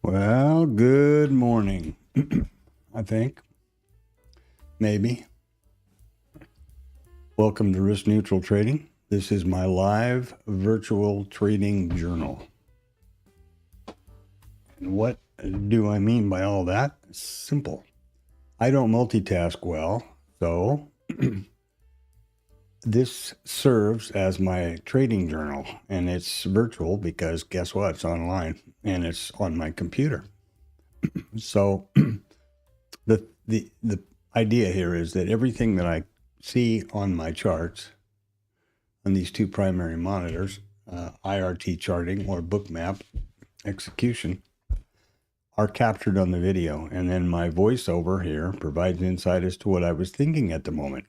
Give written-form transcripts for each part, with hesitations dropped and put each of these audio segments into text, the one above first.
Well, good morning, I think. Maybe. Welcome to Risk Neutral Trading. This is my live virtual trading journal. And what do I mean by all that? Simple. I don't multitask well, so this serves as my trading journal, and it's virtual because guess what? It's online and it's on my computer. So the idea here is that everything that I see on my charts on these two primary monitors, IRT charting or bookmap execution, are captured on the video, and then my voiceover here provides insight as to what I was thinking at the moment.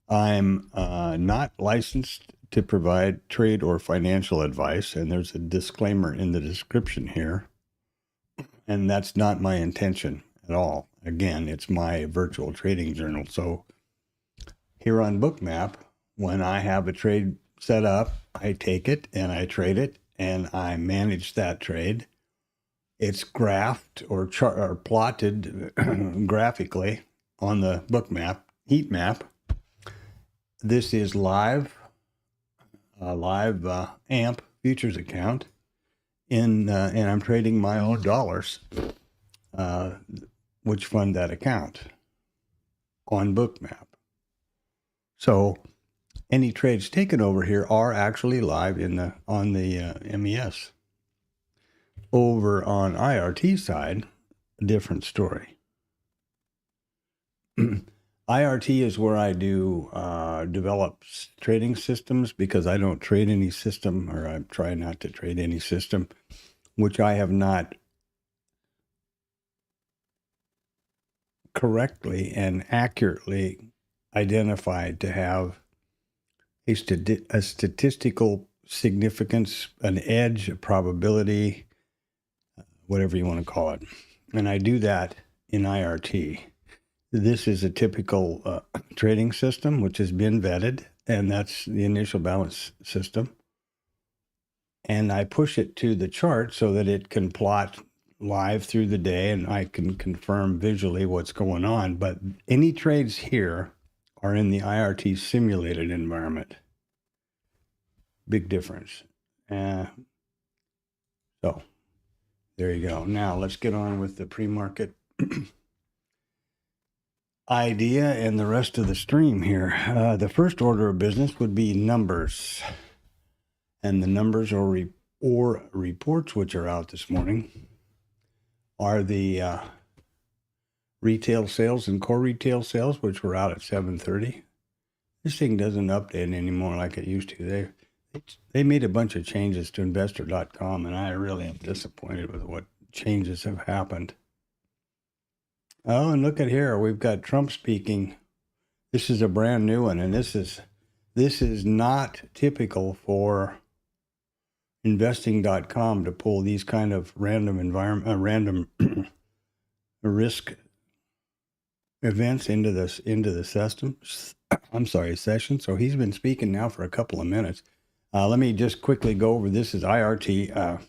I'm not licensed to provide trade or financial advice, and there's a disclaimer in the description here, and that's not my intention at all. Again, it's my virtual trading journal. So here on Bookmap, when I have a trade set up, I take it and I trade it and I manage that trade. It's graphed or plotted graphically on the Bookmap heat map. This is live AMP futures account, and I'm trading my own dollars, which fund that account on Bookmap. So any trades taken over here are actually live on the MES. Over on IRT side, a different story. IRT is where I do develop trading systems, because I don't trade any system, or I try not to trade any system, which I have not correctly and accurately identified to have a statistical significance, an edge, a probability, whatever you want to call it. And I do that in IRT. This is a typical trading system, which has been vetted, and that's the initial balance system. And I push it to the chart so that it can plot live through the day, and I can confirm visually what's going on. But any trades here are in the IRT simulated environment. Big difference. So there you go. Now let's get on with the pre-market idea and the rest of the stream here. The first order of business would be numbers, and the numbers or reports which are out this morning are the retail sales and core retail sales, which were out at 7:30. This thing doesn't update anymore like it used to. They made a bunch of changes to investor.com, and I really am disappointed with what changes have happened. Oh, and look at here. We've got Trump speaking. This is a brand new one, and this is not typical for investing.com to pull these kind of random risk events into the system. I'm sorry, session. So he's been speaking now for a couple of minutes. Let me just quickly go over. This is IRT,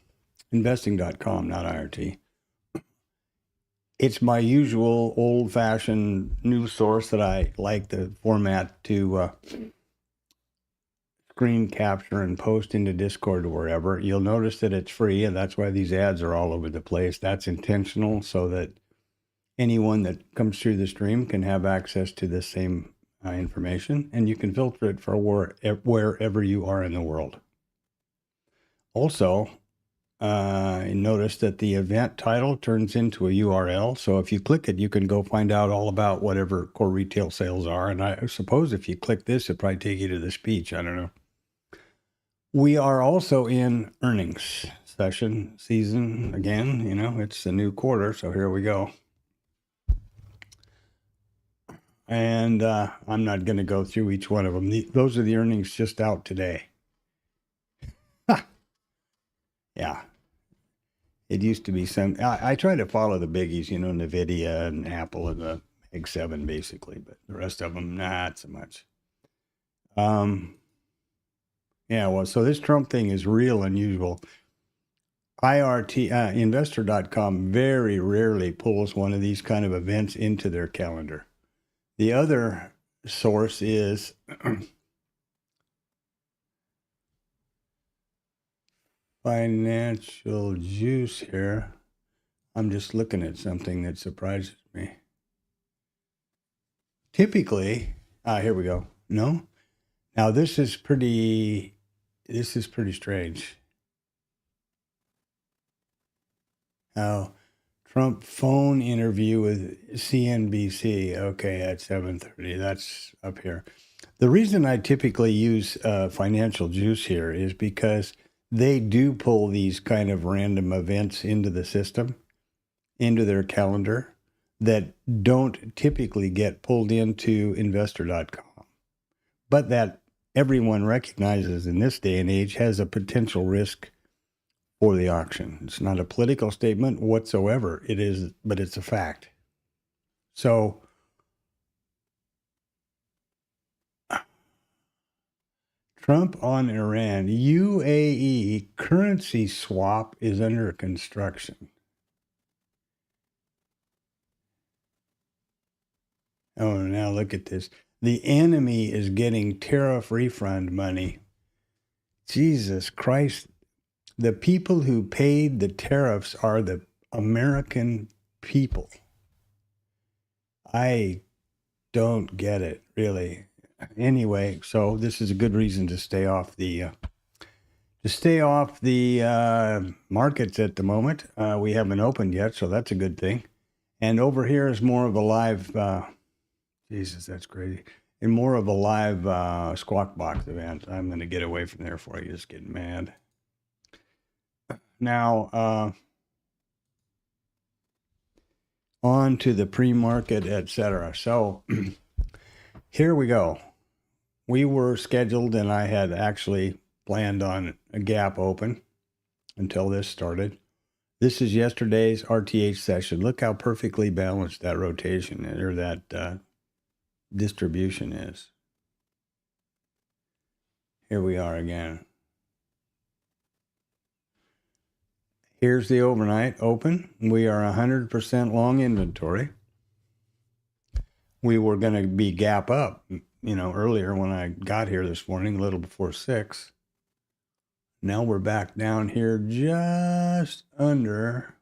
investing.com, not IRT. It's my usual old-fashioned news source that I like the format to screen capture and post into Discord or wherever. You'll notice that it's free, and that's why these ads are all over the place. That's intentional so that anyone that comes through the stream can have access to the same information, and you can filter it for wherever you are in the world. Also, notice that the event title turns into a URL. So if you click it, you can go find out all about whatever core retail sales are. And I suppose if you click this, it'll probably take you to the speech. I don't know. We are also in earnings season again. You know, it's a new quarter. So here we go. And I'm not going to go through each one of them. Those are the earnings just out today. Yeah. It used to be I try to follow the biggies, you know, NVIDIA and Apple and the Mag 7 basically, but the rest of them, not so much. Yeah, well, so this Trump thing is real unusual. Investor.com very rarely pulls one of these kind of events into their calendar. The other source is Financial Juice here. I'm just looking at something that surprises me. Typically, here we go. No? Now this is pretty strange. Now, Trump phone interview with CNBC. Okay, at 7:30. That's up here. The reason I typically use Financial Juice here is because they do pull these kind of random events into the system, into their calendar, that don't typically get pulled into investor.com. But that everyone recognizes in this day and age has a potential risk for the auction. It's not a political statement whatsoever. It is, but it's a fact. So Trump on Iran, UAE currency swap is under construction. Oh, now look at this. The enemy is getting tariff refund money. Jesus Christ. The people who paid the tariffs are the American people. I don't get it, really. Anyway, so this is a good reason to stay off the markets at the moment. We haven't opened yet, so that's a good thing. And over here is more of a live, Jesus, that's crazy. And more of a live Squawk Box event. I'm going to get away from there before I just get mad. Now, on to the pre-market, etc. So here we go. We were scheduled, and I had actually planned on a gap open until this started. This is yesterday's RTH session. Look how perfectly balanced that rotation or that distribution is. Here we are again. Here's the overnight open. We are 100% long inventory. We were going to be gap up, earlier when I got here this morning, a little before 6. Now we're back down here just under,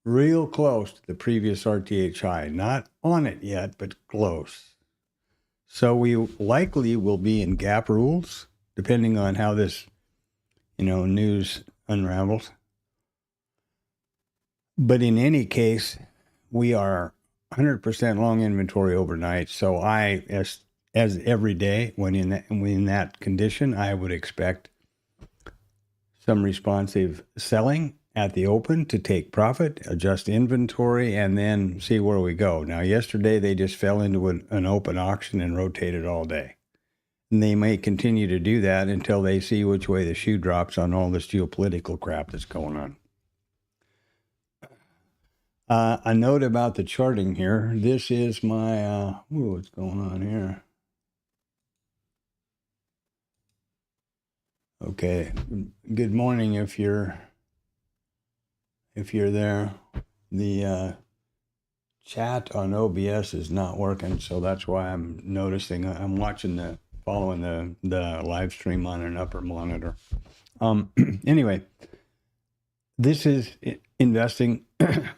real close to the previous RTH high. Not on it yet, but close. So we likely will be in gap rules, depending on how this, news unravels. But in any case, we are 100% long inventory overnight. So I, as every day when in that condition, I would expect some responsive selling at the open to take profit, adjust inventory, and then see where we go. Now, yesterday they just fell into an open auction and rotated all day. And they may continue to do that until they see which way the shoe drops on all this geopolitical crap that's going on. A note about the charting here. This is my, what's going on here? Okay. Good morning if you're there. The chat on OBS is not working, so that's why I'm noticing. I'm following the live stream on an upper monitor. Anyway, this is investing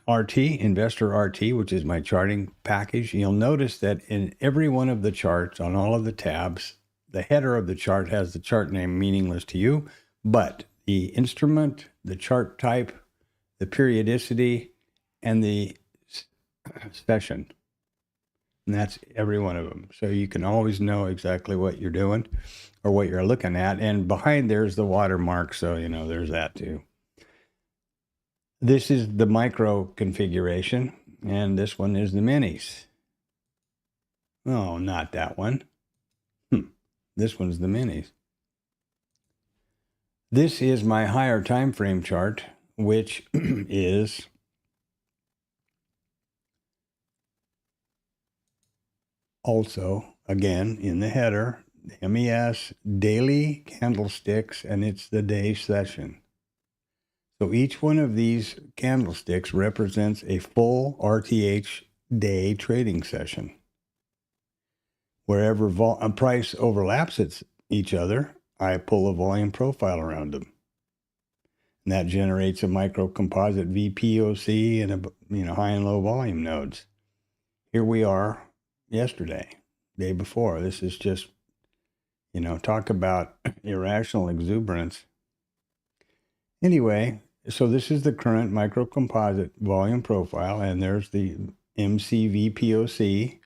Investor RT, which is my charting package. You'll notice that in every one of the charts on all of the tabs, the header of the chart has the chart name meaningless to you, but the instrument, the chart type, the periodicity, and the session. And that's every one of them. So you can always know exactly what you're doing or what you're looking at. And behind there's the watermark. So, there's that too. This is the micro configuration. And this one is the minis. Oh, not that one. This one's the minis. This is my higher time frame chart, which is also, again, in the header, MES, daily candlesticks, and it's the day session. So each one of these candlesticks represents a full RTH day trading session. Wherever a price overlaps each other, I pull a volume profile around them. And that generates a micro composite VPOC and a high and low volume nodes. Here we are yesterday, day before. This is just, talk about irrational exuberance. Anyway, so this is the current micro composite volume profile, and there's the MCVPOC,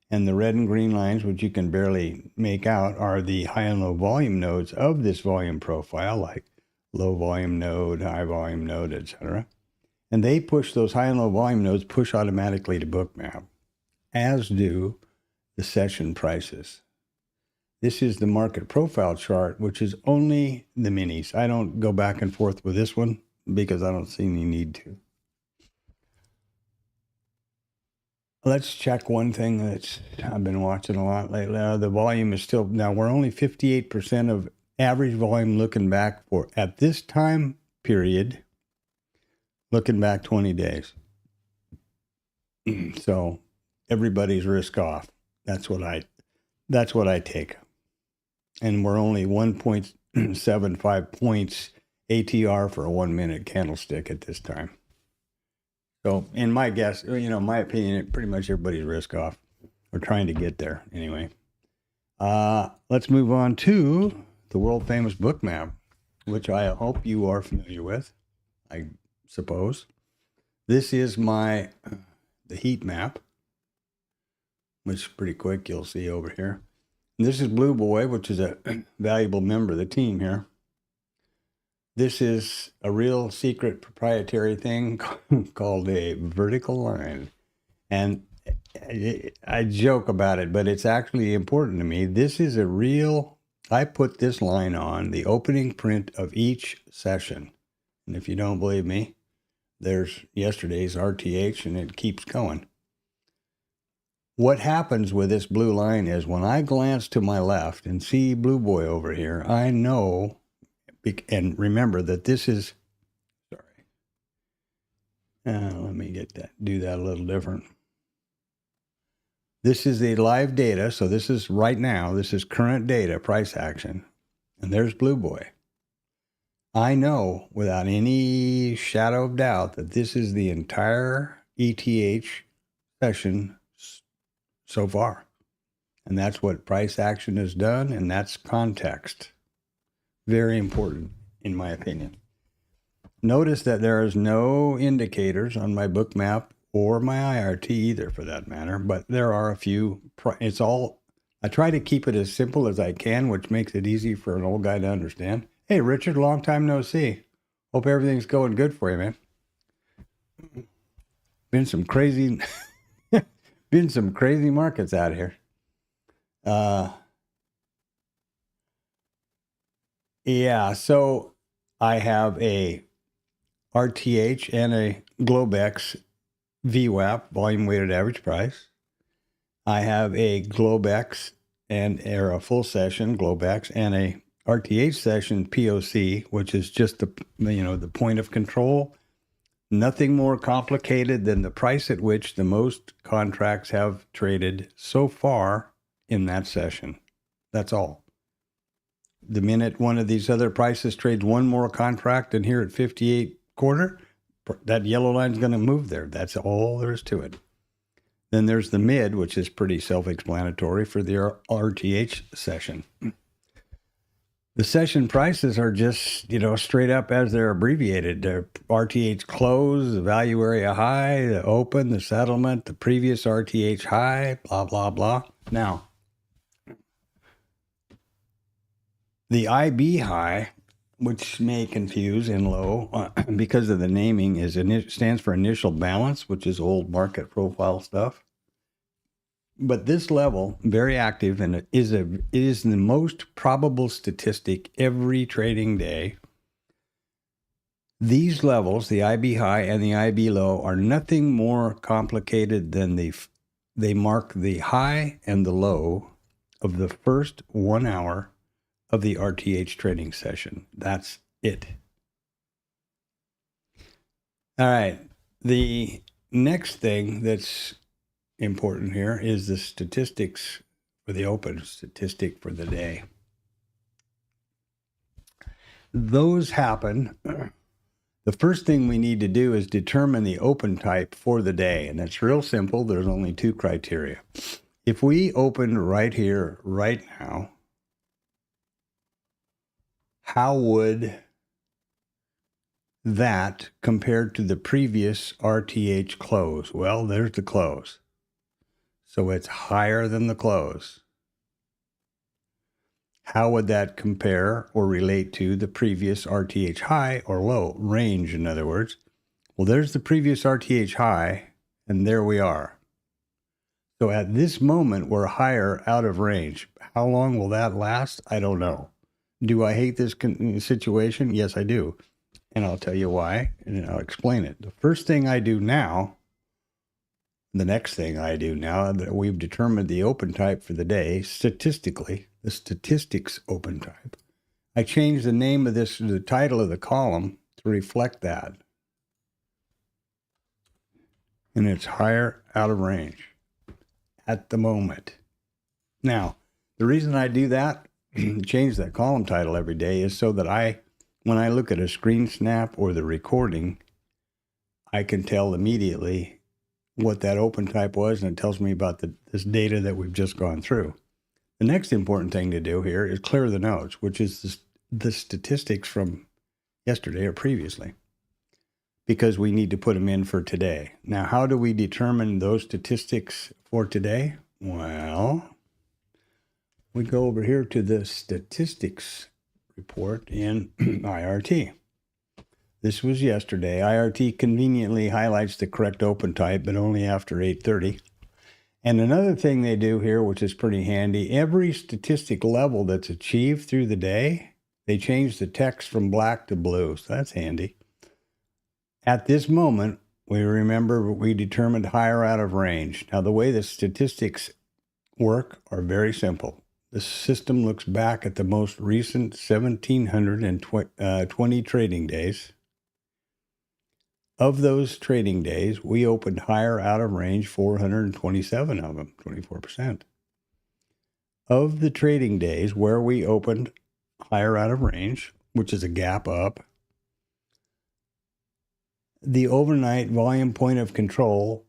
and the red and green lines, which you can barely make out, are the high and low volume nodes of this volume profile, like low volume node, high volume node, etc. And they push, those high and low volume nodes push automatically to bookmap, as do the session prices. This is the market profile chart, which is only the minis. I don't go back and forth with this one because I don't see any need to. Let's check one thing that I've been watching a lot lately. The volume is still, now we're only 58% of average volume looking back for, at this time period, looking back 20 days. So everybody's risk off. That's what I take. And we're only 1.75 points ATR for a 1 minute candlestick at this time. So in my guess, my opinion, pretty much everybody's risk off. We're trying to get there anyway. Let's move on to the world famous bookmap, which I hope you are familiar with, I suppose. This is the heat map, which is pretty quick. You'll see over here. And this is Blue Boy, which is a valuable member of the team here. This is a real secret proprietary thing called a vertical line. And I joke about it, but it's actually important to me. This is I put this line on the opening print of each session. And if you don't believe me, there's yesterday's RTH and it keeps going. What happens with this blue line is when I glance to my left and see Blue Boy over here, I know, and remember that this is, let me do that a little different. This is the live data. So this is right now, this is current data, price action. And there's Blue Boy. I know without any shadow of doubt that this is the entire ETH session so far. And that's what price action has done, and that's context. Very important, in my opinion. Notice that there is no indicators on my book map or my IRT either, for that matter, but there are a few. I try to keep it as simple as I can, which makes it easy for an old guy to understand. Hey, Richard, long time no see. Hope everything's going good for you, man. Been some crazy markets out here. Yeah, so I have a RTH and a Globex VWAP, volume weighted average price. I have a Globex or a full session Globex and a RTH session POC, which is just the point of control. Nothing more complicated than the price at which the most contracts have traded so far in that session. That's all. The minute one of these other prices trades one more contract and here at 58.25, that yellow line is going to move there. That's all there is to it. Then there's the mid, which is pretty self-explanatory for the RTH session. The session prices are just, straight up as they're abbreviated. The RTH close, the value area high, the open, the settlement, the previous RTH high, blah, blah, blah. Now, the IB high, which may confuse in low because of the naming, stands for initial balance, which is old market profile stuff. But this level, very active, and it is the most probable statistic every trading day. These levels, the IB high and the IB low, are nothing more complicated than they mark the high and the low of the first 1 hour of the RTH trading session. That's it. All right. The next thing that's important here is the statistics for the open statistic for the day. Those happen. The first thing we need to do is determine the open type for the day. And it's real simple. There's only two criteria. If we opened right here, right now, how would that compared to the previous RTH close? Well, there's the close. So it's higher than the close. How would that compare or relate to the previous RTH high or low? Range, in other words. Well, there's the previous RTH high, and there we are. So at this moment, we're higher out of range. How long will that last? I don't know. Do I hate this situation? Yes, I do. And I'll tell you why, and I'll explain it. The first thing I do now, the next thing I do now that we've determined the open type for the day, statistically, the statistics open type, I change the name of this, the title of the column to reflect that. And it's higher out of range at the moment. Now, the reason I do that, change that column title every day, is so that when I look at a screen snap or the recording, I can tell immediately what that open type was, and it tells me about this data that we've just gone through. The next important thing to do here is clear the notes, which is the statistics from yesterday or previously, because we need to put them in for today. Now, how do we determine those statistics for today? Well, we go over here to the statistics report in IRT. This was yesterday. IRT conveniently highlights the correct open type, but only after 8:30. And another thing they do here, which is pretty handy, every statistic level that's achieved through the day, they change the text from black to blue. So that's handy. At this moment, we determined higher out of range. Now, the way the statistics work are very simple. The system looks back at the most recent 1,720 trading days. Of those trading days, we opened higher out of range 427 of them, 24%. Of the trading days where we opened higher out of range, which is a gap up, the overnight volume point of control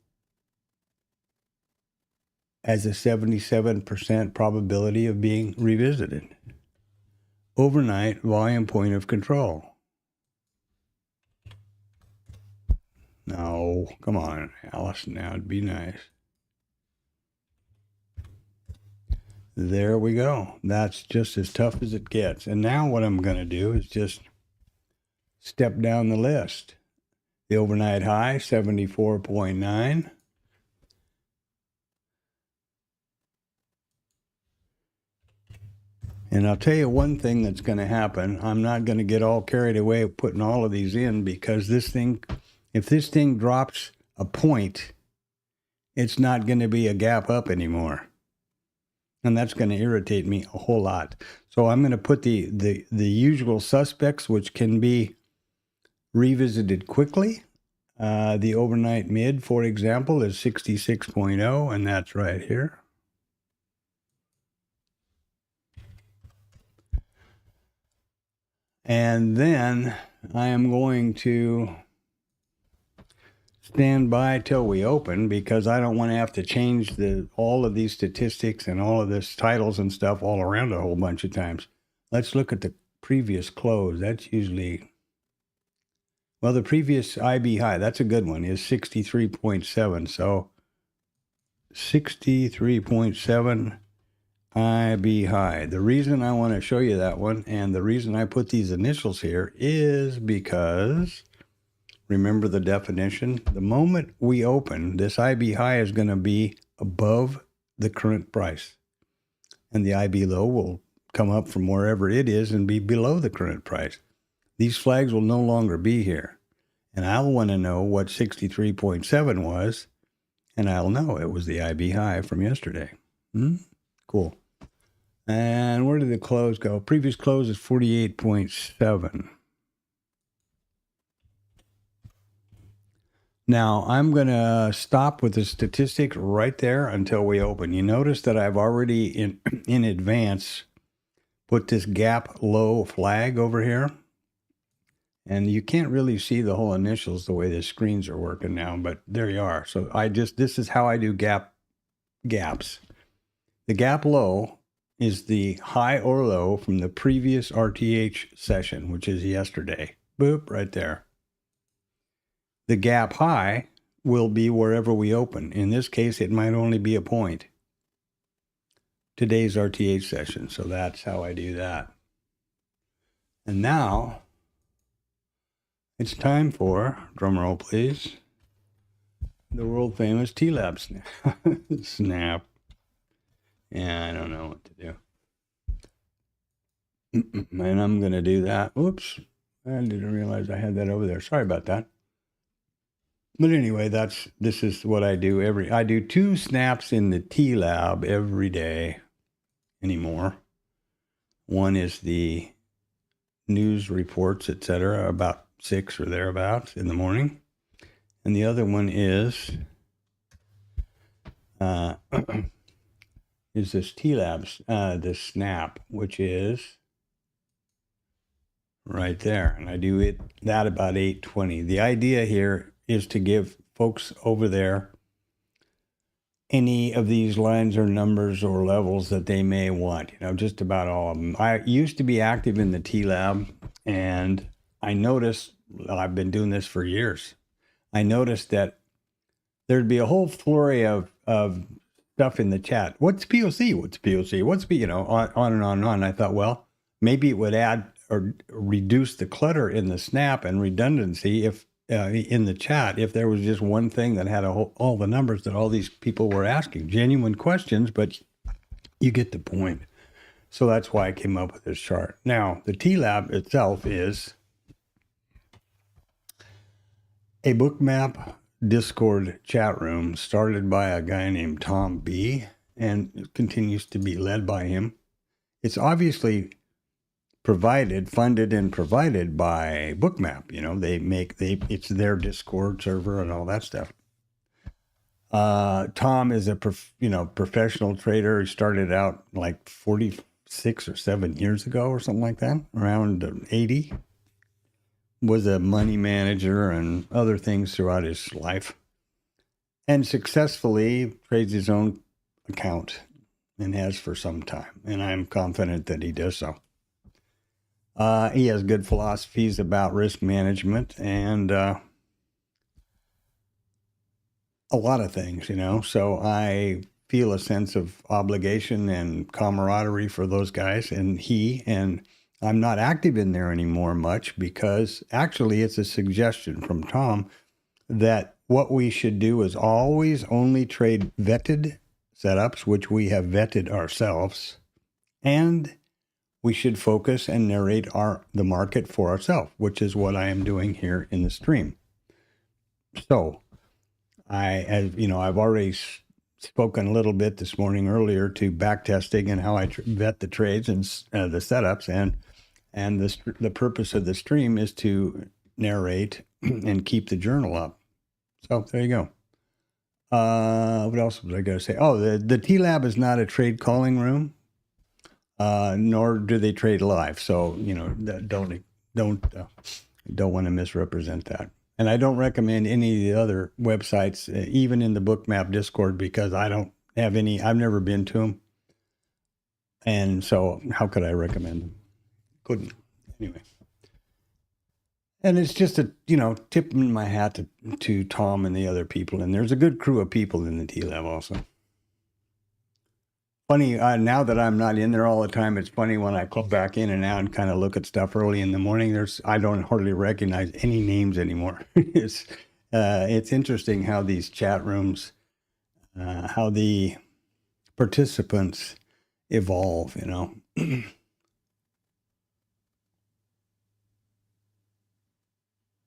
has a 77% probability of being revisited. Overnight volume point of control. No, come on, Alice, now it'd be nice. There we go. That's just as tough as it gets. And now what I'm going to do is just step down the list. The overnight high, 74.9. And I'll tell you one thing that's going to happen. I'm not going to get all carried away putting all of these in, because if this thing drops a point, it's not going to be a gap up anymore. And that's going to irritate me a whole lot. So I'm going to put the usual suspects, which can be revisited quickly. The overnight mid, for example, is 66.0, and that's right here. And then I am going to stand by till we open, because I don't want to have to change all of these statistics and all of this titles and stuff all around a whole bunch of times. Let's look at the previous close. That's usually, well, the previous IB high, that's a good one, is 63.7. So 63.7 IB high. The reason I want to show you that one, and the reason I put these initials here, is because, remember the definition, the moment we open, this IB high is going to be above the current price. And the IB low will come up from wherever it is and be below the current price. These flags will no longer be here. And I'll want to know what 63.7 was, and I'll know it was the IB high from yesterday. Cool. And where did the close go? Previous close is 48.7. Now, I'm going to stop with the statistic right there until we open. You notice that I've already in advance put this gap low flag over here. And you can't really see the whole initials the way the screens are working now, but there you are. So this is how I do gaps. The gap low is the high or low from the previous RTH session, which is yesterday. Boop, right there. The gap high will be wherever we open. In this case, it might only be a point. Today's RTH session, so that's how I do that. And now, it's time for, drumroll please, the world famous TLab snap. Yeah, I don't know what to do. And I'm going to do that. Oops, I didn't realize I had that over there. Sorry about that. But anyway, this is what I do I do 2 snaps in the TLab every day anymore. One is the news reports, etc., about 6 or thereabouts in the morning. And the other one is this TLab, this snap, which is right there. And I do that about 8:20. The idea here is to give folks over there any of these lines or numbers or levels that they may want, just about all of them. I used to be active in the TLab, and I noticed, I've been doing this for years, I noticed that there'd be a whole flurry of stuff in the chat. What's POC? What's POC? What's P? On and on and on. I thought, well, maybe it would add or reduce the clutter in the snap and redundancy if in the chat, if there was just one thing that had all the numbers that all these people were asking. Genuine questions, but you get the point. So that's why I came up with this chart. Now, the TLab itself is a bookmap Discord chat room started by a guy named Tom B, and it continues to be led by him. It's obviously funded and provided by Bookmap. It's their Discord server and all that stuff. Tom is a professional trader. He started out like 46 or 7 years ago or something like that, around 80. Was a money manager and other things throughout his life, and successfully trades his own account and has for some time. And I'm confident that he does so. He has good philosophies about risk management and a lot of things, So I feel a sense of obligation and camaraderie for those guys and I'm not active in there anymore much because actually it's a suggestion from Tom that what we should do is always only trade vetted setups, which we have vetted ourselves, and we should focus and narrate the market for ourselves, which is what I am doing here in the stream. So, I've already spoken a little bit this morning earlier to backtesting and how I vet the trades and the setups, and the purpose of the stream is to narrate and keep the journal up. So there you go. What else was I going to say? Oh, the TLab is not a trade calling room. Nor do they trade live. So, don't want to misrepresent that. And I don't recommend any of the other websites, even in the Bookmap Discord, because I don't have any, I've never been to them. And so how could I recommend them? Couldn't. Anyway. And it's just a, tip in my hat to Tom and the other people. And there's a good crew of people in the TLab also. Funny, now that I'm not in there all the time, it's funny when I come back in and out and kind of look at stuff early in the morning. I don't hardly recognize any names anymore. It's interesting how these chat rooms, how the participants evolve.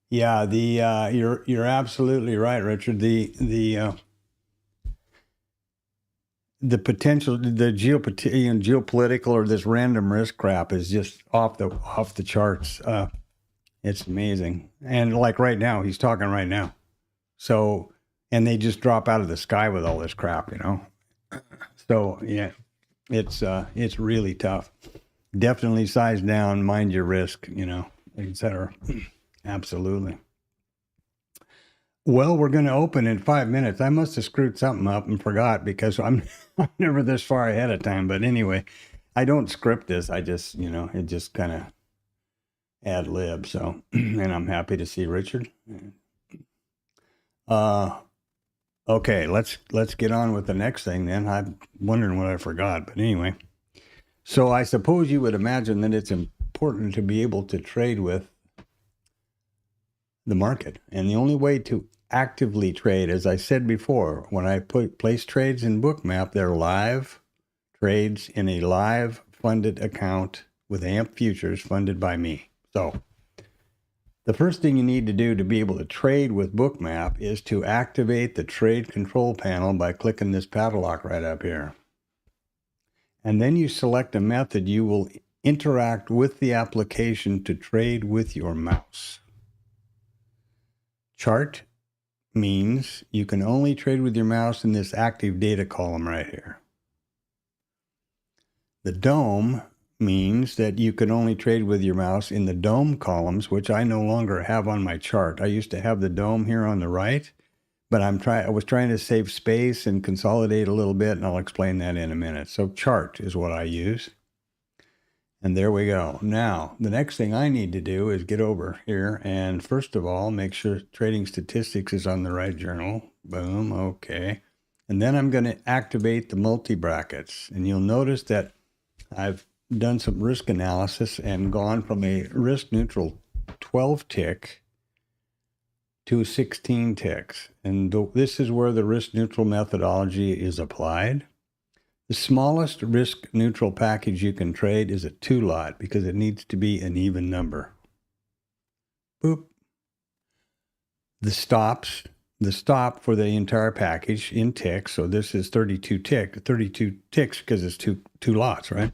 Yeah, you're absolutely right, Richard. The potential, the geopolitical or this random risk crap is just off the charts. It's amazing. And like right now, he's talking right now. So, and they just drop out of the sky with all this crap, you know? So yeah, it's really tough. Definitely size down, mind your risk, you know, etc. Absolutely. Well, we're going to open in 5 minutes. I must have screwed something up and forgot because I'm never this far ahead of time. But anyway, I don't script this. I just, you know, it just kind of ad lib. So, and I'm happy to see Richard. Okay, let's get on with the next thing then. I'm wondering what I forgot, but anyway. So I suppose you would imagine that it's important to be able to trade with the market. And the only way to actively trade, as I said before, when I place trades in Bookmap, they're live trades in a live funded account with AMP futures funded by me. So the first thing you need to do to be able to trade with Bookmap is to activate the trade control panel by clicking this padlock right up here. And then you select a method you will interact with the application to trade with your mouse. Chart means you can only trade with your mouse in this active data column right here. The dome means that you can only trade with your mouse in the dome columns, which I no longer have on my chart. I used to have the dome here on the right, but I was trying to save space and consolidate a little bit, and I'll explain that in a minute. So chart is what I use. And there we go. Now, the next thing I need to do is get over here and first of all, make sure Trading Statistics is on the right journal. Boom, okay. And then I'm going to activate the multi-brackets. And you'll notice that I've done some risk analysis and gone from a risk neutral 12 tick to 16 ticks. And this is where the risk neutral methodology is applied. The smallest risk neutral package you can trade is a 2-lot because it needs to be an even number. Boop. The stop for the entire package in ticks. So this is 32 ticks because it's two lots, right?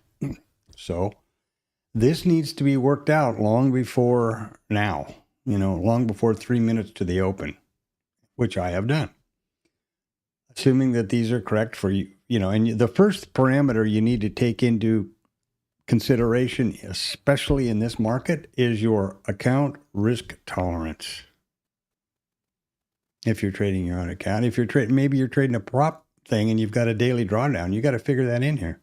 So this needs to be worked out long before now, you know, long before 3 minutes to the open, which I have done. Assuming that these are correct for you, you know, and the first parameter you need to take into consideration, especially in this market, is your account risk tolerance. If you're trading your own account, if you're trading, maybe you're trading a prop thing and you've got a daily drawdown, you got to figure that in here.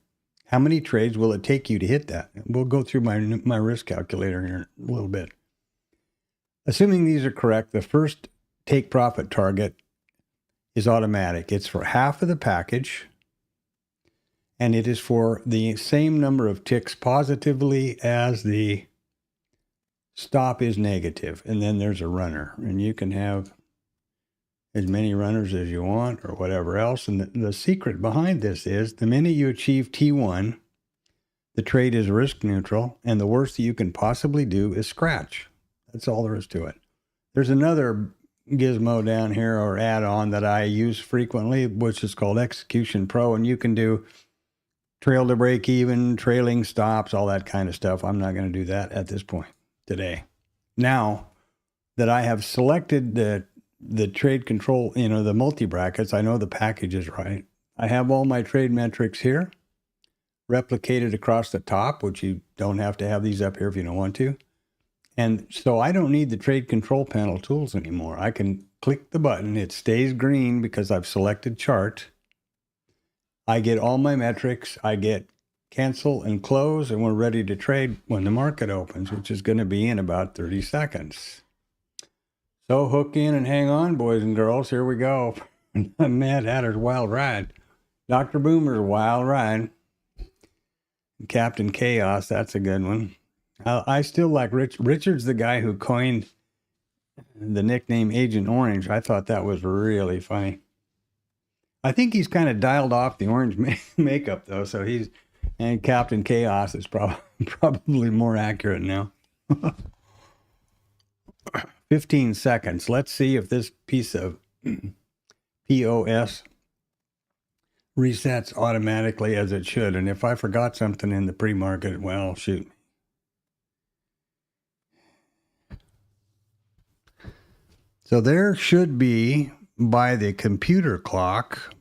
How many trades will it take you to hit that? We'll go through my risk calculator here in a little bit. Assuming these are correct, the first take profit target is automatic. It's for half of the package, and it is for the same number of ticks positively as the stop is negative. And then there's a runner, and you can have as many runners as you want or whatever else. And the secret behind this is the minute you achieve T1, the trade is risk neutral, and the worst that you can possibly do is scratch. That's all there is to it. There's another gizmo down here or add-on that I use frequently, which is called Execution Pro, and you can do trail to break even, trailing stops, all that kind of stuff. I'm not going to do that at this point today. Now that I have selected the trade control, you know, the multi-brackets, I know the package is right. I have all my trade metrics here replicated across the top, which you don't have to have these up here if you don't want to. And so I don't need the trade control panel tools anymore. I can click the button. It stays green because I've selected chart. I get all my metrics. I get cancel and close, and we're ready to trade when the market opens, which is going to be in about 30 seconds. So hook in and hang on, boys and girls. Here we go. Mad Hatter's Wild Ride. Dr. Boomer's Wild Ride. Captain Chaos, that's a good one. I still like Richard's the guy who coined the nickname Agent Orange. I thought that was really funny. I think he's kind of dialed off the orange makeup, though. So and Captain Chaos is probably more accurate now. 15 seconds. Let's see if this piece of POS resets automatically as it should. And if I forgot something in the pre-market, well, shoot. So there should be, by the computer clock,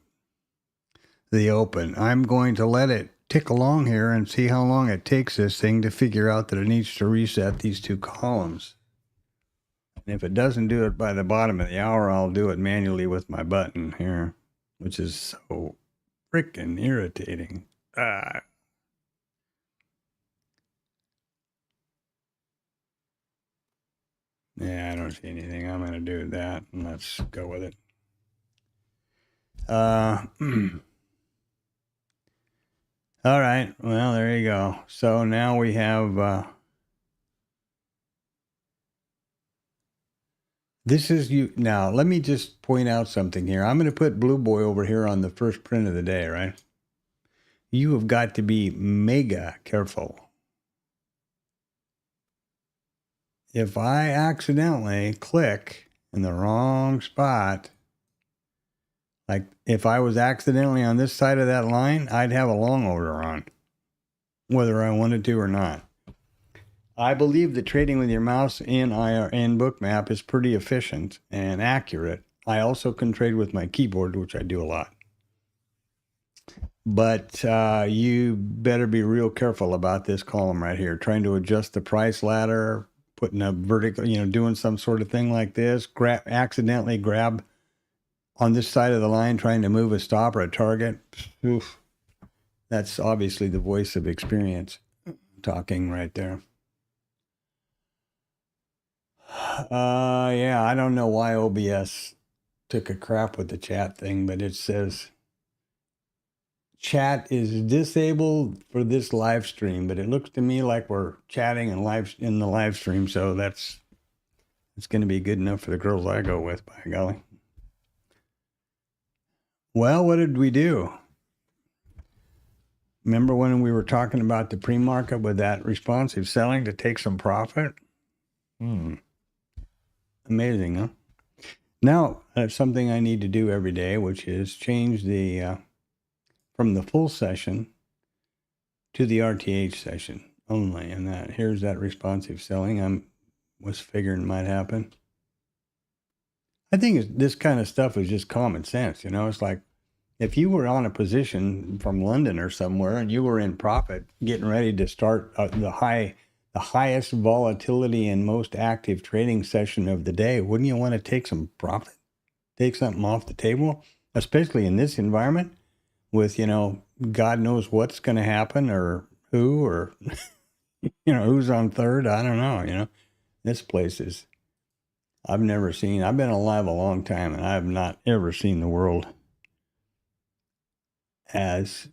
the open. I'm going to let it tick along here and see how long it takes this thing to figure out that it needs to reset these two columns. And if it doesn't do it by the bottom of the hour, I'll do it manually with my button here, which is so freaking irritating. Yeah, I don't see anything. I'm going to do that, and let's go with it. All right. Well, there you go. So now we have... this is you. Now, let me just point out something here. I'm going to put Blue Boy over here on the first print of the day, right? You have got to be mega careful. If I accidentally click in the wrong spot, like if I was accidentally on this side of that line, I'd have a long order on, whether I wanted to or not. I believe that trading with your mouse in Bookmap is pretty efficient and accurate. I also can trade with my keyboard, which I do a lot. But you better be real careful about this column right here. Trying to adjust the price ladder, putting a vertical, doing some sort of thing like this, accidentally grab on this side of the line, trying to move a stop or a target. Oof. That's obviously the voice of experience talking right there. Yeah, I don't know why OBS took a crap with the chat thing, but it says chat is disabled for this live stream, but it looks to me like we're chatting in the live stream, so it's going to be good enough for the girls I go with, by golly. Well, what did we do? Remember when we were talking about the pre-market with that responsive selling to take some profit? Amazing, huh? Now, that's something I need to do every day, which is change the from the full session to the RTH session only. And here's that responsive selling I was figuring might happen. I think this kind of stuff is just common sense. It's like if you were on a position from London or somewhere and you were in profit, getting ready to start the highest volatility and most active trading session of the day, wouldn't you want to take some profit? Take something off the table, especially in this environment with, God knows what's going to happen or who or, who's on third. I don't know, This place is, I've been alive a long time and I have not ever seen the world as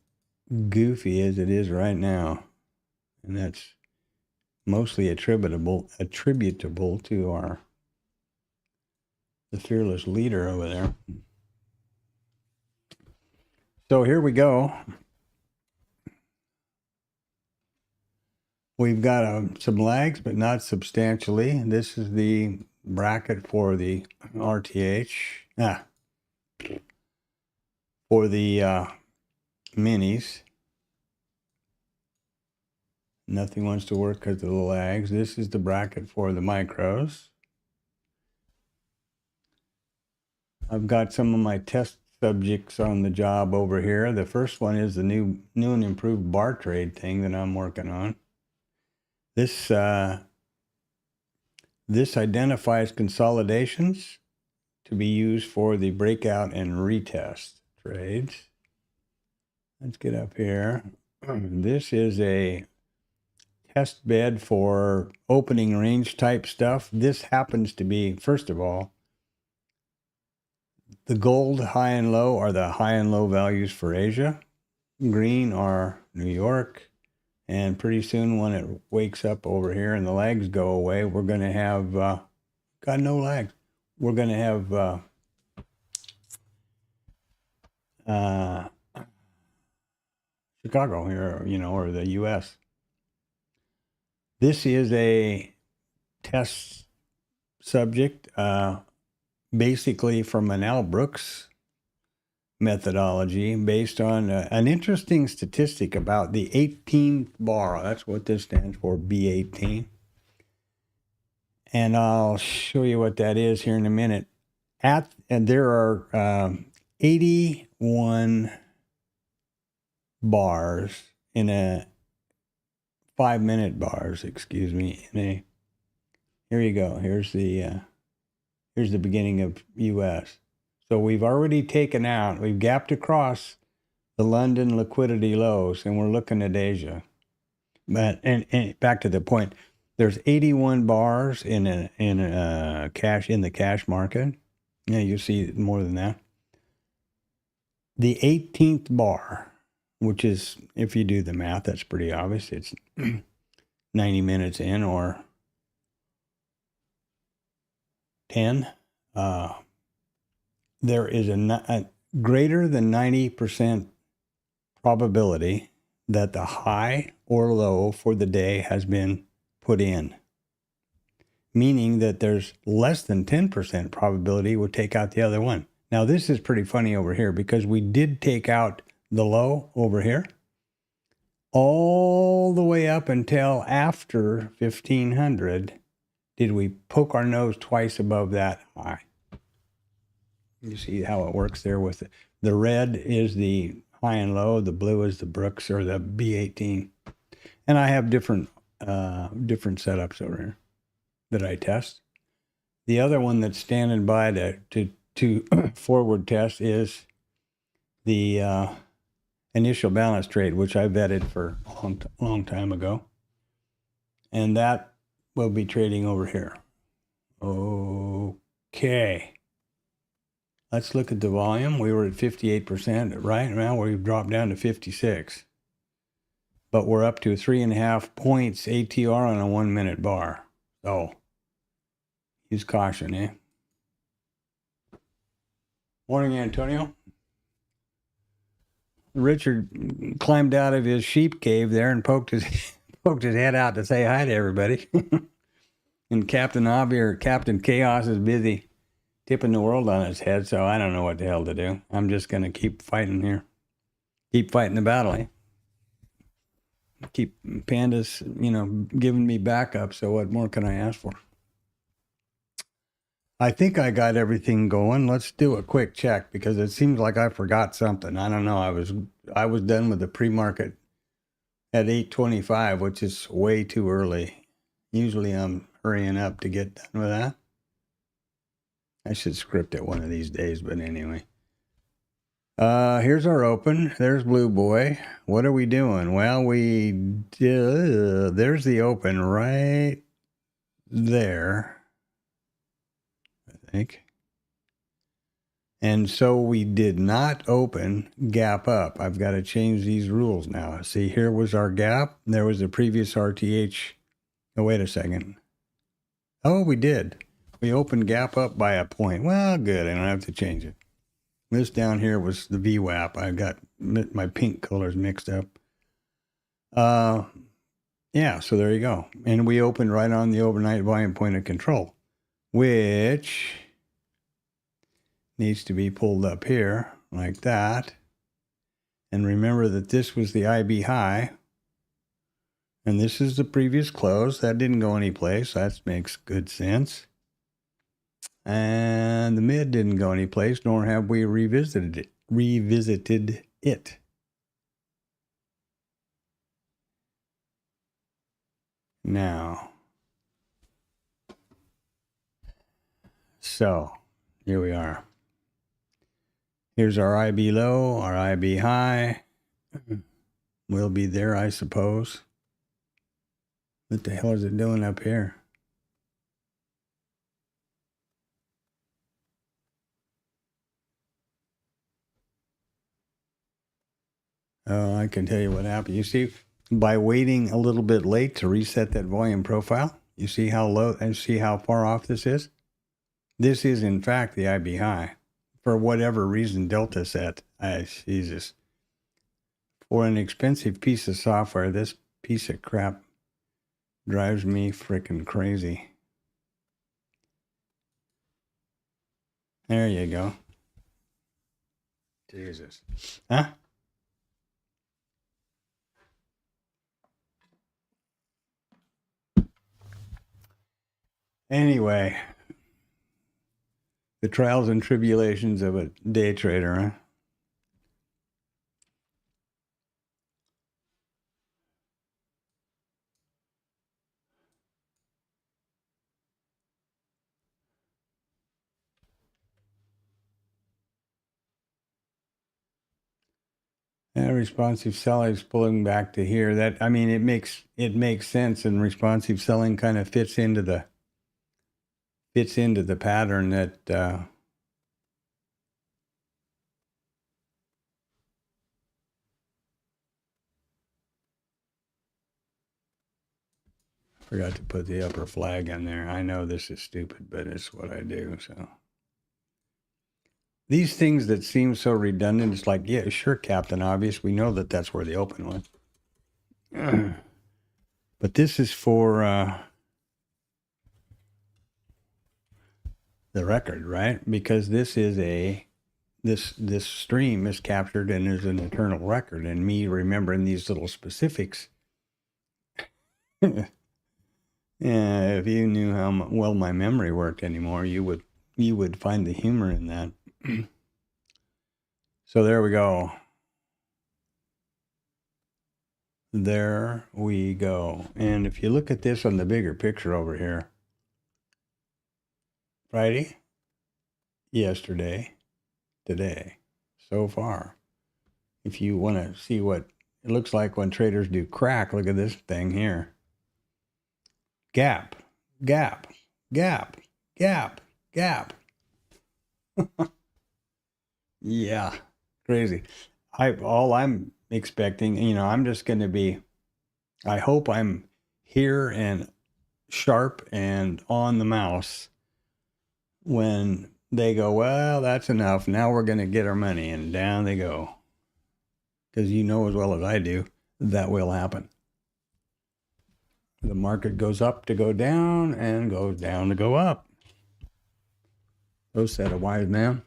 goofy as it is right now. And that's mostly attributable to the fearless leader over there. So here we go. We've got some lags, but not substantially. This is the bracket for the RTH. For the minis. Nothing wants to work because of the lags. This is the bracket for the micros. I've got some of my test subjects on the job over here. The first one is the new and improved bar trade thing that I'm working on. This identifies consolidations to be used for the breakout and retest trades. Let's get up here. This is a test bed for opening range type stuff. This happens to be, first of all, the gold high and low are the high and low values for Asia. Green are New York. And pretty soon when it wakes up over here and the lags go away, we're going to have, got no lags. We're going to have Chicago here, or the U.S. This is a test subject, basically from an Al Brooks methodology based on an interesting statistic about the 18th bar. That's what this stands for, B18. And I'll show you what that is here in a minute. and there are 81 bars in a 5-minute bars, excuse me. Here you go. Here's the beginning of U.S. So we've already taken out, we've gapped across the London liquidity lows, and we're looking at Asia. But and back to the point, there's 81 bars in a cash in the cash market. Yeah, you see more than that. The 18th bar, which is, if you do the math, that's pretty obvious. It's 90 minutes in or 10. There is a greater than 90% probability that the high or low for the day has been put in, meaning that there's less than 10% probability we'll take out the other one. Now, this is pretty funny over here because we did take out the low over here all the way up until after 1500 did we poke our nose twice above that high. You see how it works there with it. The red is the high and low, the blue is the Brooks or the B18. And I have different setups over here that I test. The other one that's standing by to forward test is the initial balance trade, which I vetted for a long time ago. And that will be trading over here. Okay. Let's look at the volume. We were at 58%. Right now we've dropped down to 56. But we're up to 3.5 points ATR on a 1-minute bar. So use caution, eh? Morning, Antonio. Richard climbed out of his sheep cave there and poked his head out to say hi to everybody. And Captain Obby or Captain Chaos is busy tipping the world on its head, so I don't know what the hell to do. I'm just going to keep fighting here. Keep fighting the battle, eh? Keep Pandas, giving me backup, so what more can I ask for? I think I got everything going. Let's do a quick check because it seems like I forgot something. I don't know. I was done with the pre-market at 8:25, which is way too early. Usually I'm hurrying up to get done with that. I should script it one of these days, but anyway. Here's our open. There's Blue Boy. What are we doing? Well, there's the open right there, I think. And so we did not open gap up. I've got to change these rules now. See, here was our gap. There was the previous RTH. Oh, wait a second. Oh, we did. We opened gap up by a point. Well, good. I don't have to change it. This down here was the VWAP. I got my pink colors mixed up. Yeah, so there you go. And we opened right on the overnight volume point of control, which needs to be pulled up here like that. And remember that this was the IB high. And this is the previous close. That didn't go anyplace. That makes good sense. And the mid didn't go anyplace, nor have we revisited it. Now, so here we are. Here's our IB low, our IB high. We'll be there, I suppose. What the hell is it doing up here? Oh, I can tell you what happened. You see, by waiting a little bit late to reset that volume profile, you see how low and see how far off this is? This is, in fact, the IB high. For whatever reason, Delta set. Jesus. For an expensive piece of software, this piece of crap drives me freaking crazy. There you go. Jesus. Huh? Anyway, The trials and tribulations of a day trader, huh? Yeah, responsive selling is pulling back to here. That, I mean, it makes sense, and responsive selling kind of fits into the pattern that forgot to put the upper flag in there. I know this is stupid, but it's what I do. So these things that seem so redundant, it's like, yeah, sure, Captain Obvious. We know that that's where the open went. But this is for the record, right? Because this is this stream is captured and is an eternal record, and me remembering these little specifics. Yeah, if you knew how well my memory worked anymore, you would find the humor in that. So there we go. There we go. And if you look at this on the bigger picture over here, Friday, yesterday, today, so far. If you want to see what it looks like when traders do crack, look at this thing here. Gap, gap, gap, gap, gap. Yeah, crazy. All I'm expecting, I'm just going to be, I hope I'm here and sharp and on the mouse when they go, well, that's enough. Now we're going to get our money, and down they go. Because you know as well as I do, that will happen. The market goes up to go down and goes down to go up. So said a wise man.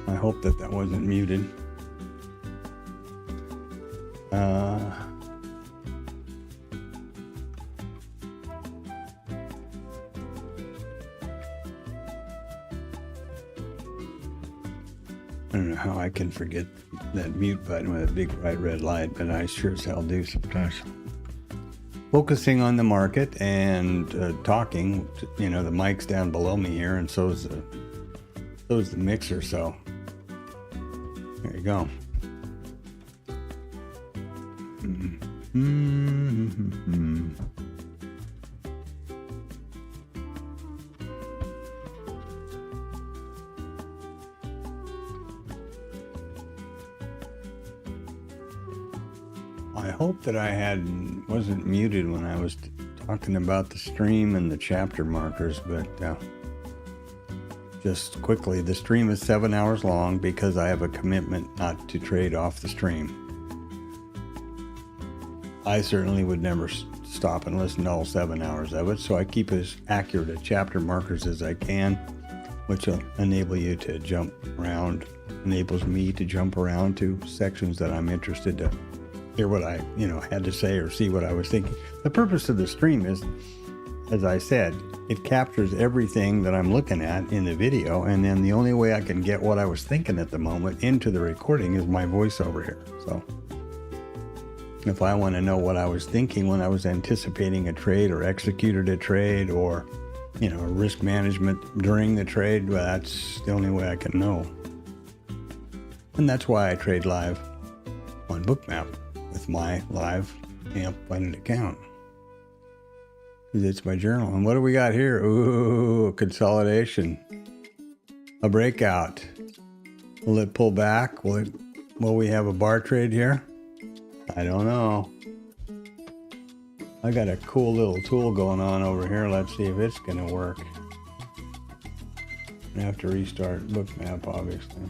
I hope that that wasn't muted. I don't know how I can forget that mute button with a big bright red light, but I sure as hell do sometimes. Focusing on the market and talking, you know, the mic's down below me here, and so is the mixer, so there you go. I hope that I wasn't muted when I was talking about the stream and the chapter markers, but just quickly, the stream is 7 hours long because I have a commitment not to trade off the stream. I certainly would never stop and listen to all 7 hours of it, so I keep as accurate at chapter markers as I can, which will enable you to jump around, enables me to jump around to sections that I'm interested to hear what I, had to say or see what I was thinking. The purpose of the stream is, as I said, it captures everything that I'm looking at in the video, and then the only way I can get what I was thinking at the moment into the recording is my voice over here. So if I want to know what I was thinking when I was anticipating a trade or executed a trade or, risk management during the trade, well, that's the only way I can know. And that's why I trade live on Bookmap with my live AMP funded account. Because it's my journal. And what do we got here? Ooh, consolidation. A breakout. Will it pull back? Will we have a bar trade here? I don't know. I got a cool little tool going on over here. Let's see if it's going to work. I have to restart Bookmap, obviously.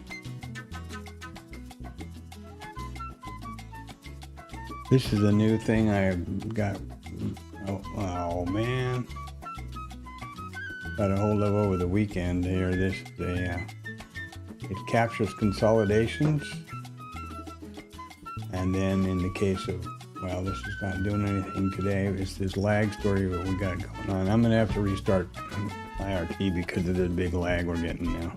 This is a new thing I got. Oh man. Got a hold of over the weekend here. It captures consolidations. And then in the case of, this is not doing anything today. It's this lag story that we got going on. I'm going to have to restart IRT because of the big lag we're getting now.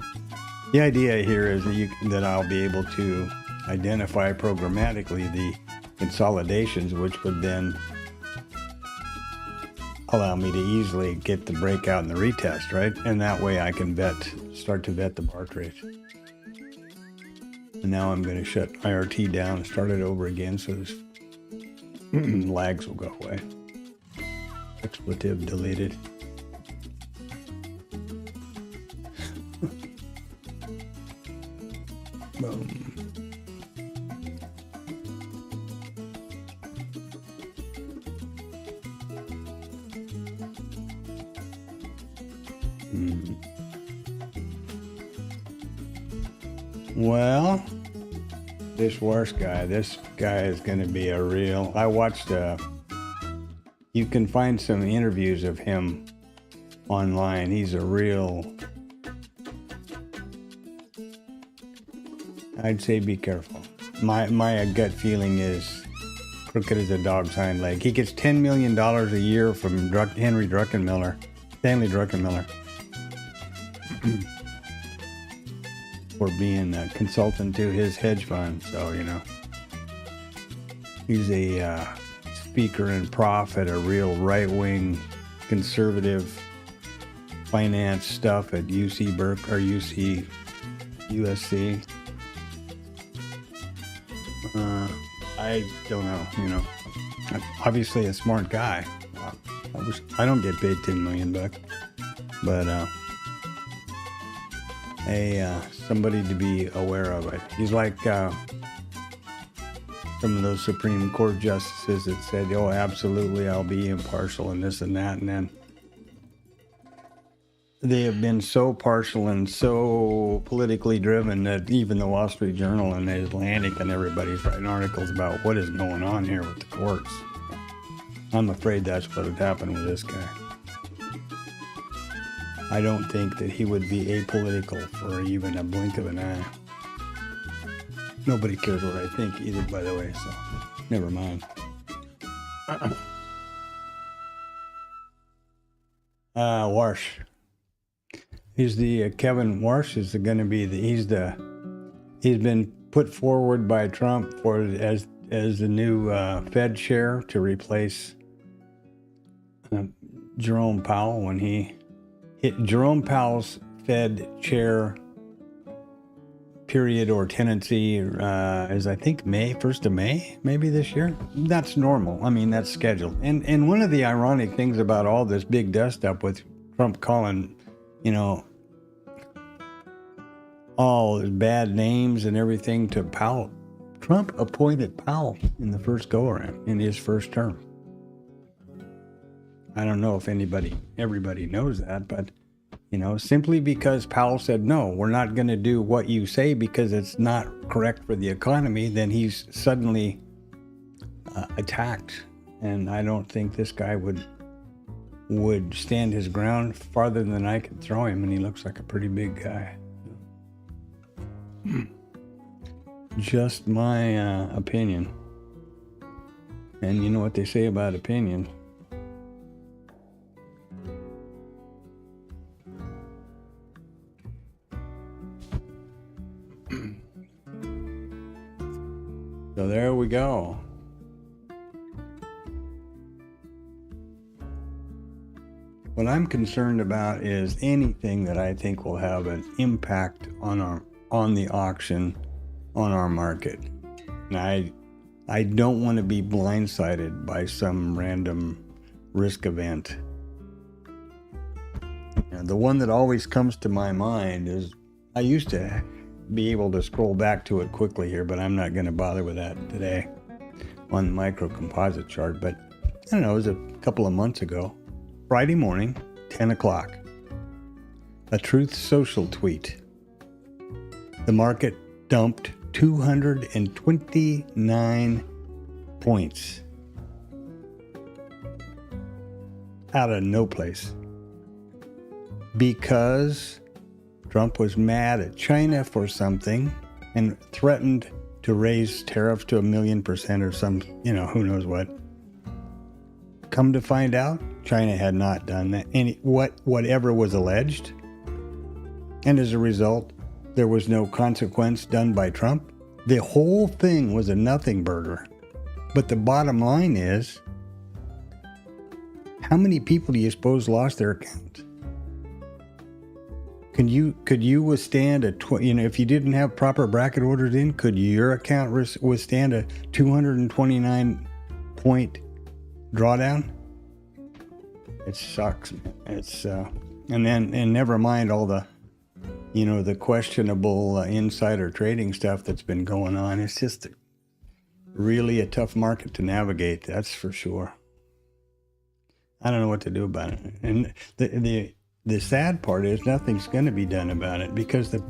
The idea here is that I'll be able to identify programmatically the consolidations, which would then allow me to easily get the breakout and the retest, right? And that way I can start to vet the bar trades. And now I'm going to shut IRT down and start it over again so this lags will go away. Expletive deleted. Boom. Well, this guy is going to be a real. I watched. You can find some interviews of him online. He's a real. I'd say be careful. My gut feeling is crooked as a dog's hind leg. He gets $10 million a year from Stanley Druckenmiller. For being a consultant to his hedge fund. So, he's a speaker and prof at a real right-wing conservative finance stuff at UC USC. I don't know, obviously a smart guy. I don't get paid $10 million, but somebody to be aware of it. He's like some of those Supreme Court justices that said, "Oh, absolutely, I'll be impartial and this and that," and then they have been so partial and so politically driven that even the Wall Street Journal and the Atlantic and everybody's writing articles about what is going on here with the courts. I'm afraid that's what would happen with this guy. I don't think that he would be apolitical for even a blink of an eye. Nobody cares what I think either, by the way, so never mind. Warsh. He's the Kevin Warsh is going to be he's been put forward by Trump as the new Fed chair to replace Jerome Powell when he hit Jerome Powell's Fed chair period or tenancy is I think May 1st of May maybe this year. That's normal. I mean that's scheduled. And one of the ironic things about all this big dust up with Trump calling, all bad names and everything to Powell. Trump appointed Powell in the first go-around in his first term. I don't know if everybody knows that, but, simply because Powell said, no, we're not going to do what you say because it's not correct for the economy, then he's suddenly attacked. And I don't think this guy would stand his ground farther than I could throw him, and he looks like a pretty big guy. Just my opinion. And you know what they say about opinion. So there we go. What I'm concerned about is anything that I think will have an impact on the auction, on our market. And I don't want to be blindsided by some random risk event. And the one that always comes to my mind is, I used to be able to scroll back to it quickly here, but I'm not going to bother with that today on the micro composite chart. But I don't know, it was a couple of months ago, Friday morning, 10 o'clock, a Truth Social tweet. The market dumped 229 points out of no place because Trump was mad at China for something and threatened to raise tariffs to 1,000,000% or some, who knows what. Come to find out, China had not done that. Whatever was alleged. And as a result, there was no consequence done by Trump. The whole thing was a nothing burger. But the bottom line is, how many people do you suppose lost their account? Could you withstand if you didn't have proper bracket orders in, could your account withstand a 229 point drawdown? It sucks. It's and never mind all the the questionable insider trading stuff that's been going on. It's just really a tough market to navigate, that's for sure. I don't know what to do about it. And the sad part is nothing's going to be done about it because the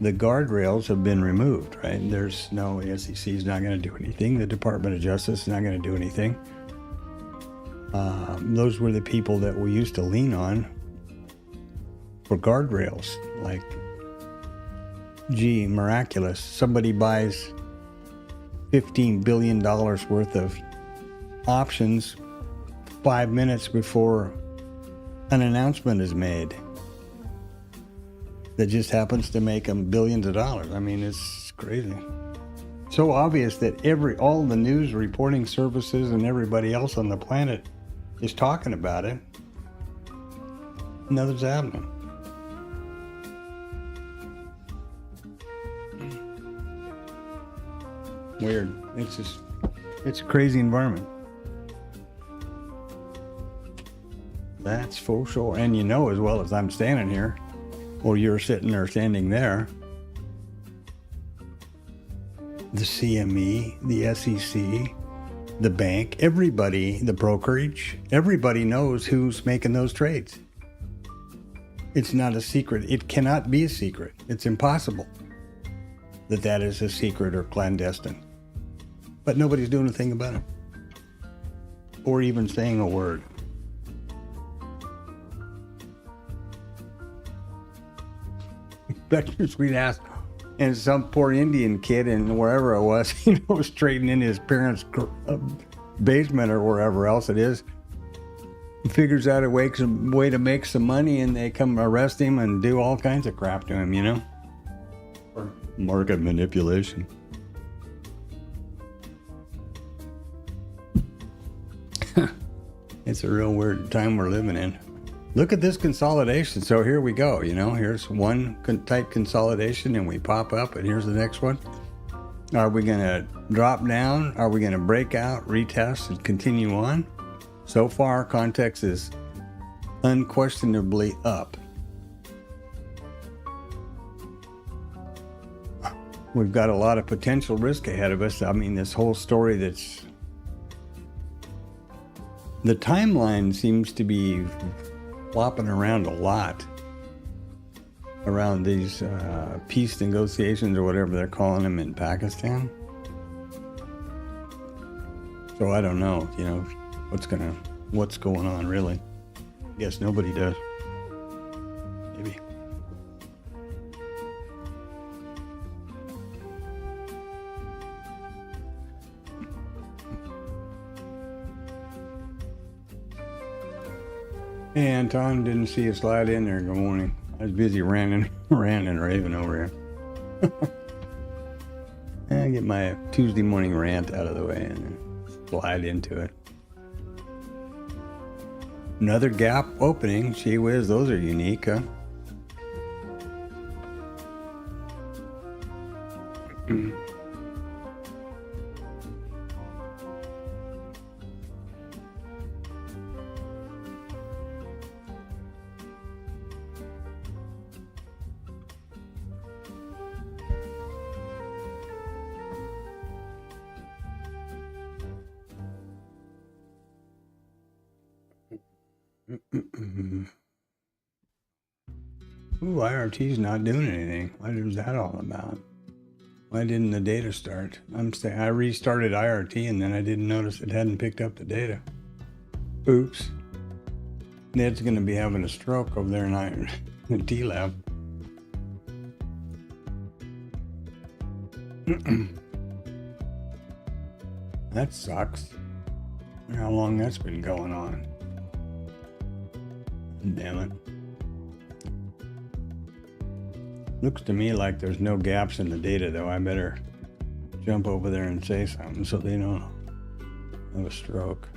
guardrails have been removed, right? There's no, the SEC is not going to do anything. The Department of Justice is not going to do anything. Those were the people that we used to lean on for guardrails. Like, gee, miraculous. Somebody buys $15 billion worth of options 5 minutes before an announcement is made that just happens to make them billions of dollars. I mean, it's crazy. So obvious that all the news reporting services and everybody else on the planet is talking about it. Nothing's happening. Weird. It's a crazy environment. That's for sure. And as well as I'm standing here, or you're sitting there standing there, the CME, the SEC, the bank, everybody, the brokerage, everybody knows who's making those trades. It's not a secret. It cannot be a secret. It's impossible that is a secret or clandestine. But nobody's doing a thing about it. Or even saying a word. Back to your sweet ass. And some poor Indian kid in wherever it was, was trading in his parents' basement or wherever else it is. He figures out a way to make some money, and they come arrest him and do all kinds of crap to him, For market manipulation. It's a real weird time we're living in. Look at this consolidation. So here we go, here's one type consolidation and we pop up, and here's the next one. Are we going to drop down? Are we going to break out, retest, and continue on? So far, context is unquestionably up. We've got a lot of potential risk ahead of us. I mean, this whole story the timeline seems to be flopping around a lot around these peace negotiations or whatever they're calling them in Pakistan. So I don't know, what's going on really. Guess nobody does. Maybe. Hey, Anton, didn't see you slide in there. Good morning. I was busy ranting and raving over here. I get my Tuesday morning rant out of the way and slide into it. Another gap opening. Gee whiz, those are unique, huh? Ooh, IRT's not doing anything. What is that all about? Why didn't the data start? I restarted IRT and then I didn't notice it hadn't picked up the data. Oops. Ned's going to be having a stroke over there in TLab. That sucks. How long that's been going on. Damn it. Looks to me like there's no gaps in the data, though. I better jump over there and say something so they don't have a stroke.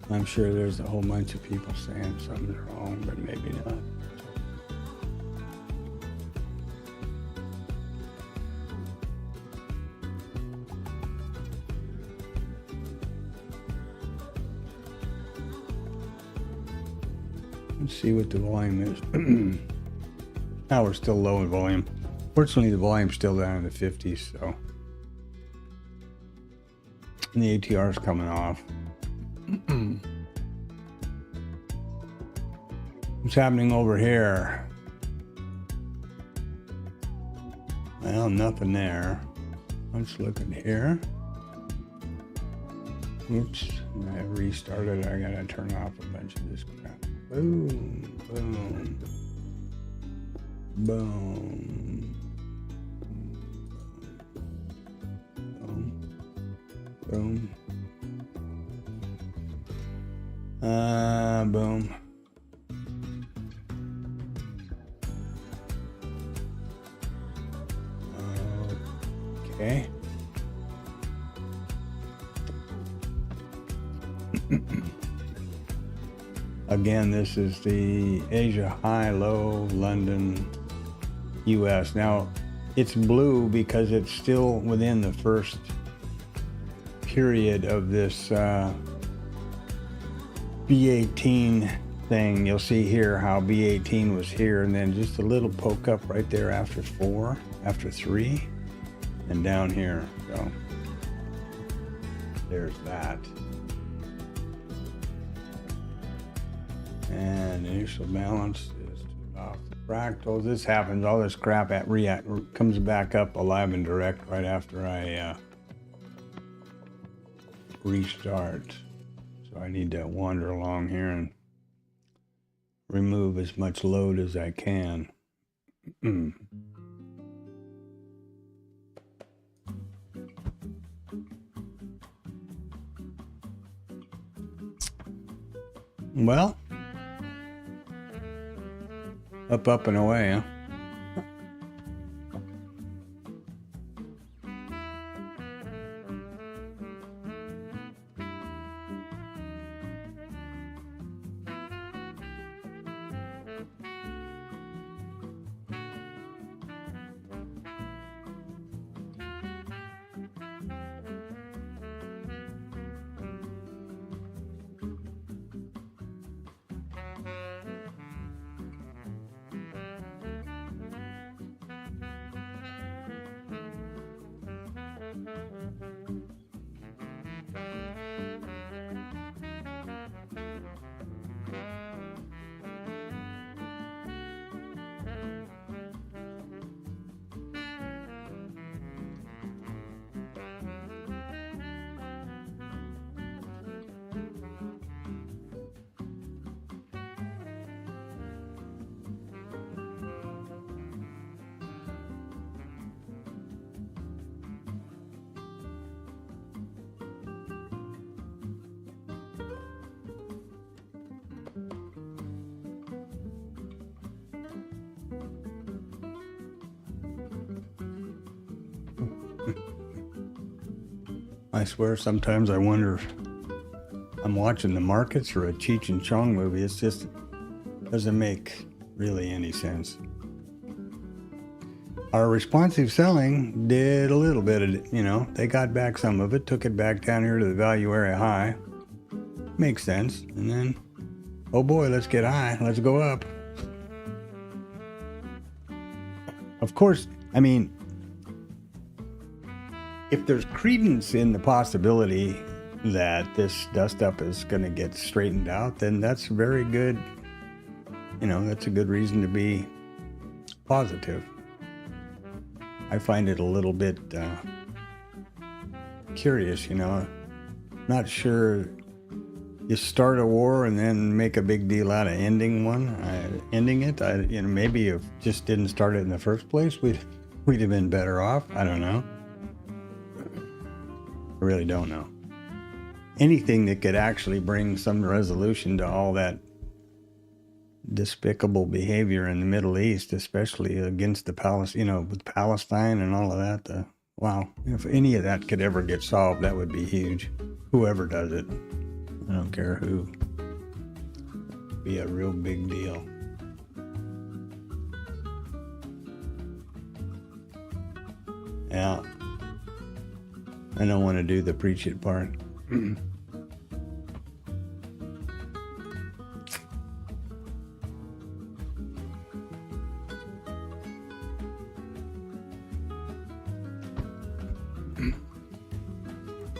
I'm sure there's a whole bunch of people saying something's wrong, but maybe not. Let's see what the volume is. Now we're still low in volume. Fortunately, the volume's still down in the 50s, so. And the ATR's coming off. What's happening over here? Well, nothing there. Let's look at here. Oops, I restarted. I gotta turn off a bunch of this crap. Boom, boom, boom, boom, boom. Boom. Okay. Again, this is the Asia high, low, London, US. Now, it's blue because it's still within the first period of this B18 thing, you'll see here how B18 was here, and then just a little poke up right there after 4, after 3, and down here. So there's that. And initial balance is off the fractals. This happens, all this crap at comes back up alive and direct right after I restart. So I need to wander along here and remove as much load as I can. Well, up and away, huh? I swear sometimes I wonder if I'm watching the markets or a Cheech and Chong movie. It's just doesn't make really any sense. Our responsive selling did a little bit of it, you know, they got back some of it, took it back down here to the value area high. Makes sense. And then, oh boy, let's get high, let's go up. Of course, I mean, if there's credence in the possibility that this dust up is going to get straightened out, then that's very good. You know, that's a good reason to be positive. I find it a little bit curious, you know, not sure you start a war and then make a big deal out of ending it. You know, maybe if just didn't start it in the first place, we'd have been better off. I don't know. I really don't know. Anything that could actually bring some resolution to all that despicable behavior in the Middle East, especially against the you know, with Palestine and all of that. Wow, if any of that could ever get solved, that would be huge. Whoever does it, I don't care who. It'd be a real big deal. Yeah. I don't want to do the preach it part.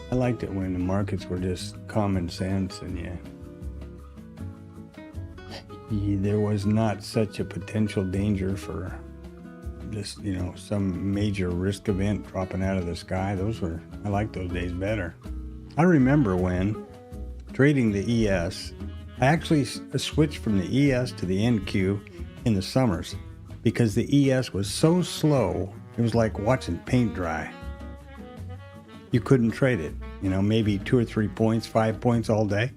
I liked it when the markets were just common sense and there was not such a potential danger for just, you know, some major risk event dropping out of the sky. I like those days better. I remember when trading the ES, I actually switched from the ES to the NQ in the summers because the ES was so slow. It was like watching paint dry. You couldn't trade it, you know, maybe 2 or 3 points, 5 points all day.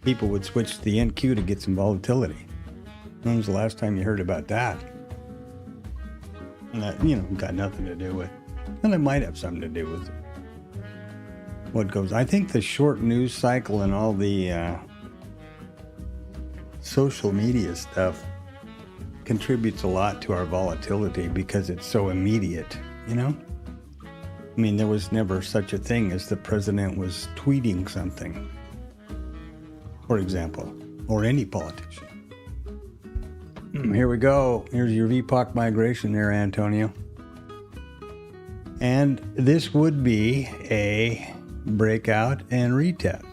People would switch to the NQ to get some volatility. When was the last time you heard about that? And that, you know, got nothing to do with, and it might have something to do with what goes. I think the short news cycle and all the social media stuff contributes a lot to our volatility because it's so immediate, you know? I mean, there was never such a thing as the president was tweeting something, for example. or any politician. Here we go. Here's your VPOC migration there, Antonio. And this would be a breakout and retest.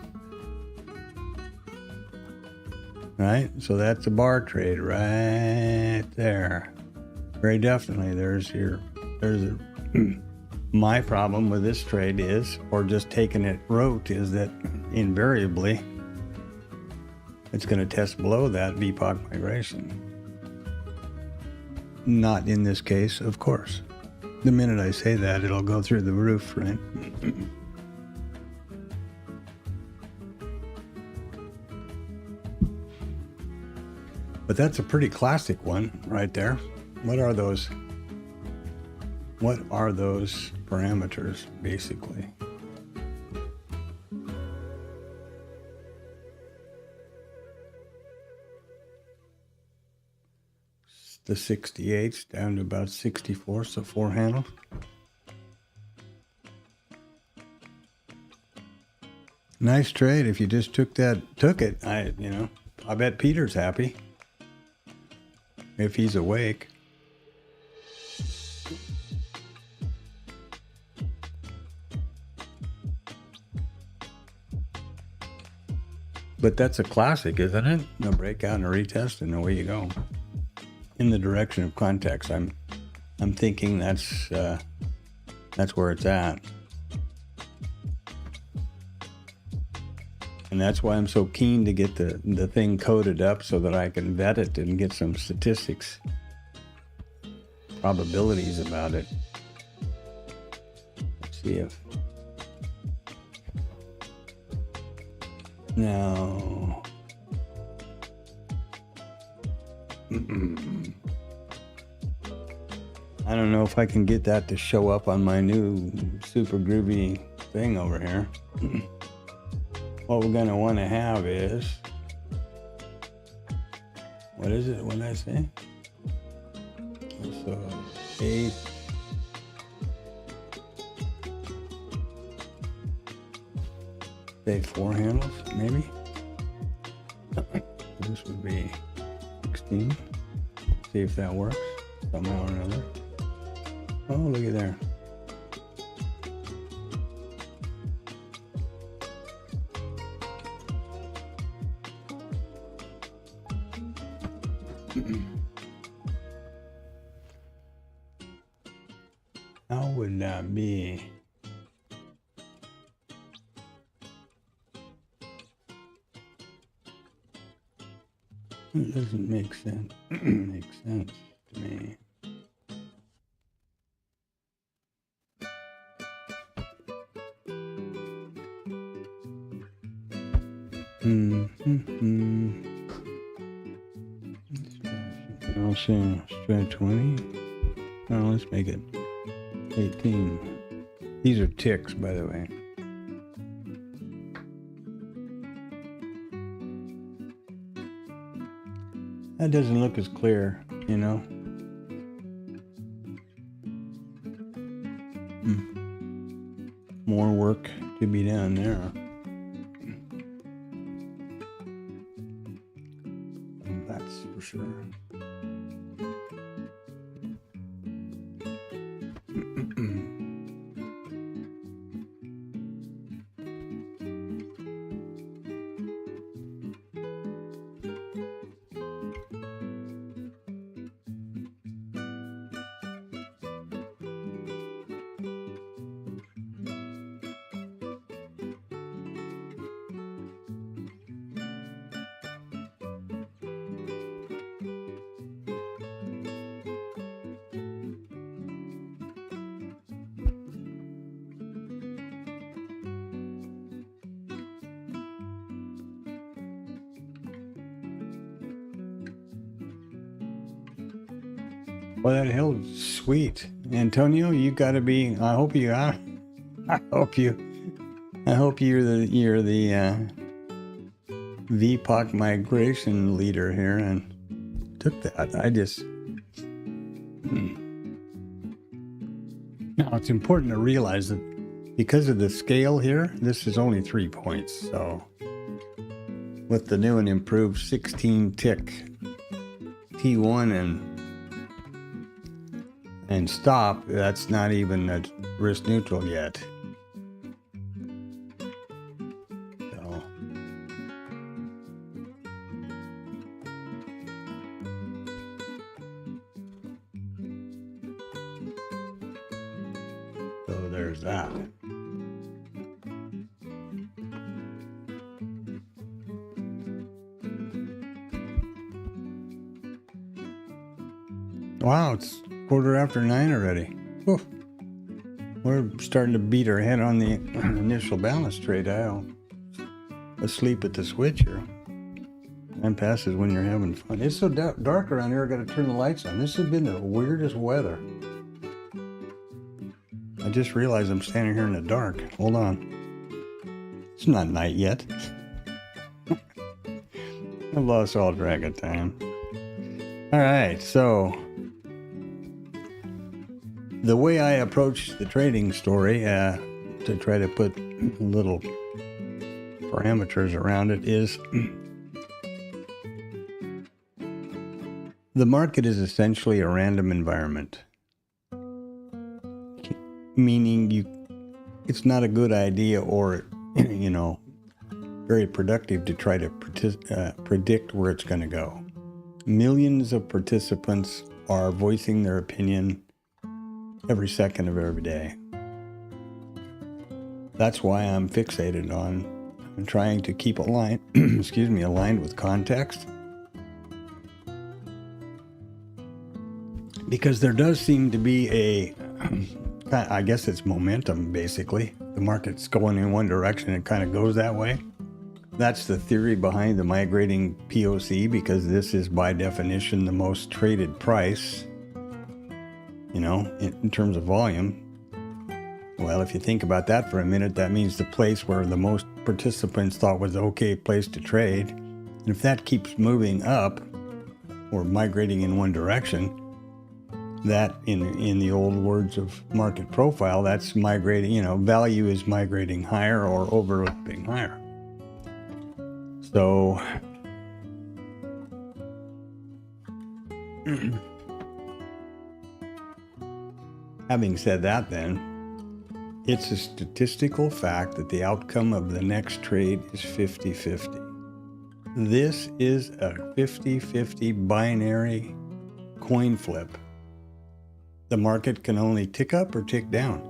Right? So that's a bar trade right there. Very definitely. My problem with this trade is, or just taking it rote, is that invariably it's going to test below that VPOC migration. Not in this case, of course. The minute I say that, it'll go through the roof, right? But that's a pretty classic one right there. What are those parameters, basically? The 68's down to about 64, so 4 handles. Nice trade. If you just took it, I bet Peter's happy. If he's awake. But that's a classic, isn't it? A breakout and a retest, and away you go. In the direction of context, I'm thinking that's where it's at, and that's why I'm so keen to get the thing coded up so that I can vet it and get some statistics, probabilities about it. Let's see if no. I don't know if I can get that to show up on my new super groovy thing over here. What we're going to want to have is, what is it? What did I say? So 8. Say 4 handles, maybe? This would be 16. See if that works somehow or another. Oh, look at there. How would that be? It doesn't make sense. Makes sense to me. I'll say stretch 20. No, let's make it 18. These are ticks, by the way. That doesn't look as clear, you know. More work to be done there. That's for sure. Well, that held sweet, Antonio. You got to be. I hope you're the VPOC migration leader here and took that. Now it's important to realize that because of the scale here, this is only 3 points. So with the new and improved 16 tick T1 and stop, that's not even a risk neutral yet. So there's that. Wow, it's 9:15 already. Whew. We're starting to beat our head on the initial balance trade. I'm asleep at the switch here. Time passes when you're having fun. It's so dark around here, I gotta turn the lights on. This has been the weirdest weather. I just realized I'm standing here in the dark. Hold on. It's not night yet. I've lost all track of time. All right, so the way I approach the trading story to try to put little parameters around it is the market is essentially a random environment. Meaning it's not a good idea or, very productive to try to predict where it's going to go. Millions of participants are voicing their opinion every second of every day. That's why I'm fixated on trying to keep aligned with context. Because there does seem to be I guess it's momentum, basically. The market's going in one direction, it kind of goes that way. That's the theory behind the migrating POC, because this is by definition the most traded price, in terms of volume. Well, if you think about that for a minute, that means the place where the most participants thought was the okay place to trade. And if that keeps moving up or migrating in one direction, that in the old words of market profile, that's migrating, value is migrating higher or overlapping higher. So having said that, then it's a statistical fact that the outcome of the next trade is 50-50. This is a 50-50 binary coin flip. The market can only tick up or tick down.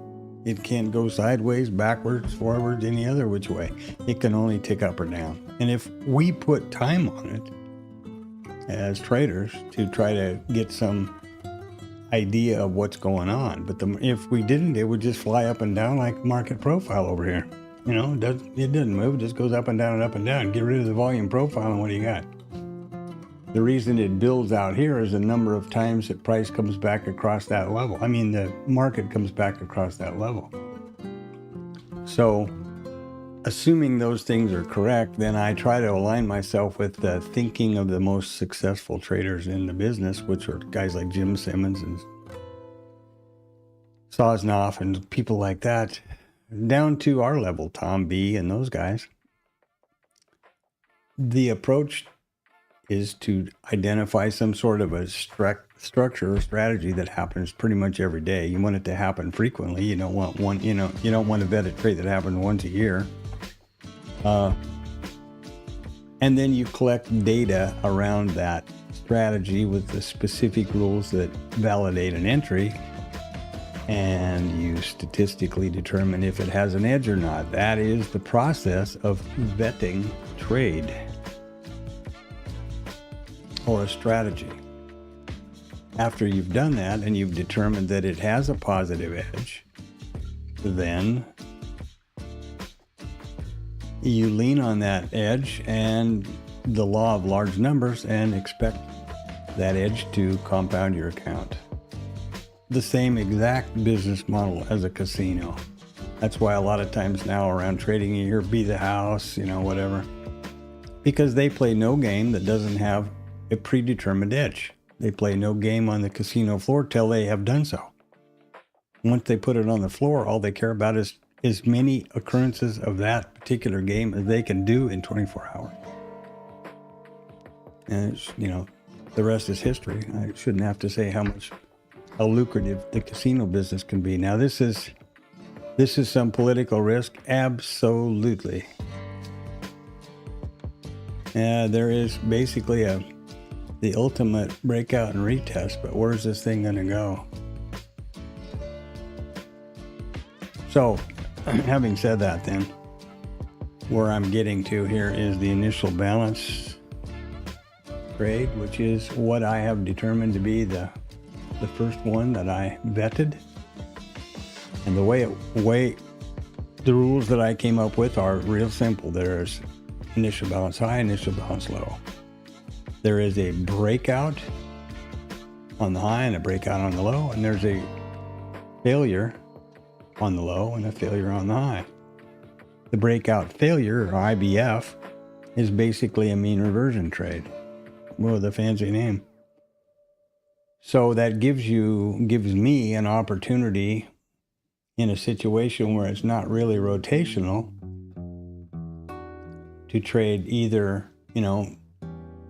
It can't go sideways, backwards, forwards, any other which way. It can only tick up or down. And if we put time on it as traders to try to get some idea of what's going on, but if we didn't, it would just fly up and down like market profile over here. It doesn't move, it just goes up and down and up and down. Get rid of the volume profile and what do you got? The reason it builds out here is the number of times that price comes back across that level. The market comes back across that level. So, assuming those things are correct, then I try to align myself with the thinking of the most successful traders in the business, which are guys like Jim Simmons and Sosnoff and people like that, down to our level, Tom B. and those guys. The approach is to identify some sort of a structure or strategy that happens pretty much every day. You want it to happen frequently. You don't want one, you don't want to vet a trade that happens once a year. And then you collect data around that strategy with the specific rules that validate an entry, and you statistically determine if it has an edge or not. That is the process of vetting trade or a strategy. After you've done that and you've determined that it has a positive edge, then you lean on that edge and the law of large numbers and expect that edge to compound your account. The same exact business model as a casino. That's why a lot of times now around trading you hear be the house, whatever. Because they play no game that doesn't have a predetermined edge. They play no game on the casino floor till they have done so. Once they put it on the floor, all they care about is as many occurrences of that particular game as they can do in 24 hours. And it's, the rest is history. I shouldn't have to say how lucrative the casino business can be. Now, this is some political risk, absolutely. There is basically the ultimate breakout and retest, but where's this thing going to go? So, having said that, then, where I'm getting to here is the initial balance trade, which is what I have determined to be the first one that I vetted. And the rules that I came up with are real simple. There's initial balance high, initial balance low. There is a breakout on the high and a breakout on the low, and there's a failure on the low and a failure on the high. The breakout failure, or IBF, is basically a mean reversion trade with a fancy name. So that gives me an opportunity in a situation where it's not really rotational to trade either,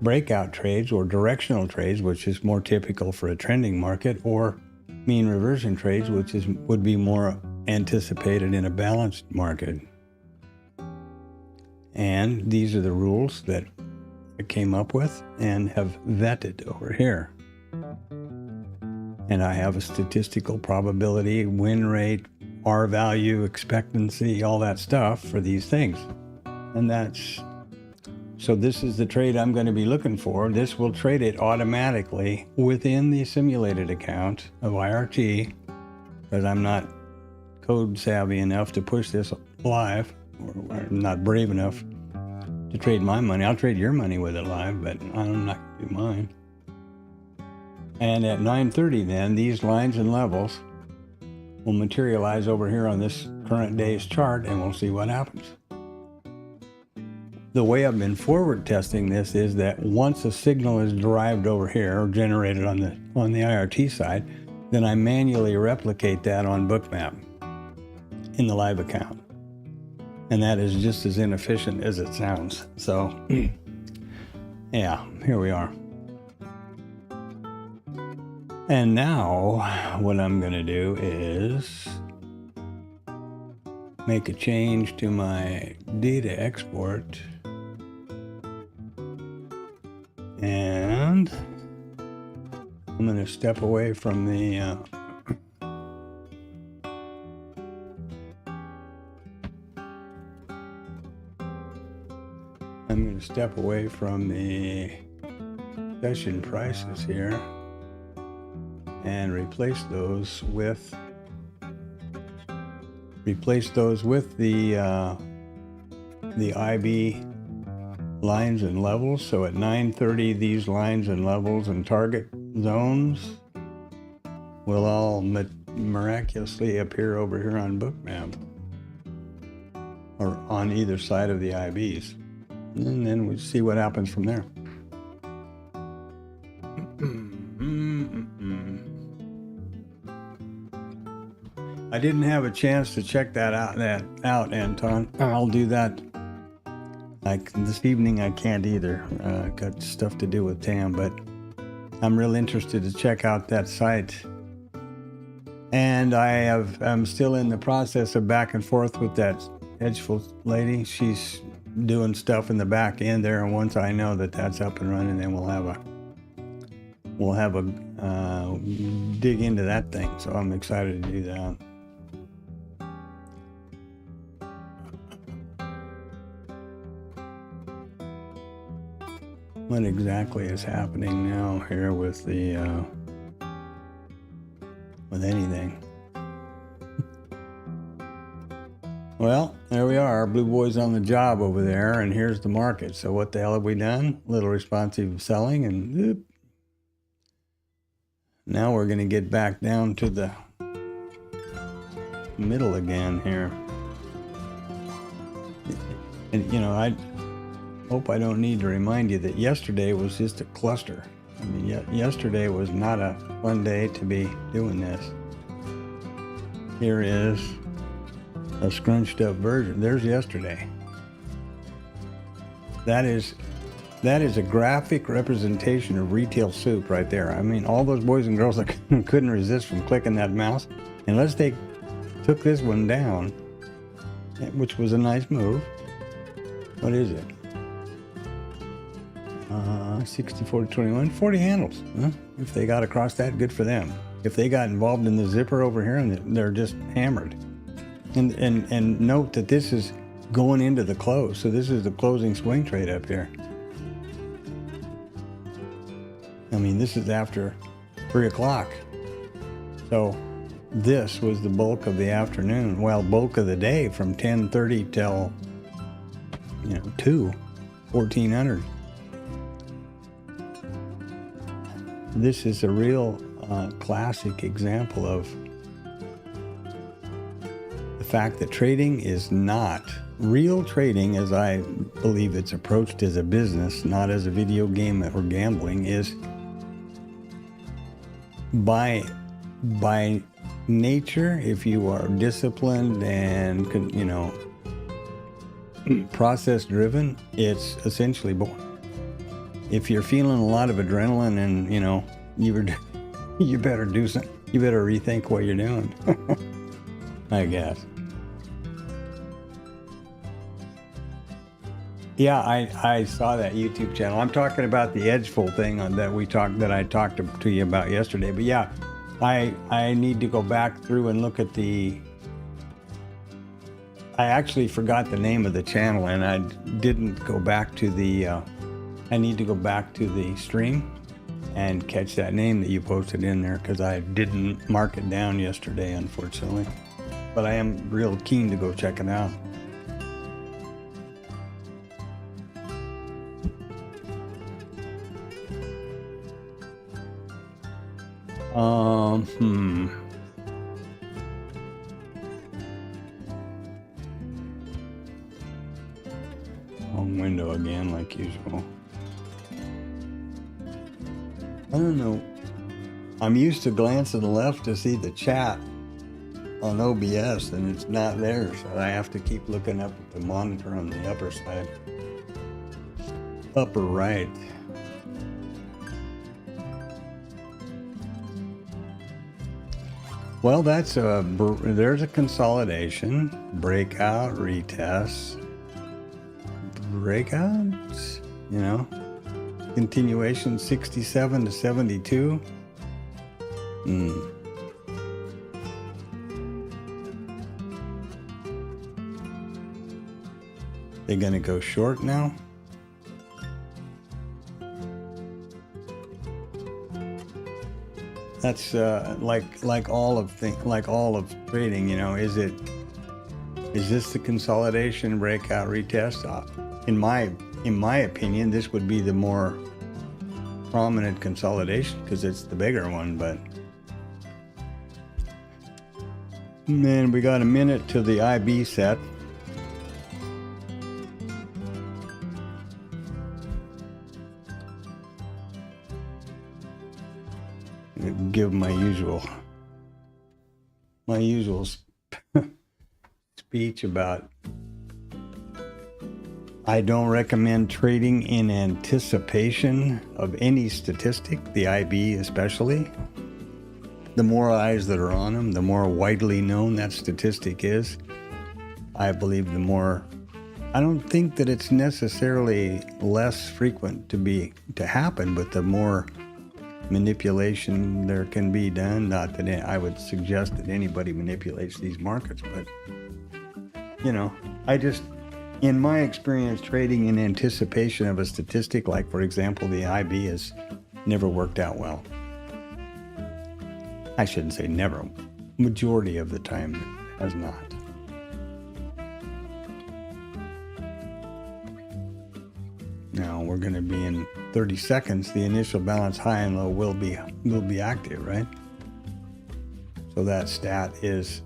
breakout trades or directional trades, which is more typical for a trending market, or mean reversion trades, which would be more anticipated in a balanced market. And these are the rules that I came up with and have vetted over here. And I have a statistical probability, win rate, R value, expectancy, all that stuff for these things. And so this is the trade I'm going to be looking for. This will trade it automatically within the simulated account of IRT, because I'm not code savvy enough to push this live, or I'm not brave enough to trade my money. I'll trade your money with it live, but I'm not going to do mine. And at 9:30 then, these lines and levels will materialize over here on this current day's chart, and we'll see what happens. The way I've been forward testing this is that once a signal is derived over here or generated on the IRT side, then I manually replicate that on Bookmap in the live account. And that is just as inefficient as it sounds. So, yeah, here we are. And now what I'm going to do is make a change to my data export. And I'm going to step away from the session prices here and replace those with the IB lines and levels. So at 9:30, these lines and levels and target zones will all miraculously appear over here on Bookmap or on either side of the IBs. And then we see what happens from there. I didn't have a chance to check that out, Anton. I'll do that. Like this evening, I can't either. Got stuff to do with Tam, but I'm real interested to check out that site. And I'm still in the process of back and forth with that Edgeful lady. She's doing stuff in the back end there, and once I know that that's up and running, then we'll have a dig into that thing. So I'm excited to do that. What exactly is happening now here with anything? Well, there we are. Blue Boy's on the job over there, and here's the market. So what the hell have we done? A little responsive selling, and whoop. Now we're going to get back down to the middle again here. And, I hope I don't need to remind you that yesterday was just a cluster. I mean, yesterday was not a fun day to be doing this. Here is a scrunched up version. There's yesterday. That is That is a graphic representation of retail soup right there. I mean, all those boys and girls that couldn't resist from clicking that mouse, unless they took this one down, which was a nice move. What is it? 60, 40, 21, 40 handles. Huh? If they got across that, good for them. If they got involved in the zipper over here, and they're just hammered. And note that this is going into the close. So this is the closing swing trade up here. I mean, this is after 3 o'clock. So this was the bulk of the afternoon. Well, bulk of the day from 10:30 till, 2, 1400. This is a real classic example of the fact that trading is not real trading, as I believe it's approached as a business, not as a video game or gambling, is by nature, if you are disciplined and process driven, it's essentially boring. If you're feeling a lot of adrenaline and you better do something, you better rethink what you're doing. I guess. Yeah, I saw that YouTube channel. I'm talking about the edgeful thing that I talked to you about yesterday. But yeah, I need to go back through and look at I actually forgot the name of the channel, and I didn't go back to I need to go back to the stream and catch that name that you posted in there, because I didn't mark it down yesterday, unfortunately. But I am real keen to go check it out. Wrong window again, like usual. I don't know. I'm used to glancing left to see the chat on OBS, and it's not there, so I have to keep looking up at the monitor on the upper side. Upper right. Well, there's a consolidation, breakout, retest, breakouts, continuation 67 to 72. They're gonna go short now. That's like all of trading. Is this the consolidation, breakout, retest? In my opinion, this would be the more prominent consolidation because it's the bigger one. But then we got a minute to the IB set. Give my usual speech about I don't recommend trading in anticipation of any statistic, the IB especially. The more eyes that are on them, the more widely known that statistic is. I believe the more, I don't think that it's necessarily less frequent to happen, but the more manipulation there can be done. Not that I would suggest that anybody manipulates these markets, but I just, in my experience, trading in anticipation of a statistic, like for example the IB, has never worked out well. I shouldn't say never. Majority of the time it has not. Now we're going to be in 30 seconds. The initial balance high and low will be active, right? So that stat is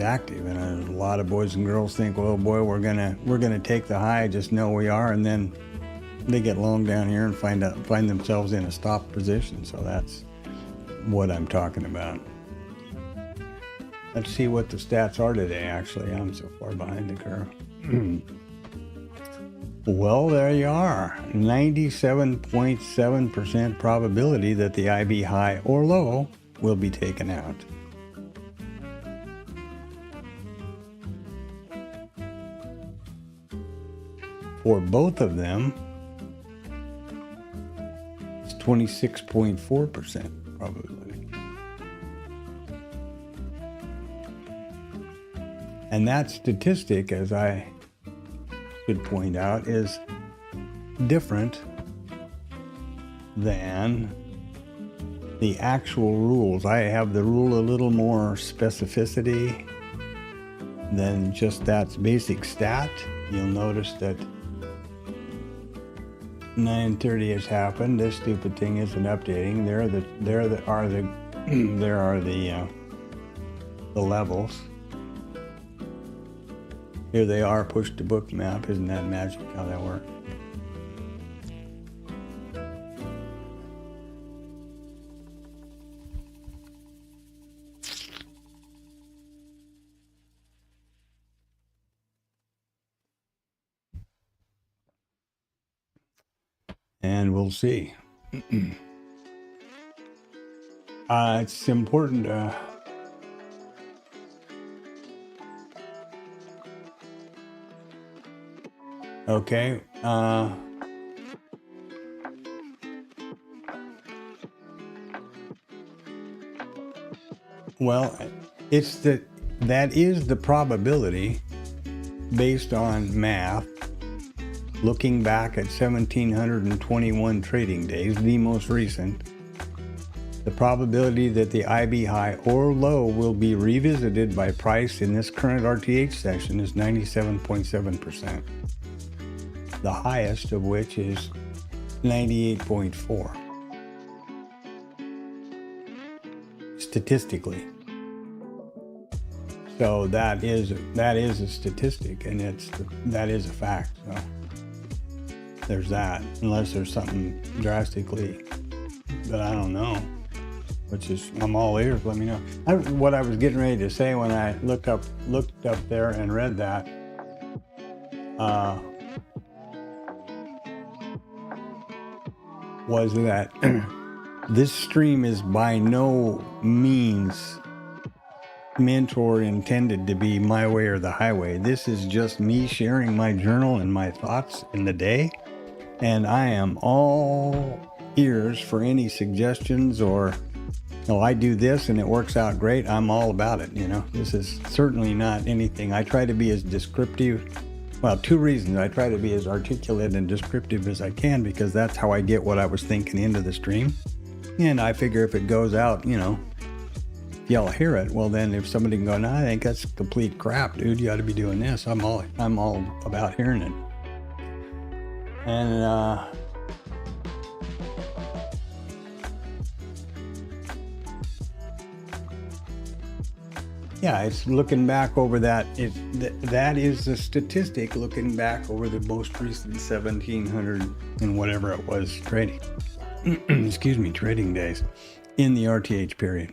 active, and a lot of boys and girls think, well, boy, we're gonna take the high. Just know we are, and then they get long down here and find themselves in a stop position. So that's what I'm talking about. Let's see what the stats are today. Actually, I'm so far behind the curve. Well, there you are. 97.7% probability that the IB high or low will be taken out. For both of them, it's 26.4% probability. And that statistic, as I should point out, is different than the actual rules. I have the rule a little more specificity than just that basic stat. You'll notice that 9:30 has happened. This stupid thing isn't updating. There are the levels. Here they are, push to book map. Isn't that magic how that works? And we'll see. It's important to okay. Well, that is the probability based on math. Looking back at 1,721 trading days, the most recent, the probability that the IB high or low will be revisited by price in this current RTH session is 97.7%. The highest of which is 98.4. Statistically. So that is a statistic, and that is a fact. So there's that, unless there's something drastically that I don't know, which is, I'm all ears. Let me know. What I was getting ready to say when I looked up there and read that, was that this stream is by no means meant or intended to be my way or the highway. This is just me sharing my journal and my thoughts in the day. And I am all ears for any suggestions or, oh, I do this and it works out great. I'm all about it. This is certainly not anything. I try to be as descriptive. Well, two reasons. I try to be as articulate and descriptive as I can because that's how I get what I was thinking into the stream. And I figure if it goes out, if y'all hear it, well then if somebody can go, no, I think that's complete crap, dude. You ought to be doing this. I'm all about hearing it. And yeah, it's looking back over that. That is the statistic looking back over the most recent 1,700 and whatever it was trading. Excuse me, trading days in the RTH period.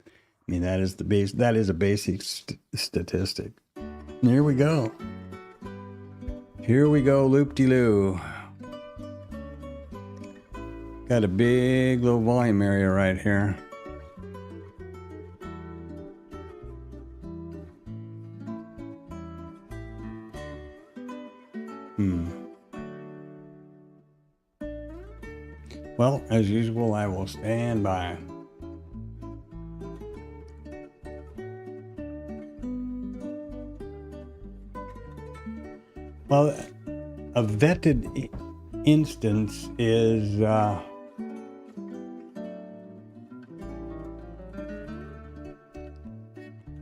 I mean, that is the base. That is a basic statistic. And here we go. Here we go, loop-de-loo. Got a big little volume area right here. Well, as usual, I will stand by. Well, a vetted instance is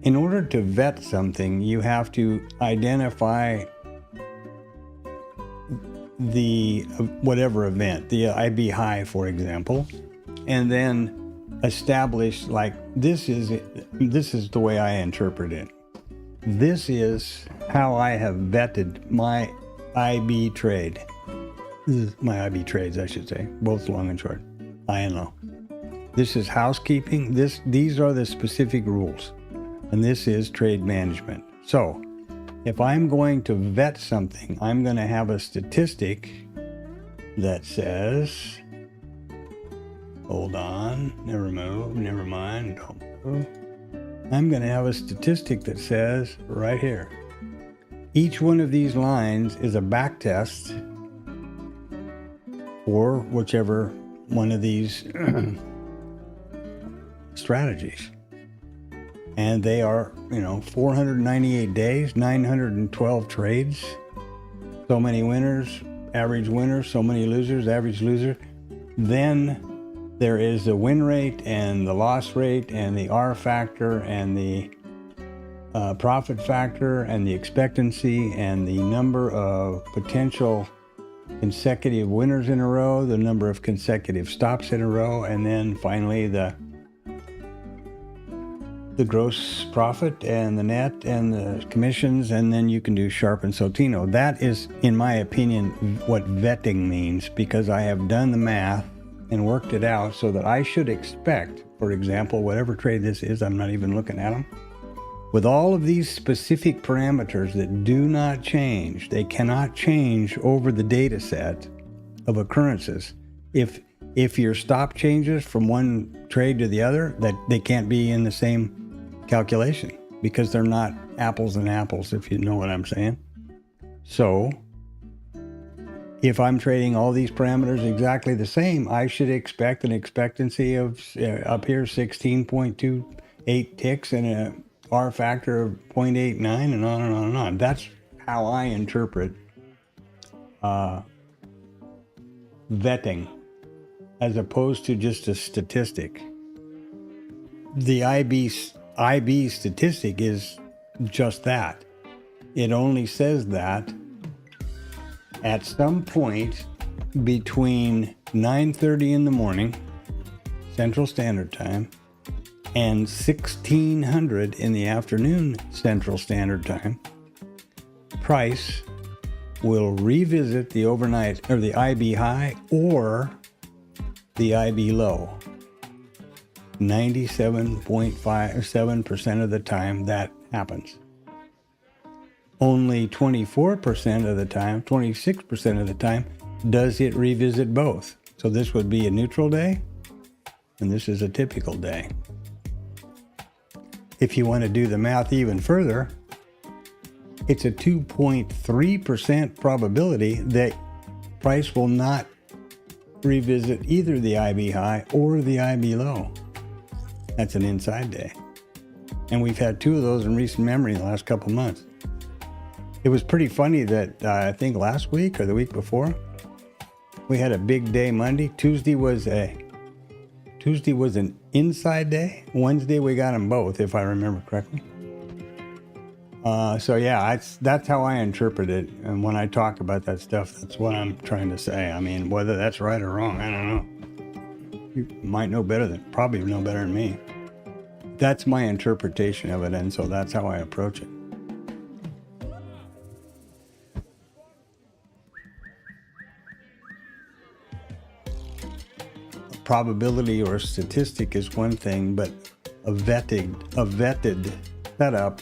in order to vet something, you have to identify the whatever event, the IB high, for example, and then establish, like, this is the way I interpret it. This is how I have vetted my IB trade. This is my IB trades, I should say, both long and short, I and low. This is housekeeping. These are the specific rules, and this is trade management. So if I'm going to vet something, I'm going to have a statistic that says, hold on, never mind, don't move. I'm going to have a statistic that says right here, each one of these lines is a backtest for whichever one of these strategies. And they are, 498 days, 912 trades, so many winners, average winners, so many losers, average loser. Then there is the win rate and the loss rate and the R factor and the profit factor and the expectancy and the number of potential consecutive winners in a row, the number of consecutive stops in a row, and then finally the gross profit and the net and the commissions, and then you can do Sharpe and Sotino. That is, in my opinion, what vetting means, because I have done the math and worked it out so that I should expect, for example, whatever trade this is, I'm not even looking at them, with all of these specific parameters that do not change. They cannot change over the data set of occurrences. If your stop changes from one trade to the other, that they can't be in the same calculation because they're not apples and apples, if you know what I'm saying. So if I'm trading all these parameters exactly the same, I should expect an expectancy of up here 16.28 ticks and a R factor of 0.89 and on and on and on. That's how I interpret vetting as opposed to just a statistic. The IB statistic is just that. It only says that at some point between 9:30 in the morning, Central Standard Time, and 1600 in the afternoon, Central Standard Time, price will revisit the overnight or the IB high or the IB low. 97.57% of the time that happens. Only 24% of the time, 26% of the time, does it revisit both. So this would be a neutral day, and this is a typical day. If you want to do the math even further, it's a 2.3% probability that price will not revisit either the IB high or the IB low. That's an inside day. And we've had two of those in recent memory in the last couple months. It was pretty funny that I think last week or the week before, we had a big day Monday. Tuesday was an inside day. Wednesday we got them both, if I remember correctly. So yeah, that's how I interpret it. And when I talk about that stuff, that's what I'm trying to say. I mean, whether that's right or wrong, I don't know. You might probably know better than me. That's my interpretation of it, and so that's how I approach it. A probability or a statistic is one thing, but a vetted setup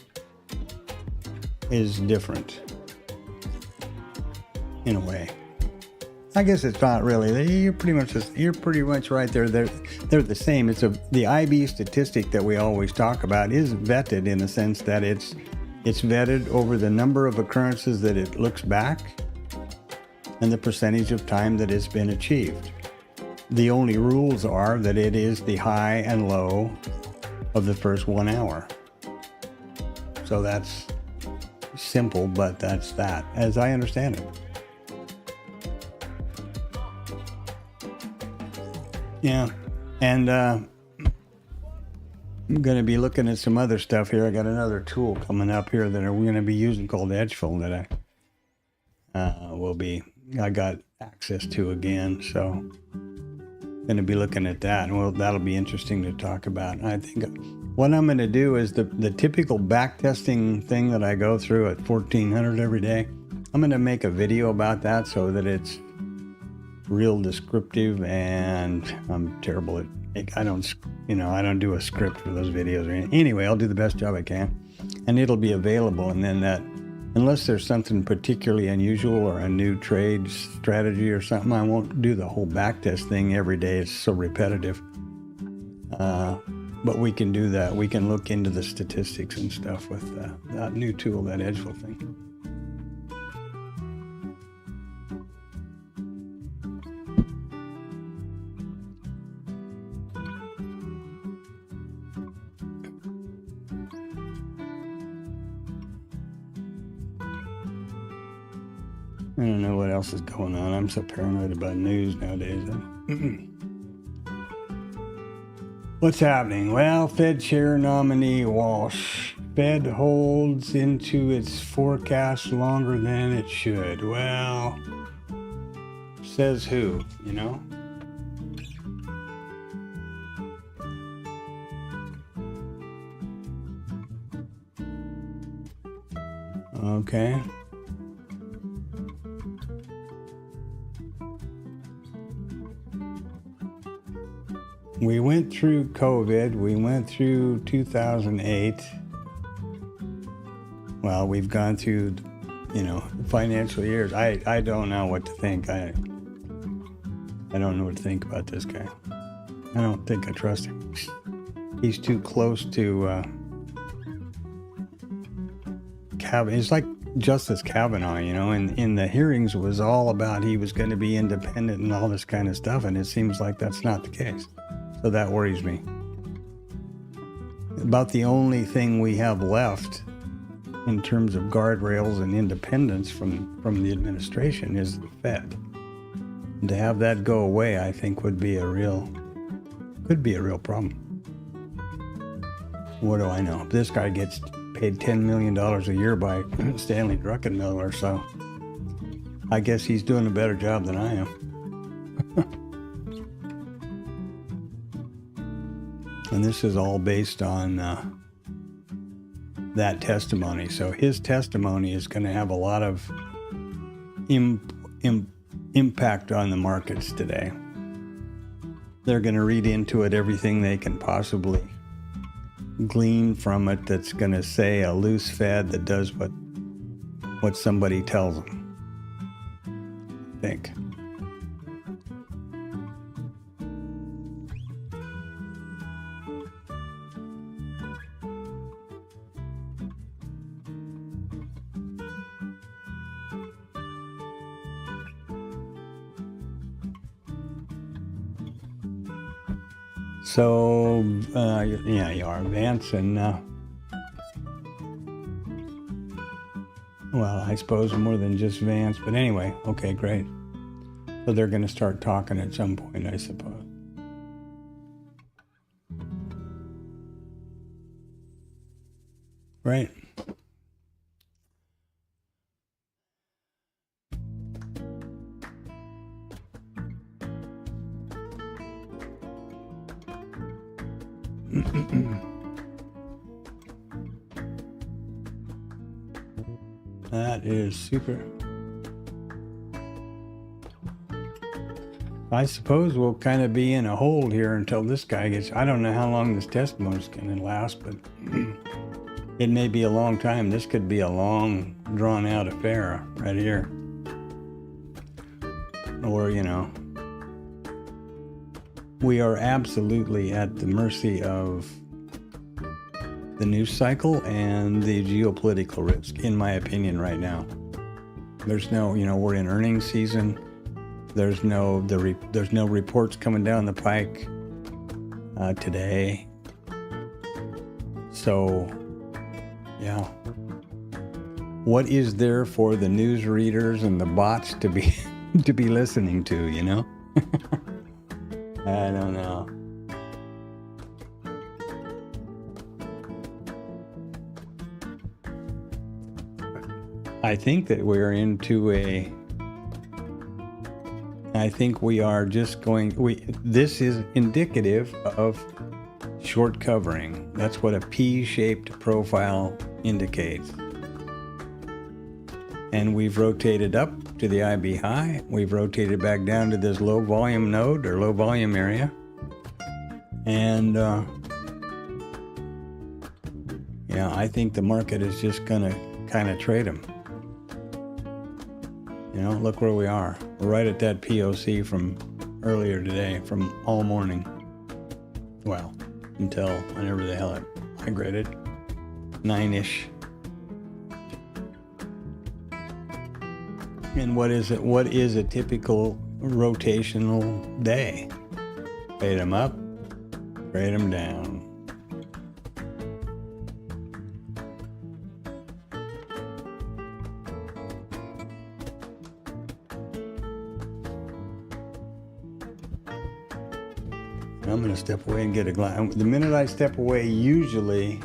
is different in a way. I guess it's not really. You're pretty much right there. They're the same. The IB statistic that we always talk about is vetted in the sense that it's vetted over the number of occurrences that it looks back and the percentage of time that it's been achieved. The only rules are that it is the high and low of the first 1 hour. So that's simple, but that's that, as I understand it. Yeah, and I'm going to be looking at some other stuff here. I got another tool coming up here that we're going to be using called Edgefill that I got access to again. So going to be looking at that, and that'll be interesting to talk about. And I think what I'm going to do is the typical backtesting thing that I go through at 1400 every day. I'm going to make a video about that so that it's real descriptive, and I'm terrible at I don't do a script for those videos or anything. Anyway, I'll do the best job I can, and it'll be available, and then unless there's something particularly unusual or a new trade strategy or something, I won't do the whole backtest thing every day. It's so repetitive. But we can do that. We can look into the statistics and stuff with that new tool, that Edgeville thing. I don't know what else is going on. I'm so paranoid about news nowadays. What's happening? Well, Fed Chair nominee Walsh. Fed holds into its forecast longer than it should. Well, says who, you know? Okay. We went through COVID. We went through 2008. Well, we've gone through, you know, financial years. I don't know what to think. I don't know what to think about this guy. I don't think I trust him. He's too close to Kavanaugh. It's like Justice Kavanaugh, you know, in the hearings it was all about he was going to be independent and all this kind of stuff, and it seems like that's not the case. So that worries me. About the only thing we have left in terms of guardrails and independence from the administration is the Fed. And to have that go away, I think could be a real problem. What do I know? This guy gets paid $10 million a year by Stanley Druckenmiller, so I guess he's doing a better job than I am. And this is all based on that testimony. So his testimony is going to have a lot of impact on the markets today. They're going to read into it everything they can possibly glean from it that's going to say a loose Fed that does what somebody tells them. I think. So, yeah, you are Vance, and well, I suppose more than just Vance, but anyway, okay, great. So they're going to start talking at some point, I suppose. Right. That is super. I suppose we'll kind of be in a hold here until this guy gets. I don't know how long this testimony is going to last, but it may be a long time. This could be a long, drawn-out affair right here. Or, you know, we are absolutely at the mercy of the news cycle and the geopolitical risk, in my opinion, right now. There's no, you know, we're in earnings season. There's no reports coming down the pike today. So, yeah. What is there for the news readers and the bots to be to be listening to, you know? I don't know. I think that we're into a. I think we are just going. This is indicative of short covering. That's what a P-shaped profile indicates. And we've rotated up to the IB high. We've rotated back down to this low volume node or low volume area. And yeah, I think the market is just going to kind of trade them. You know, look where we are. We're right at that POC from earlier today, from all morning. Well, until whenever the hell it migrated. 9-ish. And what is it? What is a typical rotational day? Trade them up, trade them down. I'm going to step away and get a glass. The minute I step away, usually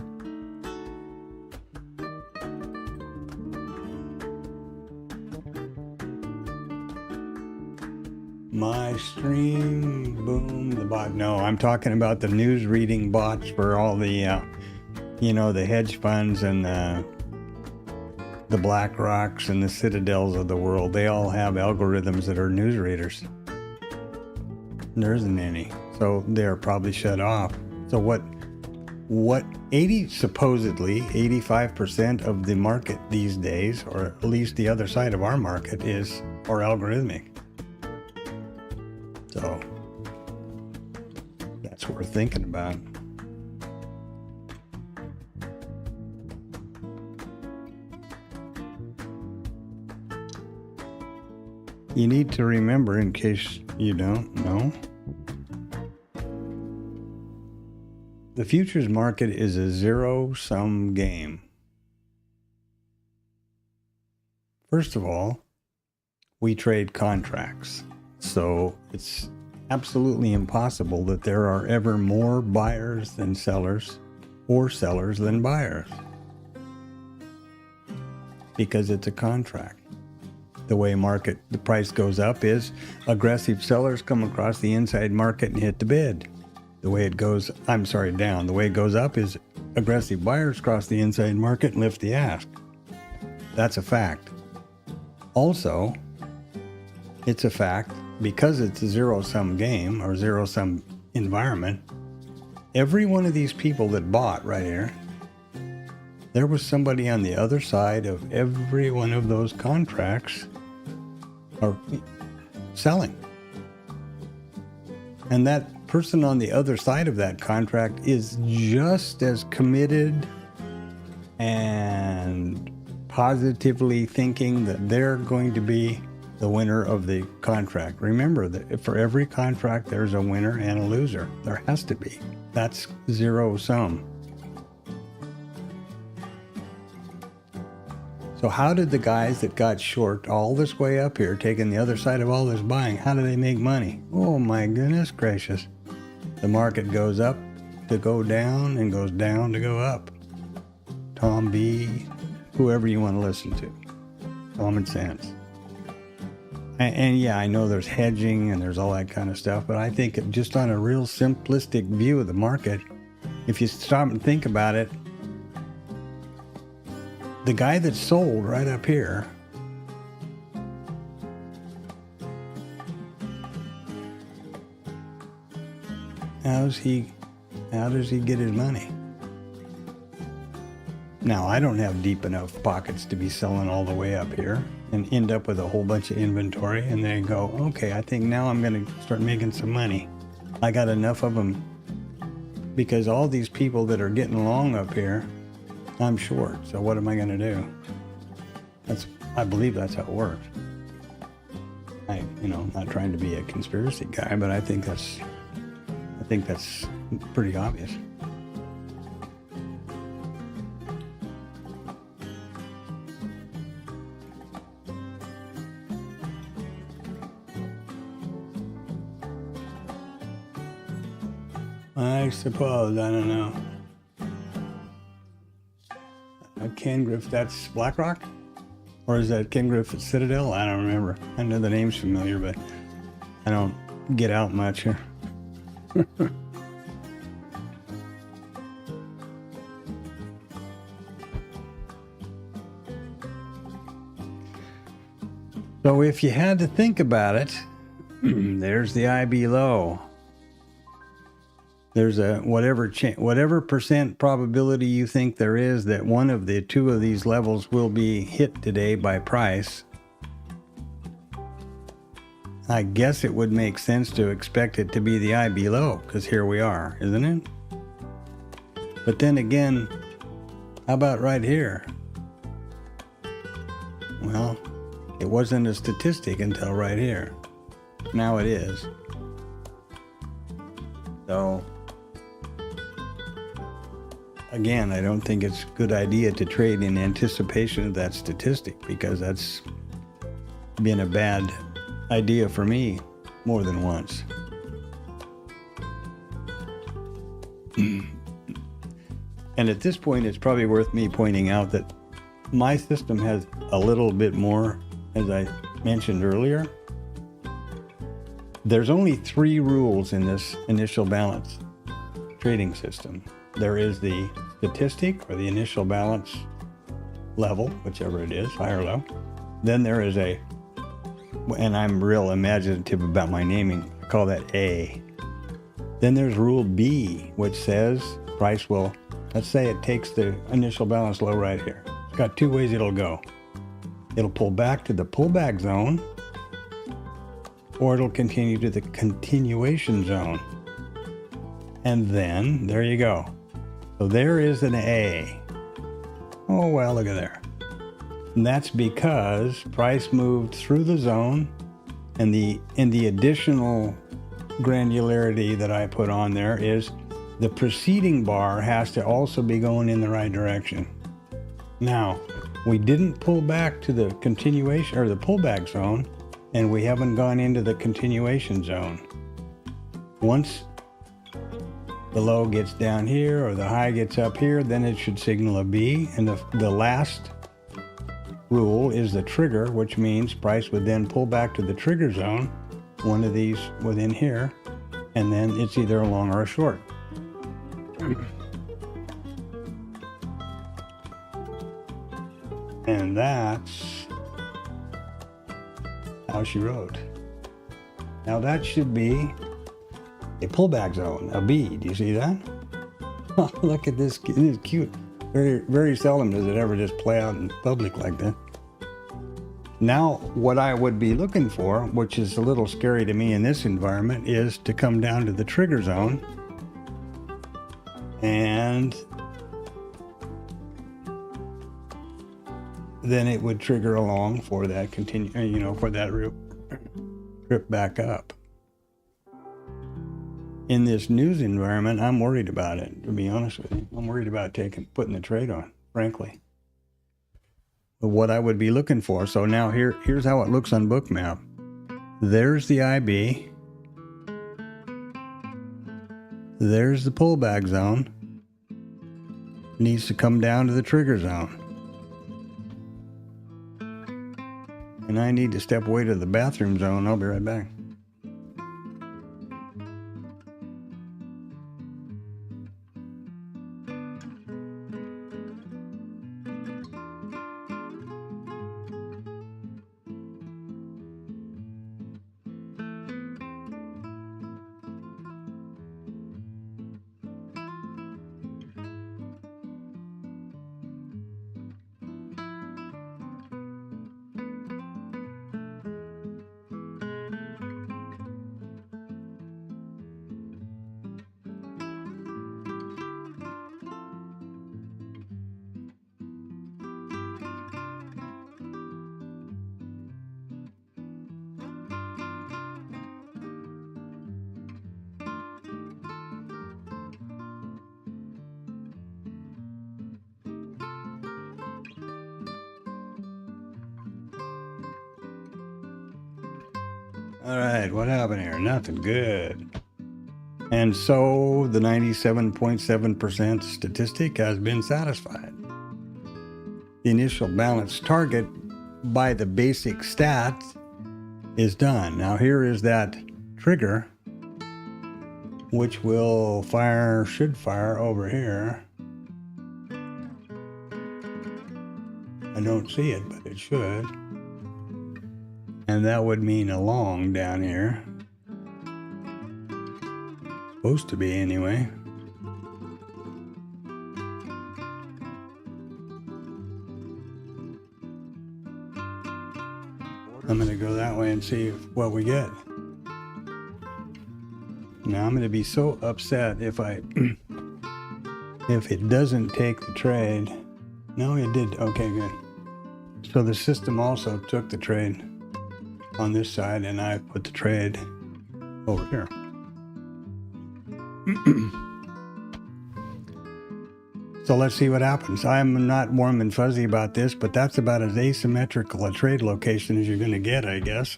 my stream, boom, the bot. No, I'm talking about the news reading bots for all the, the hedge funds and the Black Rocks and the Citadels of the world. They all have algorithms that are news readers. There isn't any. So they're probably shut off. So what supposedly 85% of the market these days, or at least the other side of our market, are algorithmic. So that's what we're thinking about. You need to remember, in case you don't know, the futures market is a zero-sum game. First of all, we trade contracts. So it's absolutely impossible that there are ever more buyers than sellers or sellers than buyers. Because it's a contract. The way the price goes up is aggressive sellers come across the inside market and hit the bid. The way it goes, down. The way it goes up is aggressive buyers cross the inside market and lift the ask. That's a fact. Also, it's a fact, because it's a zero-sum game or zero-sum environment, every one of these people that bought right here, there was somebody on the other side of every one of those contracts or selling. And that person on the other side of that contract is just as committed and positively thinking that they're going to be the winner of the contract. Remember that for every contract, there's a winner and a loser. There has to be. That's zero sum. So how did the guys that got short all this way up here, taking the other side of all this buying, how do they make money? Oh my goodness gracious. The market goes up to go down and goes down to go up. Tom B., whoever you want to listen to. Common sense. And yeah, I know there's hedging and there's all that kind of stuff, but I think just on a real simplistic view of the market, if you stop and think about it, the guy that sold right up here, how does he get his money? Now, I don't have deep enough pockets to be selling all the way up here and end up with a whole bunch of inventory and then go, okay, I think now I'm going to start making some money. I got enough of them because all these people that are getting along up here, I'm short. So what am I going to do? I believe that's how it works. I'm not trying to be a conspiracy guy, but I think that's pretty obvious. I suppose, I don't know. Ken Griff, that's BlackRock? Or is that Ken Griff at Citadel? I don't remember. I know the name's familiar, but I don't get out much here. So if you had to think about it, there's the IB low. There's a whatever percent probability you think there is that one of the two of these levels will be hit today by price. I guess it would make sense to expect it to be the IB low, because here we are, isn't it? But then again, how about right here? Well, it wasn't a statistic until right here. Now it is. So, again, I don't think it's a good idea to trade in anticipation of that statistic, because that's been a bad idea for me more than once. And at this point, it's probably worth me pointing out that my system has a little bit more, as I mentioned earlier. There's only 3 rules in this initial balance trading system. There is the statistic, or the initial balance level, whichever it is, high or low. Then there is a, and I'm real imaginative about my naming, I call that A. Then there's rule B, which says price will, let's say it takes the initial balance low right here. It's got 2 ways it'll go. It'll pull back to the pullback zone, or it'll continue to the continuation zone. And then, there you go. So there is an A. Oh, well, look at there. And that's because price moved through the zone, and the additional granularity that I put on there is the preceding bar has to also be going in the right direction. Now, we didn't pull back to the continuation or the pullback zone, and we haven't gone into the continuation zone. Once the low gets down here or the high gets up here, then it should signal a B. And the last rule is the trigger, which means price would then pull back to the trigger zone, one of these within here, and then it's either a long or a short. And that's how she wrote. Now that should be a pullback zone, a B. Do you see that? Oh, look at this. It is cute. Very, very seldom does it ever just play out in public like that. Now, what I would be looking for, which is a little scary to me in this environment, is to come down to the trigger zone, and then it would trigger along for that for that trip back up. In this news environment, I'm worried about it, to be honest with you. I'm worried about putting the trade on, frankly. But what I would be looking for, so now here's how it looks on Bookmap. There's the IB. There's the pullback zone. Needs to come down to the trigger zone. And I need to step away to the bathroom zone. I'll be right back. All right, what happened here? Nothing good. And so the 97.7% statistic has been satisfied. The initial balance target by the basic stats is done. Now here is that trigger, which should fire over here. I don't see it, but it should. And that would mean a long down here. Supposed to be anyway. I'm going to go that way and see what we get. Now I'm going to be so upset if if it doesn't take the trade. No, it did. Okay, good. So the system also took the trade on this side, and I put the trade over here. So let's see what happens. I'm not warm and fuzzy about this, but that's about as asymmetrical a trade location as you're going to get, I guess.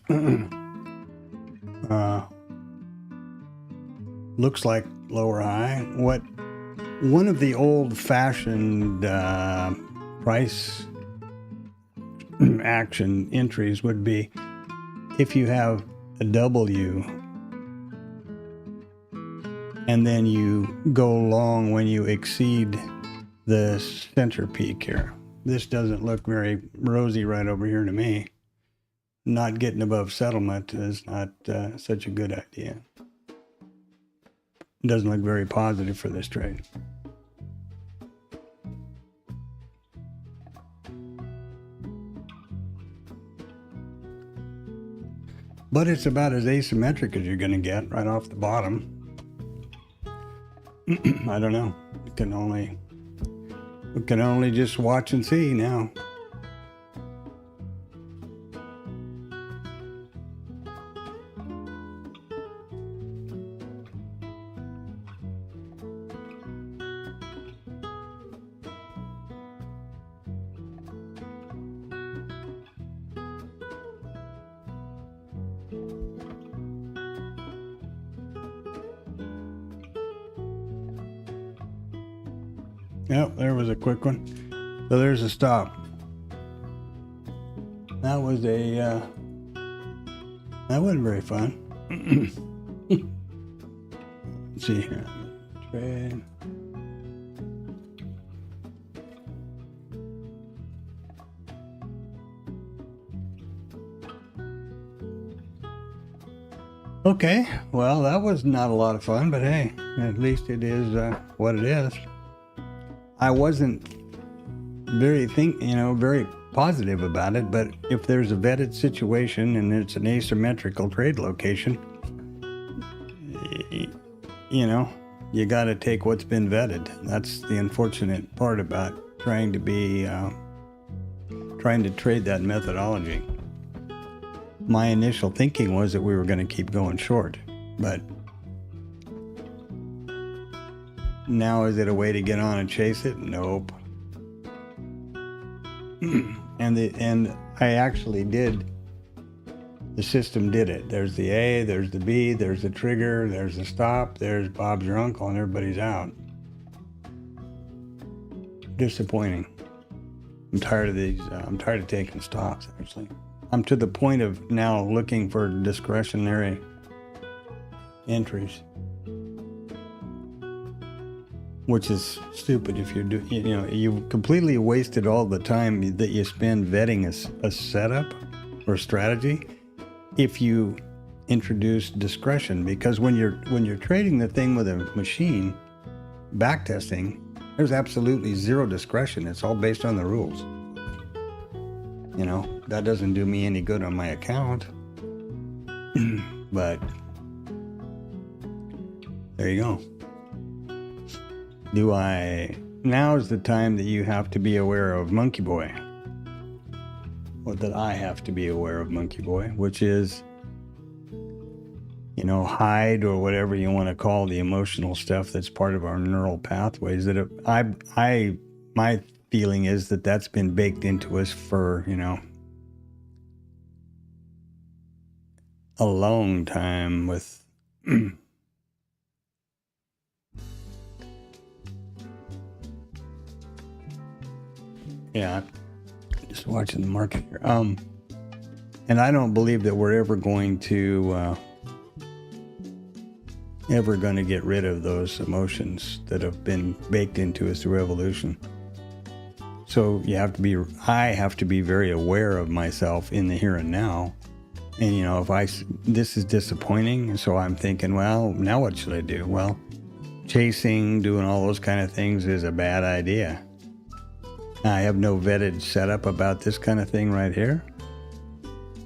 Looks like lower high. One of the old-fashioned price action entries would be if you have a W and then you go long when you exceed the center peak here. This doesn't look very rosy right over here to me. Not getting above settlement is not such a good idea. It doesn't look very positive for this trade. But it's about as asymmetric as you're going to get right off the bottom. I don't know. We can only just watch and see now. Yep, there was a quick one. So there's a stop. That was that wasn't very fun. Let's see here. Trade. Okay, well, that was not a lot of fun, but hey, at least it is what it is. I wasn't very positive about it, but if there's a vetted situation and it's an asymmetrical trade location, you got to take what's been vetted. That's the unfortunate part about trying to trade that methodology. My initial thinking was that we were going to keep going short, but now is it a way to get on and chase it? Nope. And I actually did. The system did it. There's the A, there's the B, there's the trigger, there's the stop, there's Bob's your uncle, and everybody's out. Disappointing. I'm tired of these. I'm tired of taking stops, actually. I'm to the point of now looking for discretionary entries, which is stupid if you're you completely wasted all the time that you spend vetting a setup or strategy if you introduce discretion, because when you're trading the thing with a machine, backtesting, there's absolutely zero discretion. It's all based on the rules. That doesn't do me any good on my account. But there you go. Now is the time that you have to be aware of Monkey Boy. Or that I have to be aware of Monkey Boy, which is, hide or whatever you want to call the emotional stuff that's part of our neural pathways. That my feeling is that that's been baked into us for, a long time with yeah, just watching the market here. And I don't believe that we're ever going to get rid of those emotions that have been baked into us through evolution. So I have to be very aware of myself in the here and now. And this is disappointing, so I'm thinking, well, now what should I do? Well, chasing, doing all those kind of things is a bad idea. I have no vetted setup about this kind of thing right here.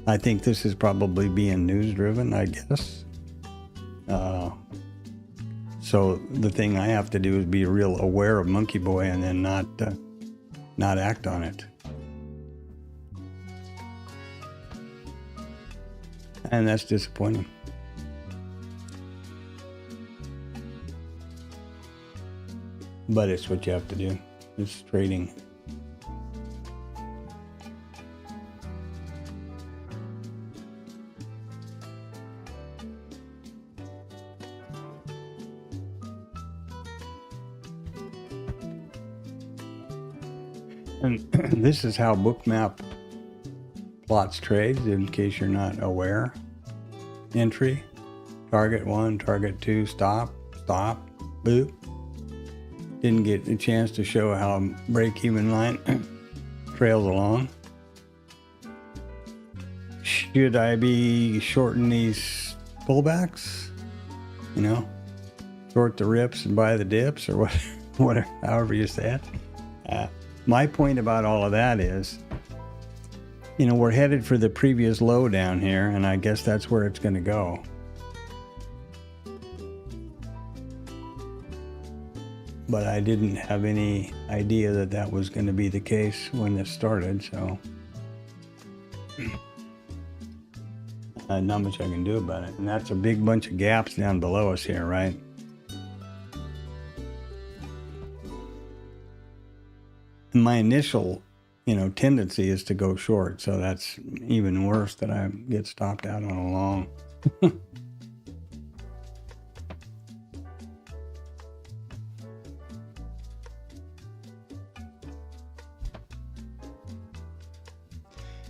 I think this is probably being news driven, I guess. So the thing I have to do is be real aware of Monkey Boy and then not act on it. And that's disappointing. But it's what you have to do. It's trading. And this is how Bookmap plots trades, in case you're not aware. Entry, target 1, target 2, stop, boop. Didn't get a chance to show how break-even line trails along. Should I be shorting these pullbacks? You know, short the rips and buy the dips, or what? Whatever, however you say it. My point about all of that is, you know, we're headed for the previous low down here, and I guess that's where it's going to go. But I didn't have any idea that that was going to be the case when this started, so not much I can do about it. And that's a big bunch of gaps down below us here, right? And my initial, you know, tendency is to go short, so that's even worse that I get stopped out on a long.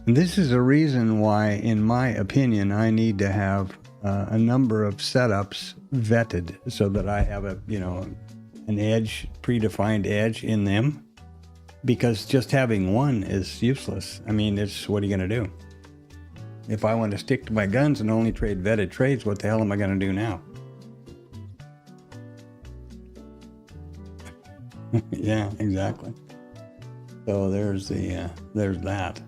And this is a reason why, in my opinion, I need to have a number of setups vetted so that I have a, you know, an edge, predefined edge in them. Because just having one is useless. I mean, it's, what are you going to do? If I want to stick to my guns and only trade vetted trades, what the hell am I going to do now? Yeah, exactly. So there's that.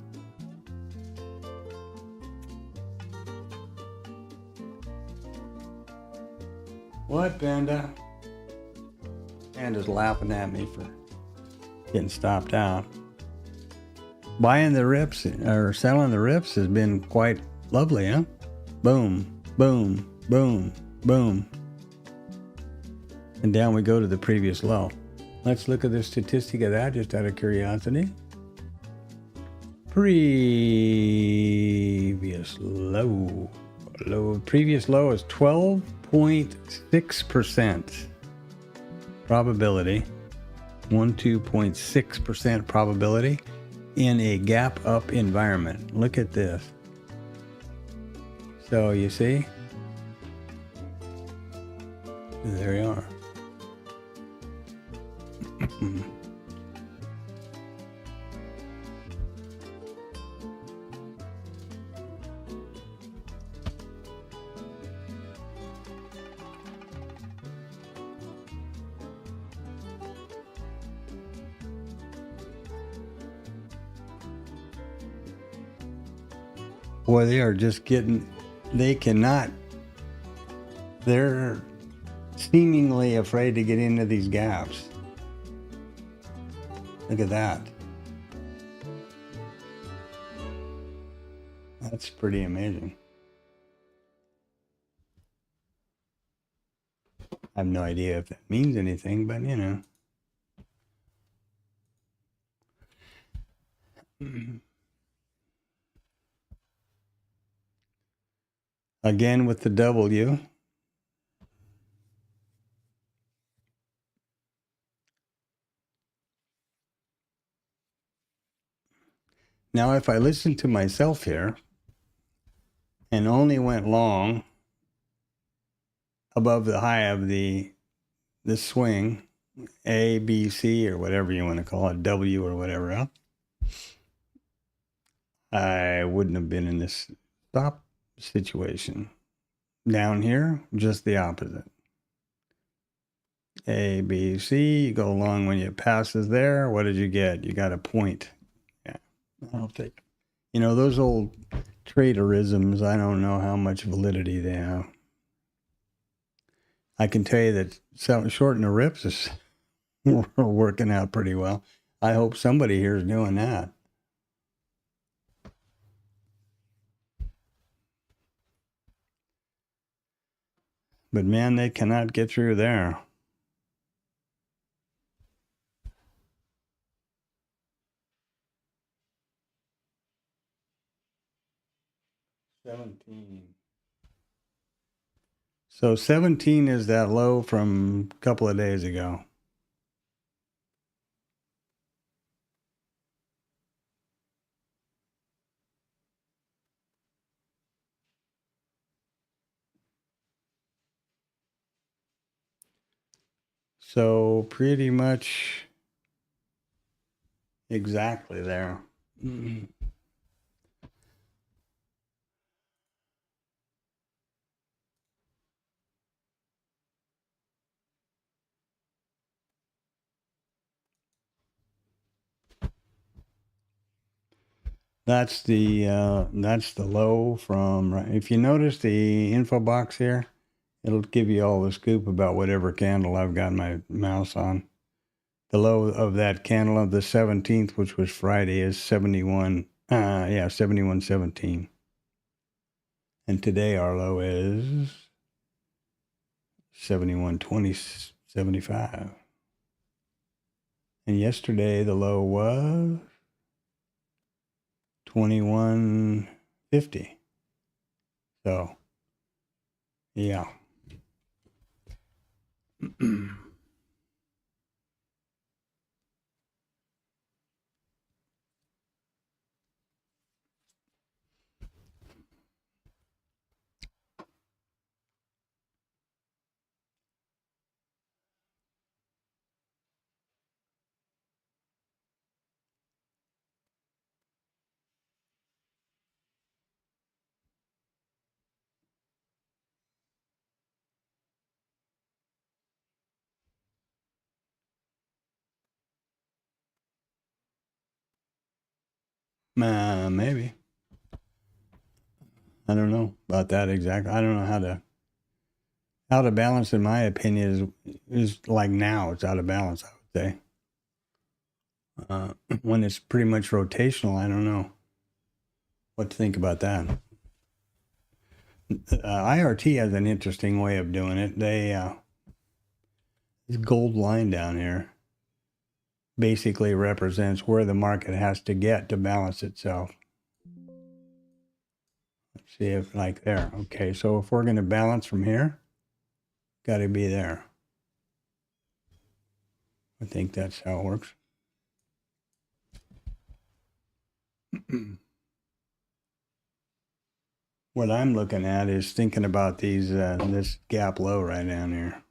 What, Panda? Panda's laughing at me for getting stopped out. Buying the rips or selling the rips has been quite lovely, huh? Boom, boom, boom, boom. And down we go to the previous low. Let's look at the statistic of that just out of curiosity. Previous low. Previous low is 12.6% probability. 12.6% probability in a gap up environment. Look at this. So you see, there you are. Boy, they are just getting, they're seemingly afraid to get into these gaps. Look at that. That's pretty amazing. I have no idea if that means anything, but you know. Again with the W. Now, if I listen to myself here and only went long above the high of the swing, A, B, C, or whatever you want to call it, W or whatever else, I wouldn't have been in this stop situation. Down here, just the opposite. A, B, C, you go along when it passes there. What did you get? You got a point. Yeah, I'll take, you know, those old traderisms, I don't know how much validity they have. I can tell you that shorting the rips is working out pretty well. I hope somebody here is doing that. But man, they cannot get through there. So 17 is that low from a couple of days ago. So pretty much exactly there. Mm-hmm. That's the low from, if you notice the info box here, it'll give you all the scoop about whatever candle I've got my mouse on. The low of that candle of the 17th, which was Friday, is 71.17. And today our low is 71.20.75. And yesterday the low was 21.50. So, yeah. Maybe. I don't know about that exactly. I don't know how to balance, in my opinion, is like now it's out of balance, I would say. When it's pretty much rotational, I don't know what to think about that. IRT has an interesting way of doing it. This gold line down here basically represents where the market has to get to balance itself. Let's see if like there. Okay, so if we're going to balance from here, got to be there. I think that's how it works. What I'm looking at is thinking about these this gap low right down here.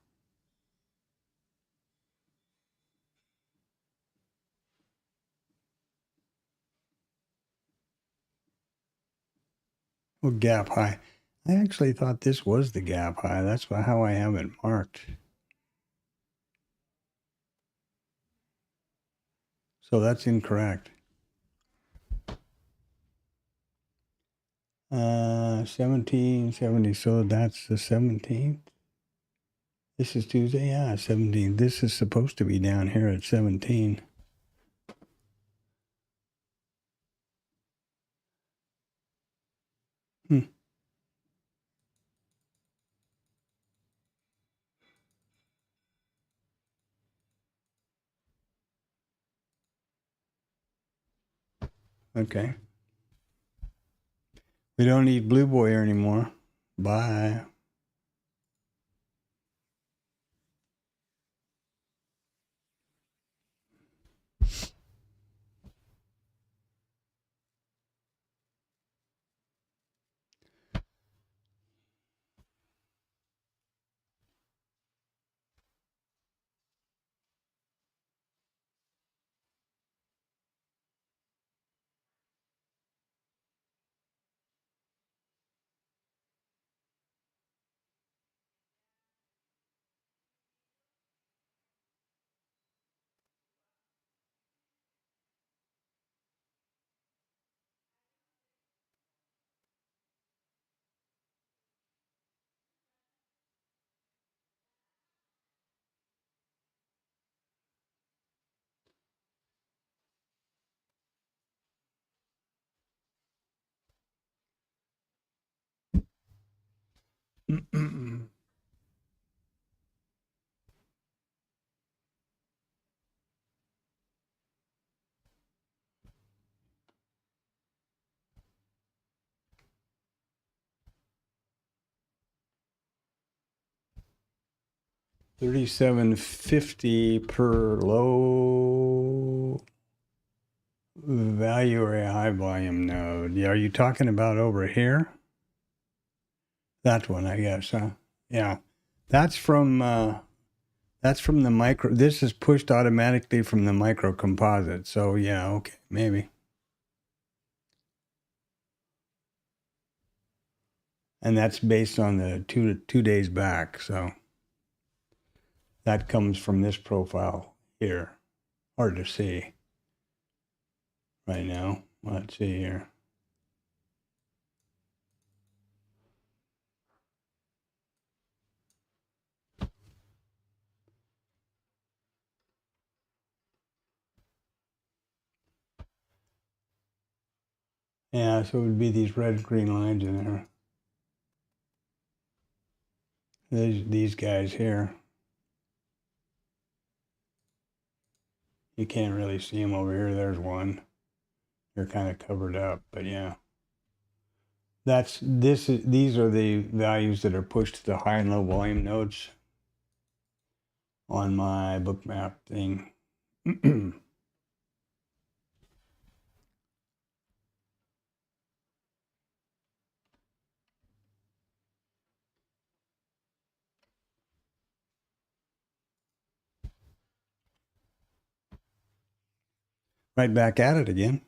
Well, gap high. I actually thought this was the gap high. That's how I have it marked. So that's incorrect. 1770. So that's the 17th. This is Tuesday. Yeah, 17. This is supposed to be down here at 17. Hmm. Okay. We don't need Blue Boy anymore. Bye. $37.50 per low value or a high volume node. Are you talking about over here? That one, I guess, huh? Yeah. That's from the micro. This is pushed automatically from the micro composite. So yeah, okay, maybe. And that's based on the two days back. So that comes from this profile here. Hard to see right now. Let's see here. Yeah, so it would be these red green lines in there. These guys here. You can't really see them over here. There's one. They're kind of covered up, but yeah. These are the values that are pushed to the high and low volume nodes on my bookmap thing. Right back at it again.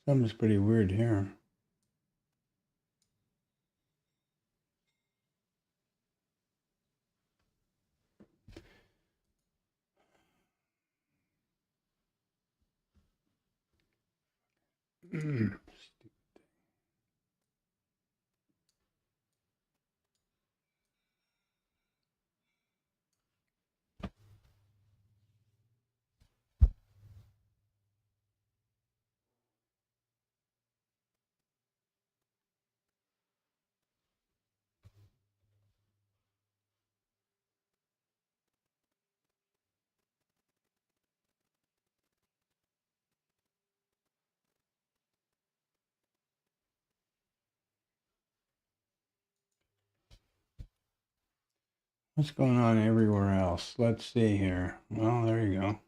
Something's pretty weird here. What's going on everywhere else? Let's see here. Well, there you go.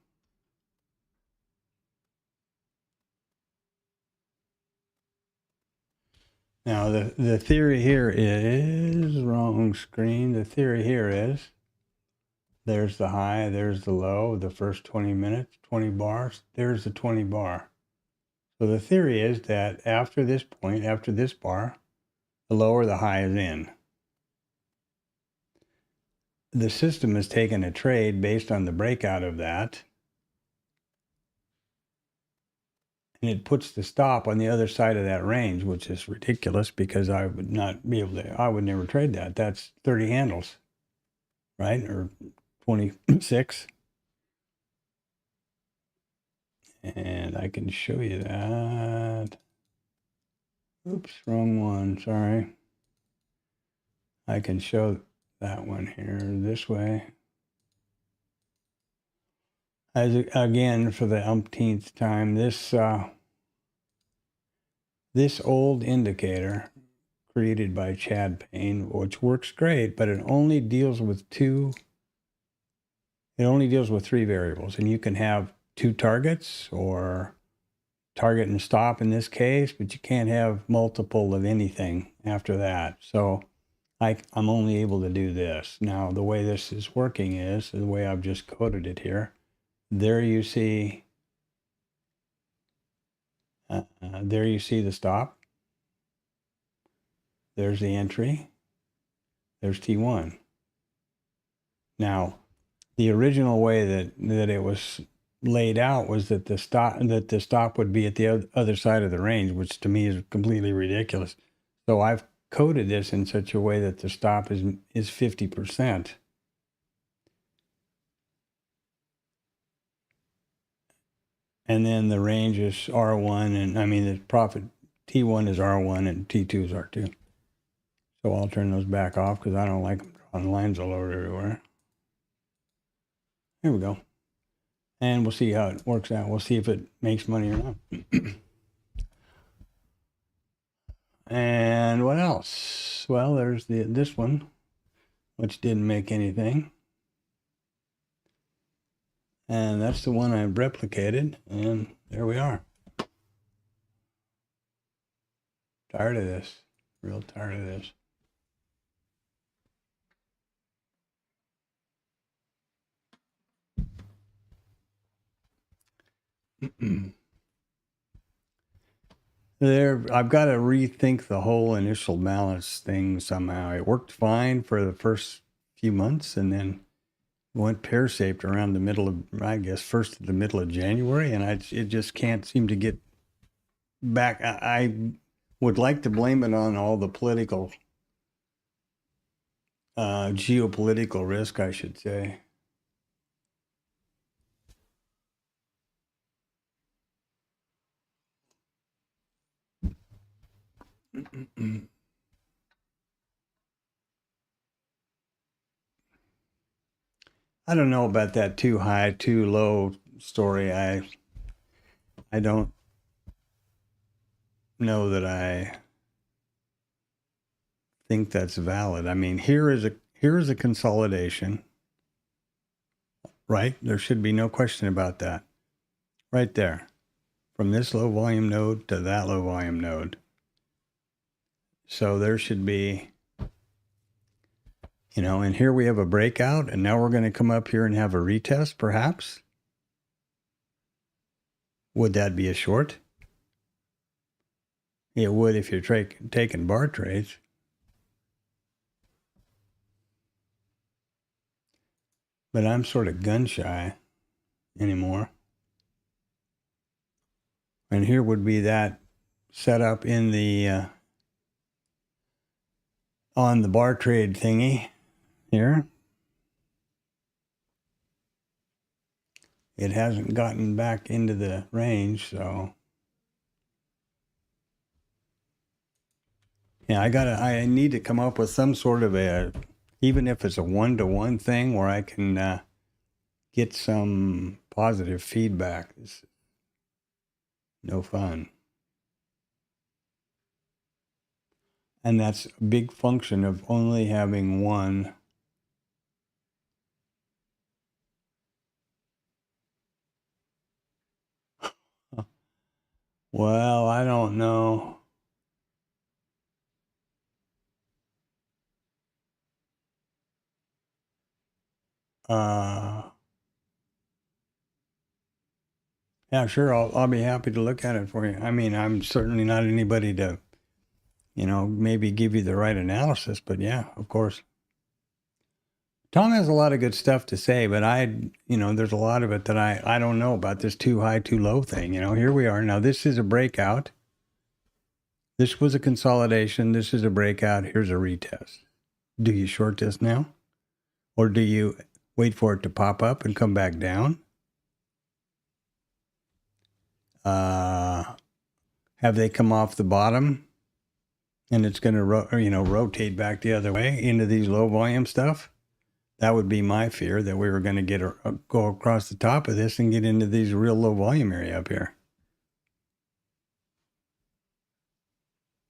Now, the theory here is, wrong screen. The theory here is, there's the high, there's the low, the first 20 minutes, 20 bars, there's the 20 bar. So the theory is that after this point, after this bar, the lower the high is in. The system has taken a trade based on the breakout of that, and it puts the stop on the other side of that range, which is ridiculous because I would not be able to, I would never trade that. That's 30 handles, right? Or 26. And I can show you that. Oops, wrong one, sorry. I can show that one here this way. As again, for the umpteenth time, this old indicator created by Chad Payne, which works great, but it only deals with three variables, and you can have two targets or target and stop in this case, but you can't have multiple of anything after that. So I'm only able to do this. Now, the way this is working is the way I've just coded it here. There you see the stop. There's the entry. There's T1. Now, the original way that it was laid out was that the stop would be at the other side of the range, which to me is completely ridiculous. So I've coded this in such a way that the stop is 50%. And then the range is R1, and I mean the profit T1 is R1 and T2 is R2. So I'll turn those back off because I don't like them drawing lines all over everywhere. Here we go. And we'll see how it works out. We'll see if it makes money or not. And what else? Well, there's this one, which didn't make anything. And that's the one I replicated, and there we are. Tired of this. Real tired of this. I've got to rethink the whole initial balance thing somehow. It worked fine for the first few months, and then went pear-shaped around the middle of, I guess, first to the middle of January, and it just can't seem to get back. I would like to blame it on all the political, geopolitical risk, I should say. I don't know about that too high, too low story. I don't know that I think that's valid. I mean, here is a consolidation, right? There should be no question about that. Right there. From this low volume node to that low volume node. So there should be, and here we have a breakout, and now we're going to come up here and have a retest, perhaps. Would that be a short? It would if you're taking bar trades. But I'm sort of gun shy anymore. And here would be that setup in the on the bar trade thingy here. It hasn't gotten back into the range, so yeah, I need to come up with some sort of even if it's a one-to-one thing where I can get some positive feedback. It's no fun. And that's a big function of only having one. Well, I don't know. Yeah, sure. I'll be happy to look at it for you. I mean, I'm certainly not anybody to, maybe give you the right analysis, but yeah, of course. Tom has a lot of good stuff to say, but there's a lot of it that I don't know about this too high, too low thing. Here we are. Now, this is a breakout. This was a consolidation. This is a breakout. Here's a retest. Do you short this now? Or do you wait for it to pop up and come back down? Have they come off the bottom and it's going to rotate back the other way into these low volume stuff? That would be my fear, that we were going to go across the top of this and get into these real low volume area up here.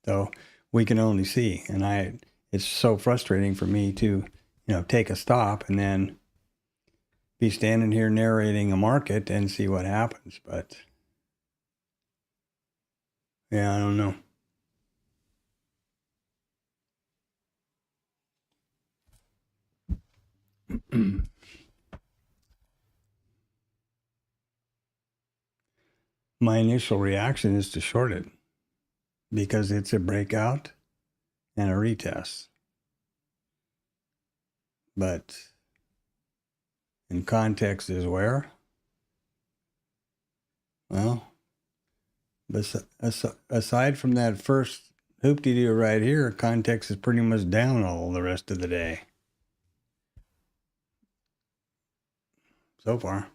So we can only see, and it's so frustrating for me to, take a stop and then be standing here narrating a market and see what happens. But yeah, I don't know. My initial reaction is to short it because it's a breakout and a retest. But And context is where? Well, aside from that first hoop-de-doo right here, context is pretty much down all the rest of the day so far.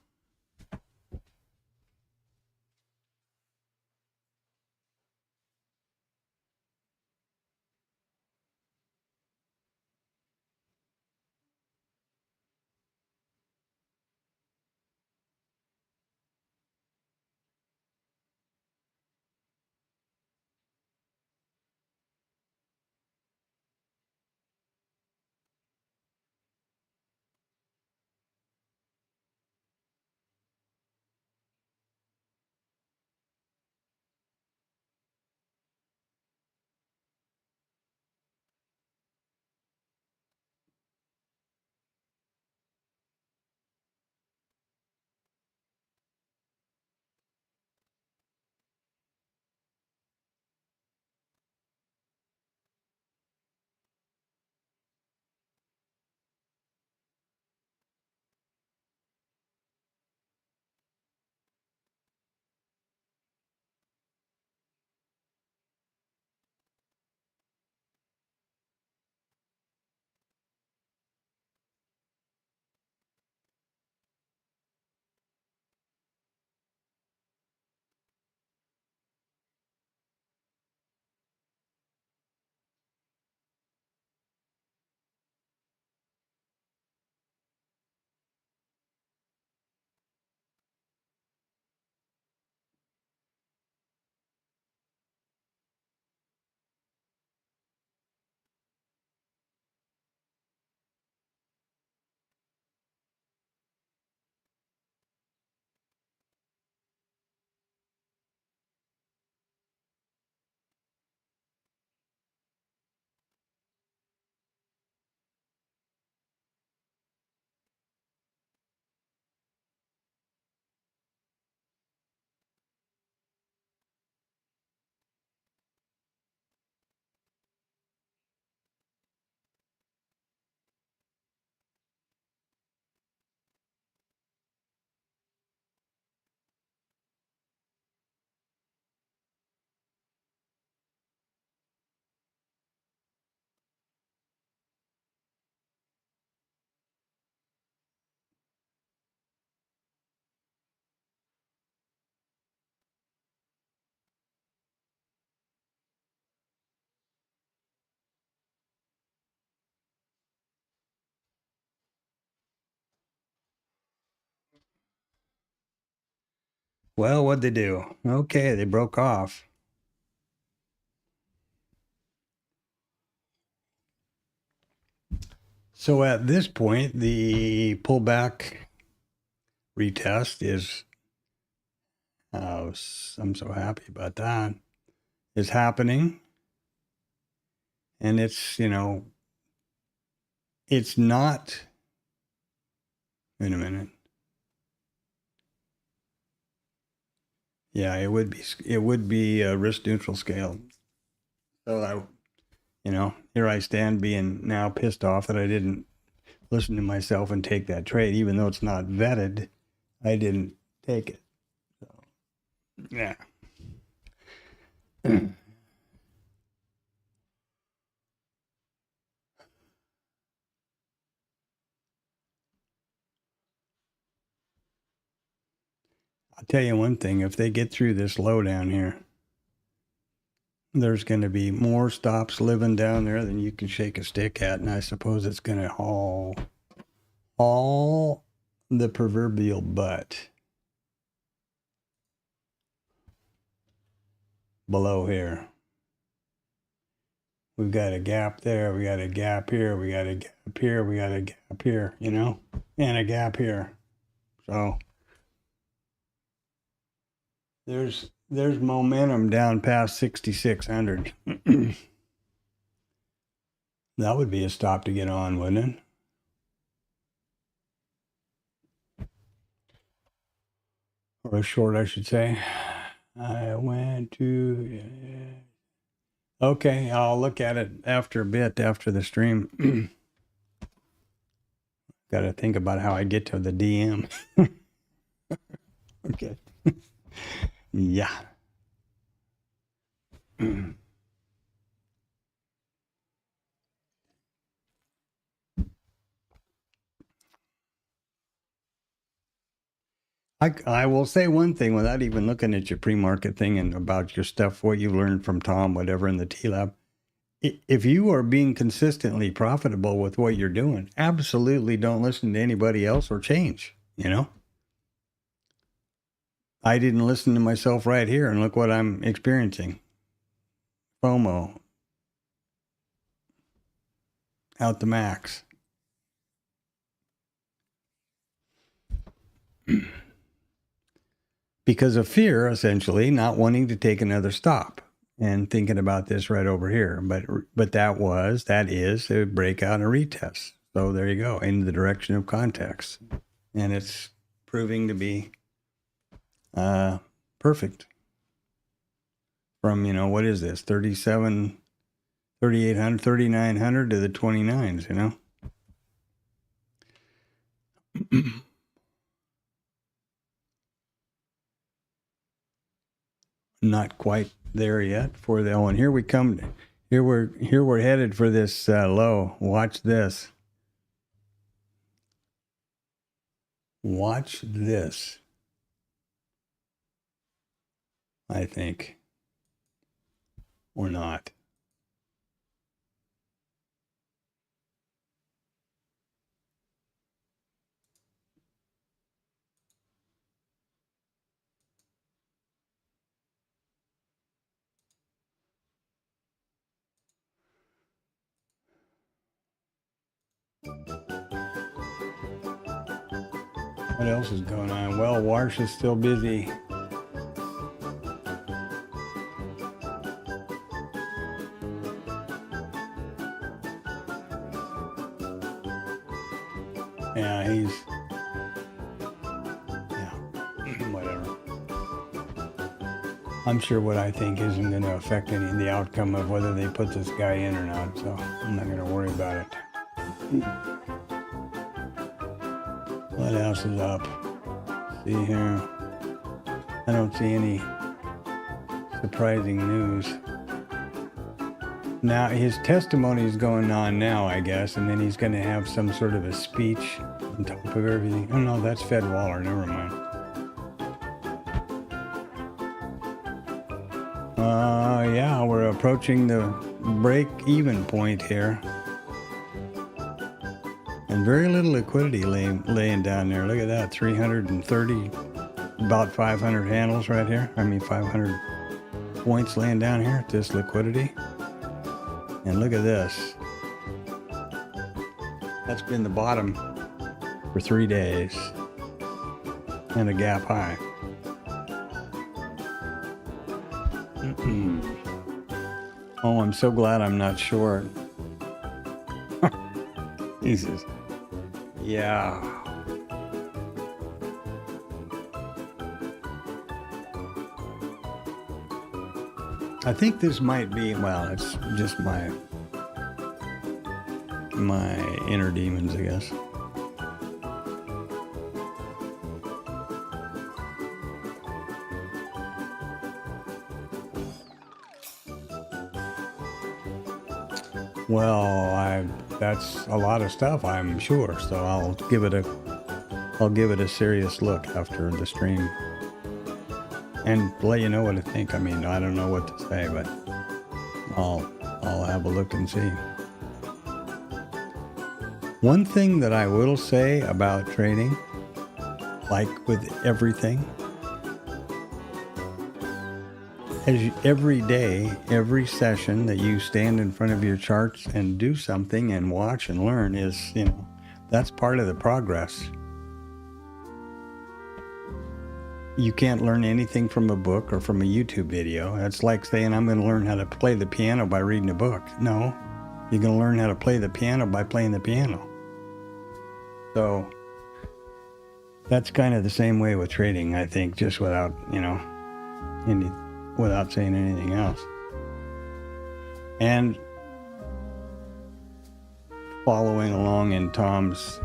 Well, what'd they do? Okay, they broke off. So at this point, the pullback retest is, I'm so happy about that, is happening. And it's, it's not, wait a minute. Yeah, it would be a risk neutral scale. So here I stand being now pissed off that I didn't listen to myself and take that trade, even though it's not vetted. I didn't take it. So, yeah. I'll tell you one thing, if they get through this low down here, there's going to be more stops living down there than you can shake a stick at, and I suppose it's going to haul the proverbial butt below here. We've got a gap there, we got a gap here, we got a gap here, we got a gap here, and a gap here. So there's momentum down past 6,600. That would be a stop to get on, wouldn't it? Or a short, I should say. I went to... Okay, I'll look at it after a bit, after the stream. Got to think about how I get to the DM. Okay. Yeah. I will say one thing without even looking at your pre-market thing and about your stuff, what you learned from Tom, whatever in the TLab. If you are being consistently profitable with what you're doing, absolutely don't listen to anybody else or change, you know? I didn't listen to myself right here, and look what I'm experiencing. FOMO. Out the max. Because of fear, essentially, not wanting to take another stop and thinking about this right over here. But that is a breakout and a retest. So there you go, in the direction of context. And it's proving to be perfect. From, what is this? 37, 3,800, 3,900 to the 29s, Not quite there yet for the and here we come. Here we're headed for this low. Watch this. Watch this. I think. Or not. What else is going on? Well, Warsh is still busy. Yeah, whatever. I'm sure what I think isn't going to affect the outcome of whether they put this guy in or not, so I'm not going to worry about it. What else is up? See here. I don't see any surprising news. Now, his testimony is going on now, I guess, and then he's going to have some sort of a speech on top of everything. Oh, no, that's Fed Waller. Never mind. Yeah, we're approaching the break-even point here. And very little liquidity laying down there. Look at that, 330, about 500 handles right here. 500 points laying down here, this liquidity. And look at this. That's been the bottom for 3 days. And a gap high. Oh, I'm so glad I'm not short. Jesus. Yeah. I think this might be, well, it's just my inner demons, I guess. Well, that's a lot of stuff, I'm sure. So I'll give it a serious look after the stream and let you know what I think. I don't know what to say, but I'll have a look and see. One thing that I will say about trading, like with everything, every day, every session that you stand in front of your charts and do something and watch and learn is, that's part of the progress. You can't learn anything from a book or from a YouTube video. That's like saying I'm going to learn how to play the piano by reading a book. No, you're going to learn how to play the piano by playing the piano. So that's kind of the same way with trading, I think, just without, without saying anything else. And following along in Tom's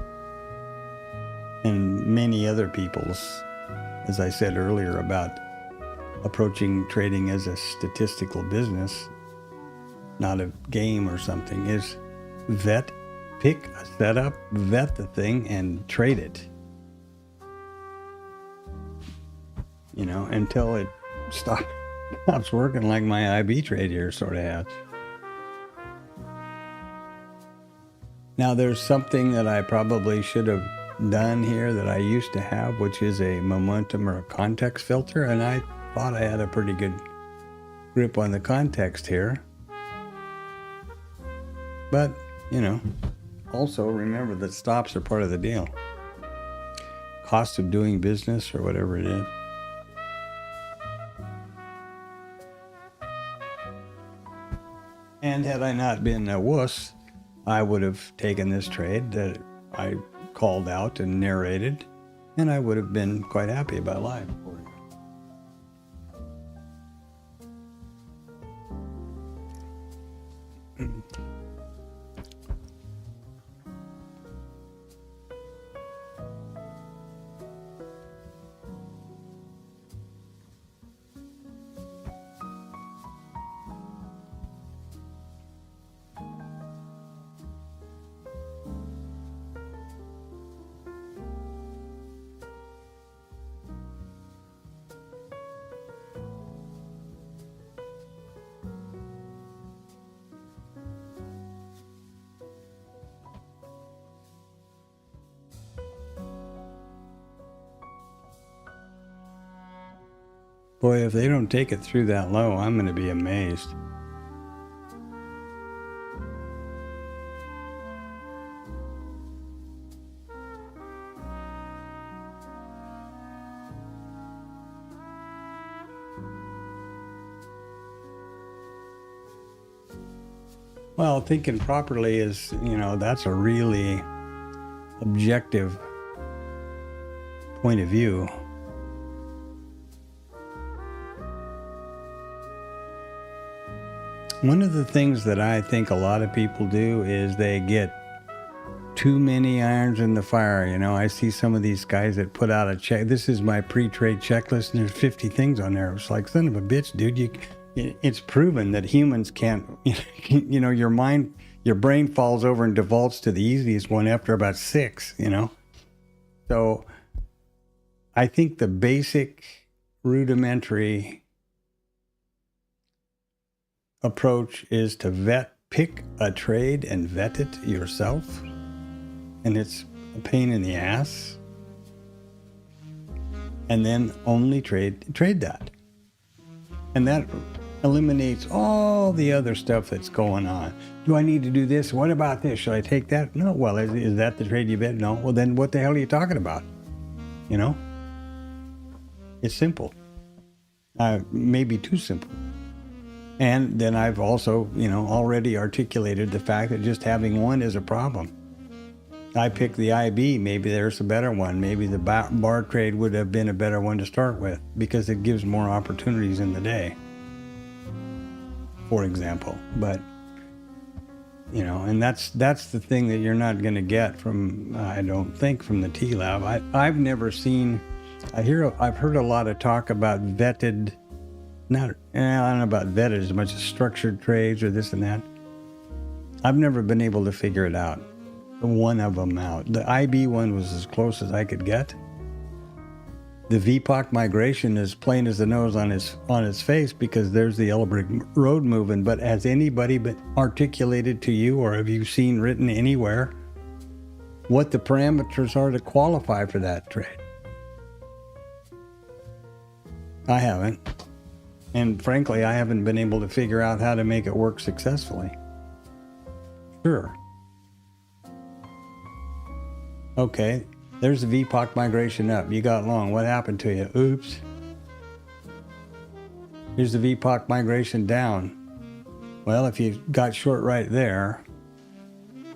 and many other people's, as I said earlier, about approaching trading as a statistical business, not a game or something, is pick a setup, vet the thing, and trade it. You know, until it stops working like my IB trade here sort of has. Now, there's something that I probably should have done here that I used to have, which is a momentum or a context filter, and I thought I had a pretty good grip on the context here. But, you know, also remember that stops are part of the deal. Cost of doing business or whatever it is. And had I not been a wuss, I would have taken this trade that I called out and narrated, and I would have been quite happy about life. Boy, if they don't take it through that low, I'm going to be amazed. Well, thinking properly is, you know, that's a really objective point of view. One of the things that I think a lot of people do is they get too many irons in the fire. You know, I see some of these guys that put out a check. This is my pre-trade checklist, and there's 50 things on there. It's like, son of a bitch, dude. It's proven that humans can't, you know, your brain falls over and defaults to the easiest one after about 6, you know. So I think the basic rudimentary approach is to pick a trade and vet it yourself. And it's a pain in the ass. And then only trade that. And that eliminates all the other stuff that's going on. Do I need to do this? What about this? Should I take that? No. Well, is that the trade you bet? No. Well, then what the hell are you talking about? You know? It's simple. Maybe too simple. And then I've also, you know, already articulated the fact that just having one is a problem. I picked the IB, maybe there's a better one. Maybe the bar trade would have been a better one to start with because it gives more opportunities in the day, for example. But, you know, and that's the thing that you're not going to get from, I don't think, from the TLab. I've never seen, I've heard a lot of talk about vetted, I don't know about vetted as much as structured trades or this and that. I've never been able to figure it out. One of them out. The IB one was as close as I could get. The VPOC migration is plain as the nose on his face because there's the yellow brick road moving. But has anybody been articulated to you, or have you seen written anywhere what the parameters are to qualify for that trade? I haven't. And frankly, I haven't been able to figure out how to make it work successfully. Sure. Okay, there's the VPOC migration up. You got long. What happened to you? Oops. Here's the VPOC migration down. Well, if you got short right there,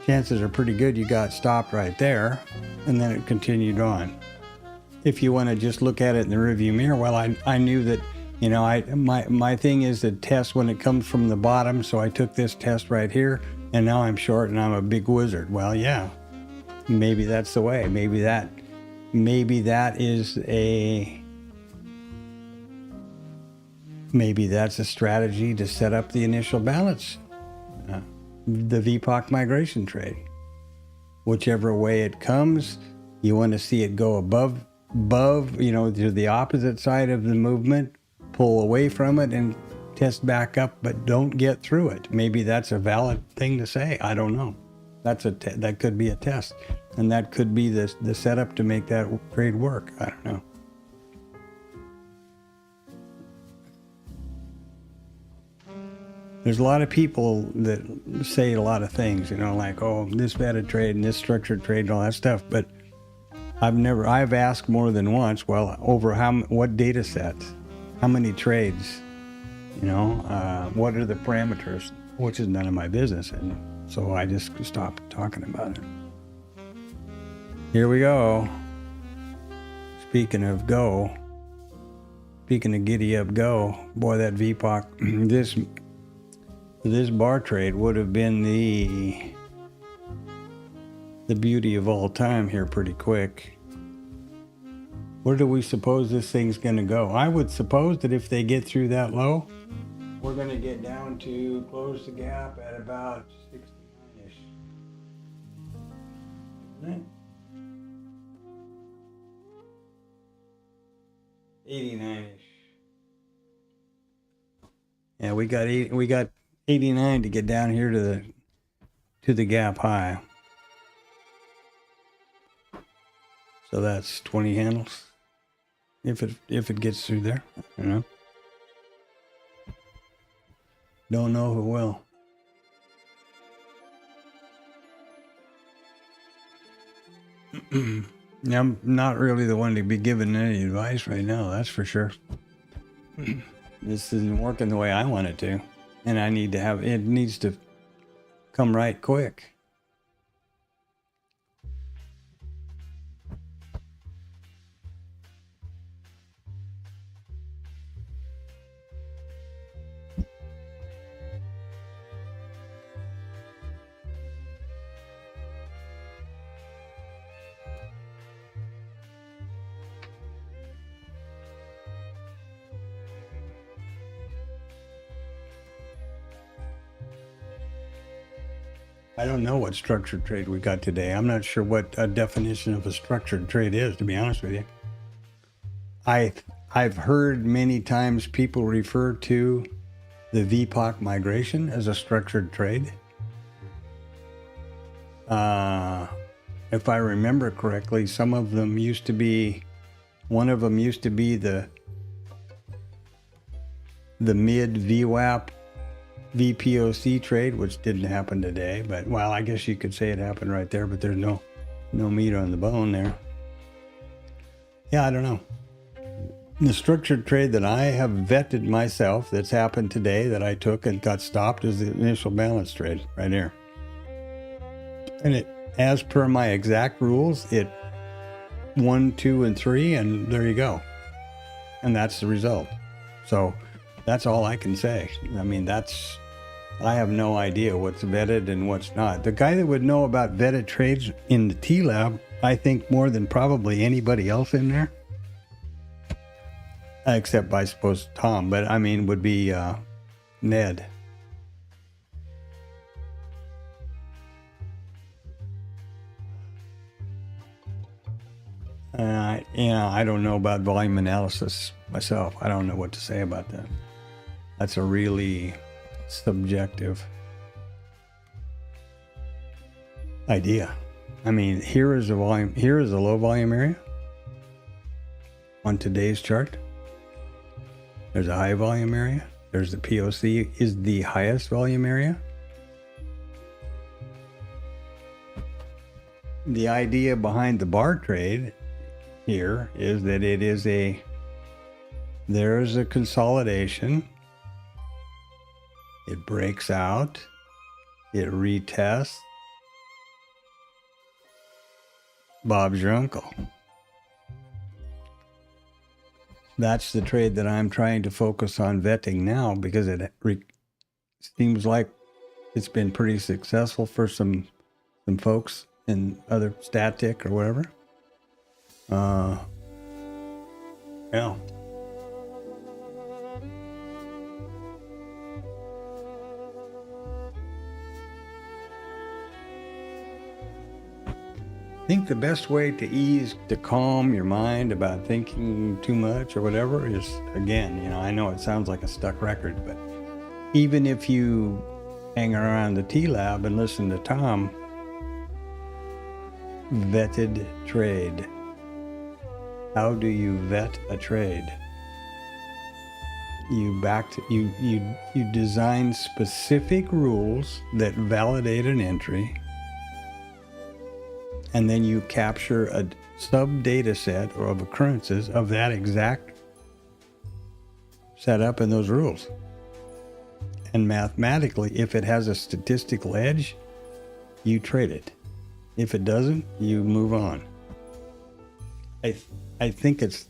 chances are pretty good you got stopped right there, and then it continued on. If you want to just look at it in the rearview mirror, well, I knew that, you know, my thing is to test when it comes from the bottom, so I took this test right here, and now I'm short and I'm a big wizard. Well, yeah, maybe that's the way. Maybe that maybe that's a strategy to set up the initial balance, the VPOC migration trade. Whichever way it comes, you want to see it go above, to the opposite side of the movement, pull away from it and test back up, but don't get through it. Maybe that's a valid thing to say. I don't know. That could be a test, and that could be the setup to make that trade work. I don't know. There's a lot of people that say a lot of things, like, oh, this vetted trade and this structured trade and all that stuff. But I've asked more than once, well, over what data sets, how many trades, what are the parameters, which is none of my business. And so I just stopped talking about it. Here we go. Speaking of giddy up go, boy, that VPOC, this bar trade would have been the beauty of all time here pretty quick. Where do we suppose this thing's going to go? I would suppose that if they get through that low, we're going to get down to close the gap at about 69-ish. Isn't it? 89-ish. Yeah, we got 89 to get down here to the gap high. So that's 20 handles. If it gets through there, Don't know if it will. I'm not really the one to be giving any advice right now, that's for sure. This isn't working the way I want it to. And it needs to come right quick. I don't know what structured trade we got today. I'm not sure what a definition of a structured trade is, to be honest with you. I've heard many times people refer to the VPOC migration as a structured trade. If I remember correctly, one of them used to be the mid VWAP VPOC trade, which didn't happen today, but well, I guess you could say it happened right there, but there's no meat on the bone there. Yeah, I don't know. The structured trade that I have vetted myself that's happened today that I took and got stopped is the initial balance trade right here. And it, as per my exact rules, it 1, 2, and 3, and there you go. And that's the result. So that's all I can say. I mean, I have no idea what's vetted and what's not. The guy that would know about vetted trades in the TLab, I think more than probably anybody else in there, except I suppose Tom, but I mean would be Ned. I don't know about volume analysis myself. I don't know what to say about that. That's a really subjective idea. I mean, here is a low volume area on today's chart. There's a high volume area. There's the POC is the highest volume area. The idea behind the bar trade here is that there's a consolidation. It breaks out, it retests. Bob's your uncle. That's the trade that I'm trying to focus on vetting now because it seems like it's been pretty successful for some folks in other Statistic or whatever. Yeah. I think the best way to calm your mind about thinking too much or whatever is, again, I know it sounds like a stuck record, but even if you hang around the TLab and listen to Tom, vetted trade. How do you vet a trade? You design specific rules that validate an entry, and then you capture a sub data set or of occurrences of that exact setup and those rules. And mathematically, if it has a statistical edge, you trade it. If it doesn't, you move on. I think that's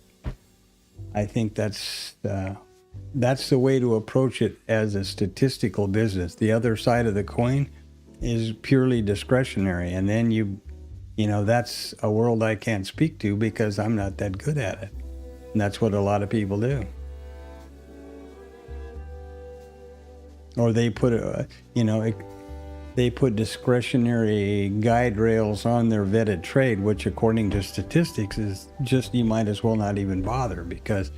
the way to approach it as a statistical business. The other side of the coin is purely discretionary, and then that's a world I can't speak to because I'm not that good at it. And that's what a lot of people do. Or they put they put discretionary guide rails on their vetted trade, which according to statistics is just, you might as well not even bother, because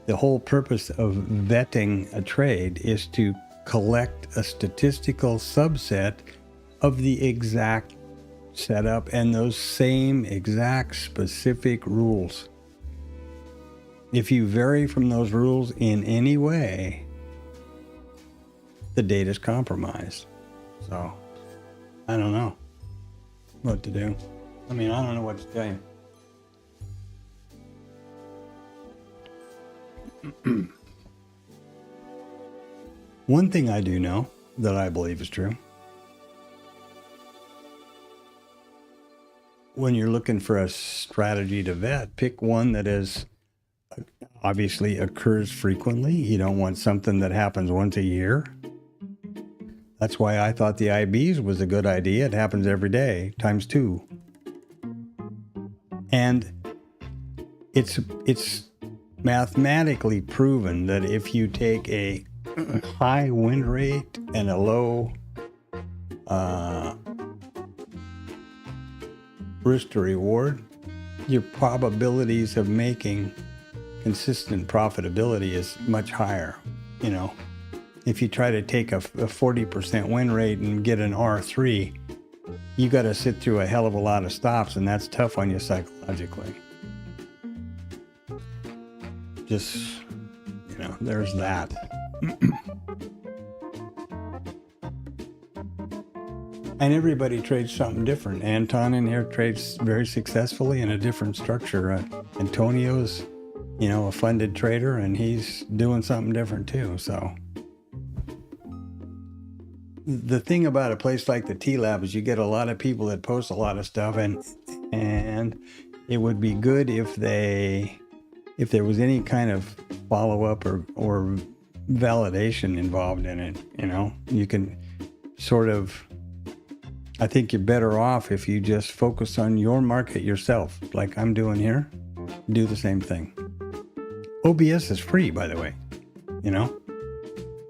the whole purpose of vetting a trade is to collect a statistical subset of the exact setup and those same exact specific rules. If you vary from those rules in any way, the data is compromised. So, I don't know what to do. I don't know what to tell you. One thing I do know that I believe is true: when you're looking for a strategy to vet, pick one that is obviously occurs frequently. You don't want something that happens once a year. That's why I thought the IBs was a good idea. It happens every day, times 2. And it's mathematically proven that if you take a high win rate and a low risk to reward, your probabilities of making consistent profitability is much higher. If you try to take a 40% win rate and get an R3, you got to sit through a hell of a lot of stops, and that's tough on you psychologically. Just, there's that. And everybody trades something different. Anton in here trades very successfully in a different structure. Antonio's, a funded trader, and he's doing something different too. So the thing about a place like the TLab is you get a lot of people that post a lot of stuff, and it would be good if there was any kind of follow-up or validation involved in it. You can sort of, I think you're better off if you just focus on your market yourself, like I'm doing here. Do the same thing. OBS is free, by the way.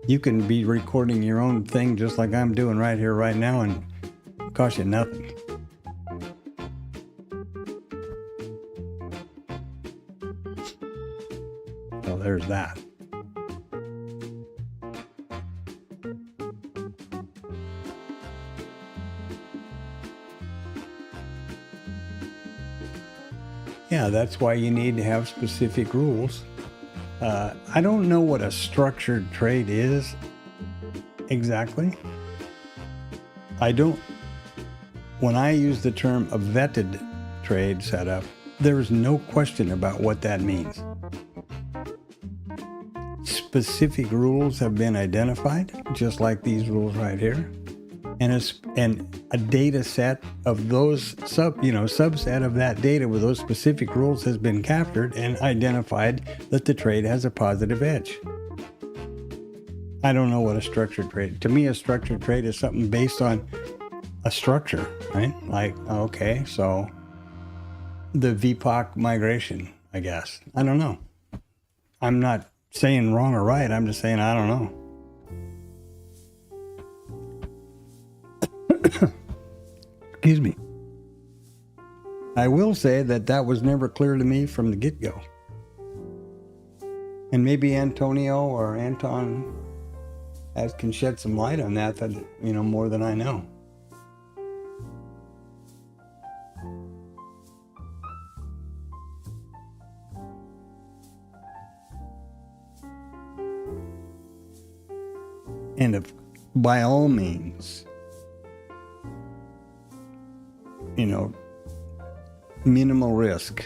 You can be recording your own thing just like I'm doing right here, right now, and it costs you nothing. So there's that. Yeah, that's why you need to have specific rules. I don't know what a structured trade is exactly. When I use the term a vetted trade setup, there is no question about what that means. Specific rules have been identified, just like these rules right here. And a data set of those subset of that data with those specific rules has been captured and identified that the trade has a positive edge. I don't know what a structured trade. To me, a structured trade is something based on a structure, right? Like, okay, so the VPOC migration, I guess. I don't know. I'm not saying wrong or right. I'm just saying I don't know. Excuse me. I will say that was never clear to me from the get-go. And maybe Antonio or Anton can shed some light on that, more than I know. And by all means, minimal risk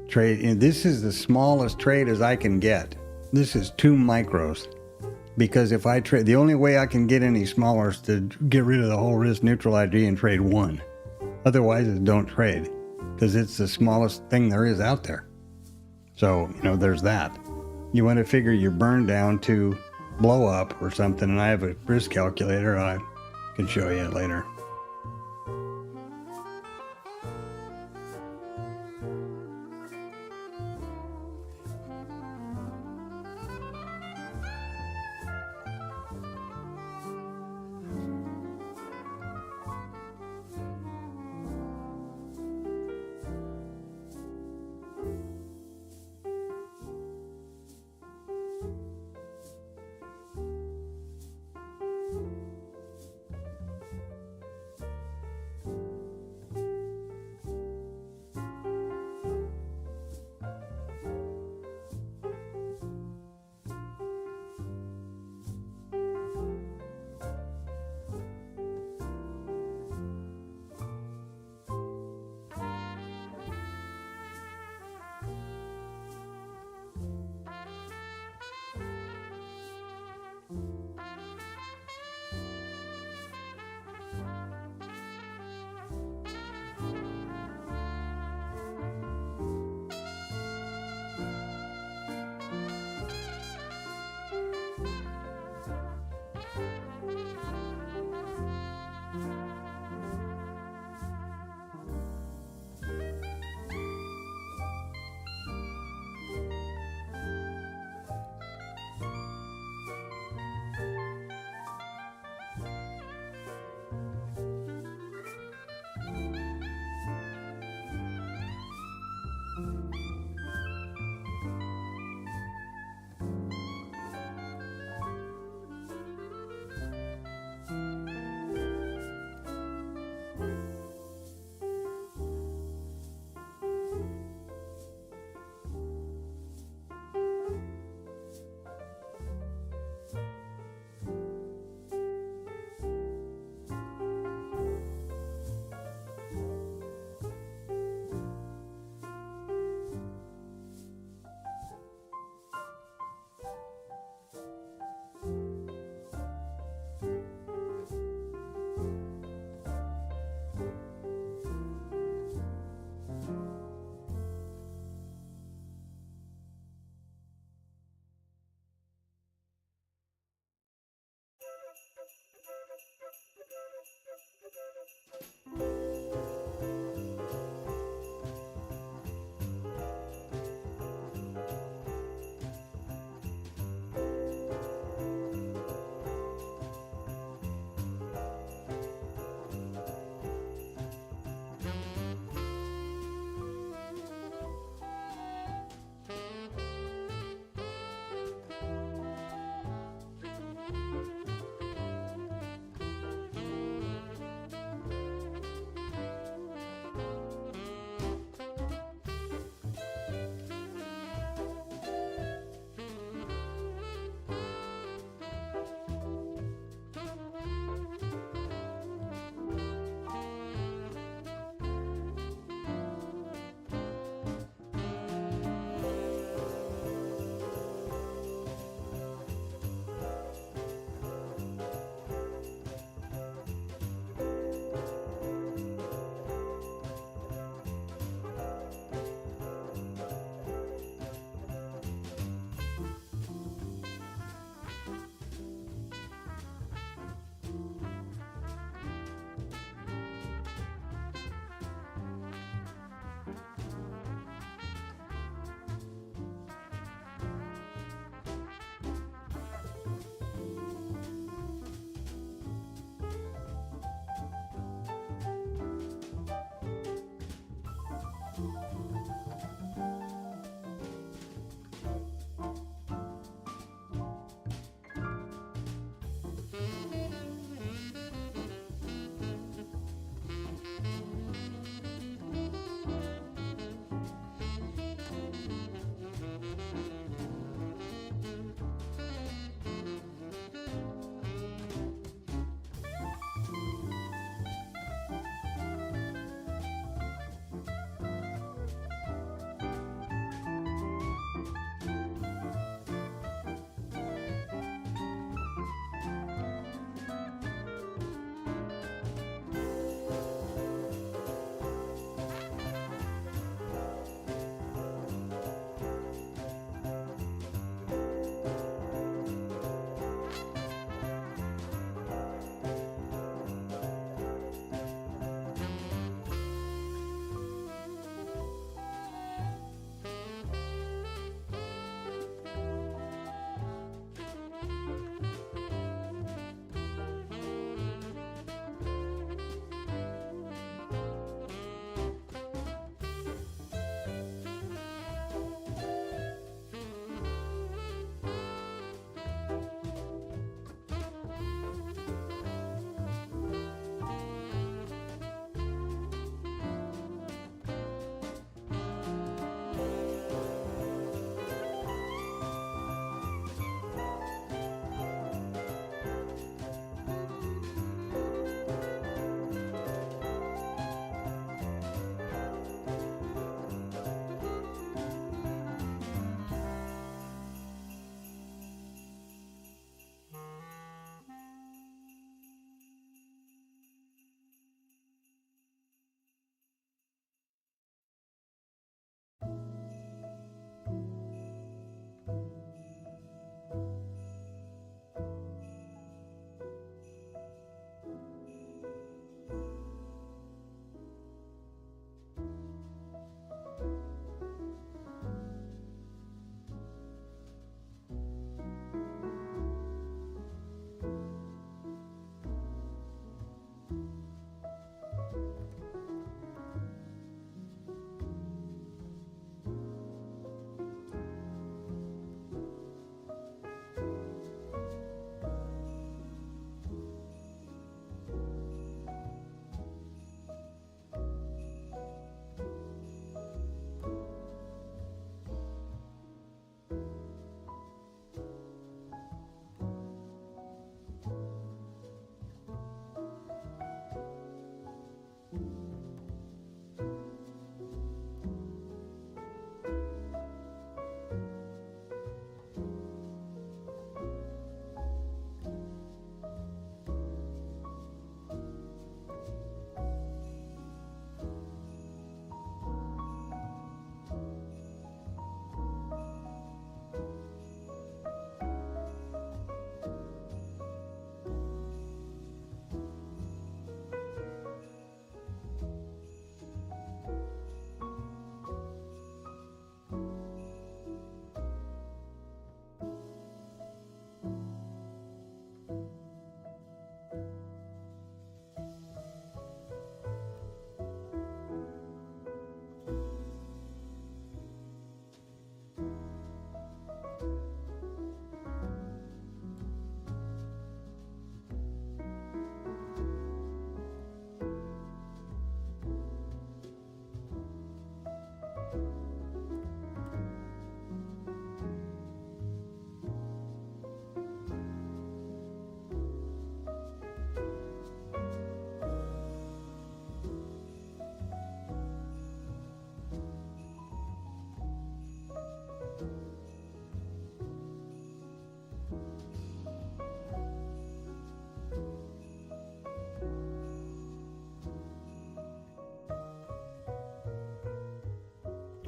trade. And this is the smallest trade as I can get. This is 2 micros. Because if I trade, the only way I can get any smaller is to get rid of the whole risk neutral ID and trade 1. Otherwise, don't trade, because it's the smallest thing there is out there. So, there's that. You want to figure your burn down to blow up or something, and I have a risk calculator I can show you later.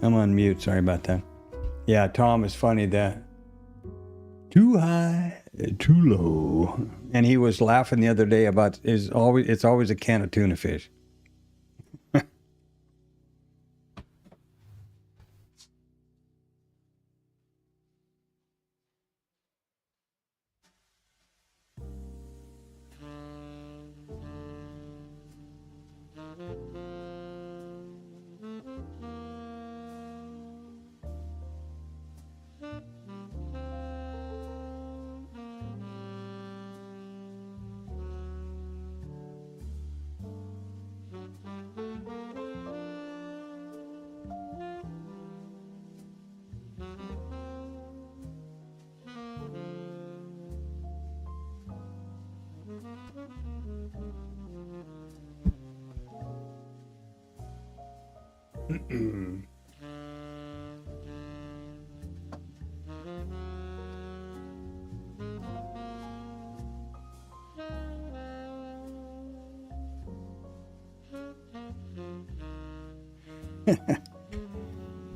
I'm on mute. Sorry about that. Yeah, Tom is funny that too high, too low. And he was laughing the other day about it's always a can of tuna fish.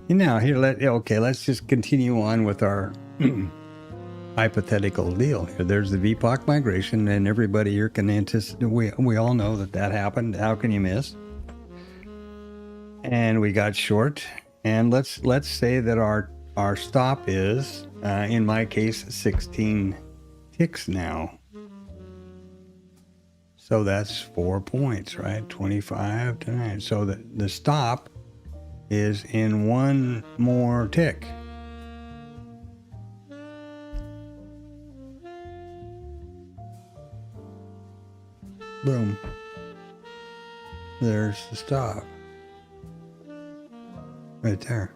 Now, here, let's just continue on with our hypothetical deal. Here, there's the VPOC migration, and everybody here can anticipate. We all know that happened. How can you miss? And we got short. And let's say that our stop is, in my case, 16 ticks now. So that's 4 points, right? 25 to 9. So the stop is in one more tick. Boom. There's the stop. Right there.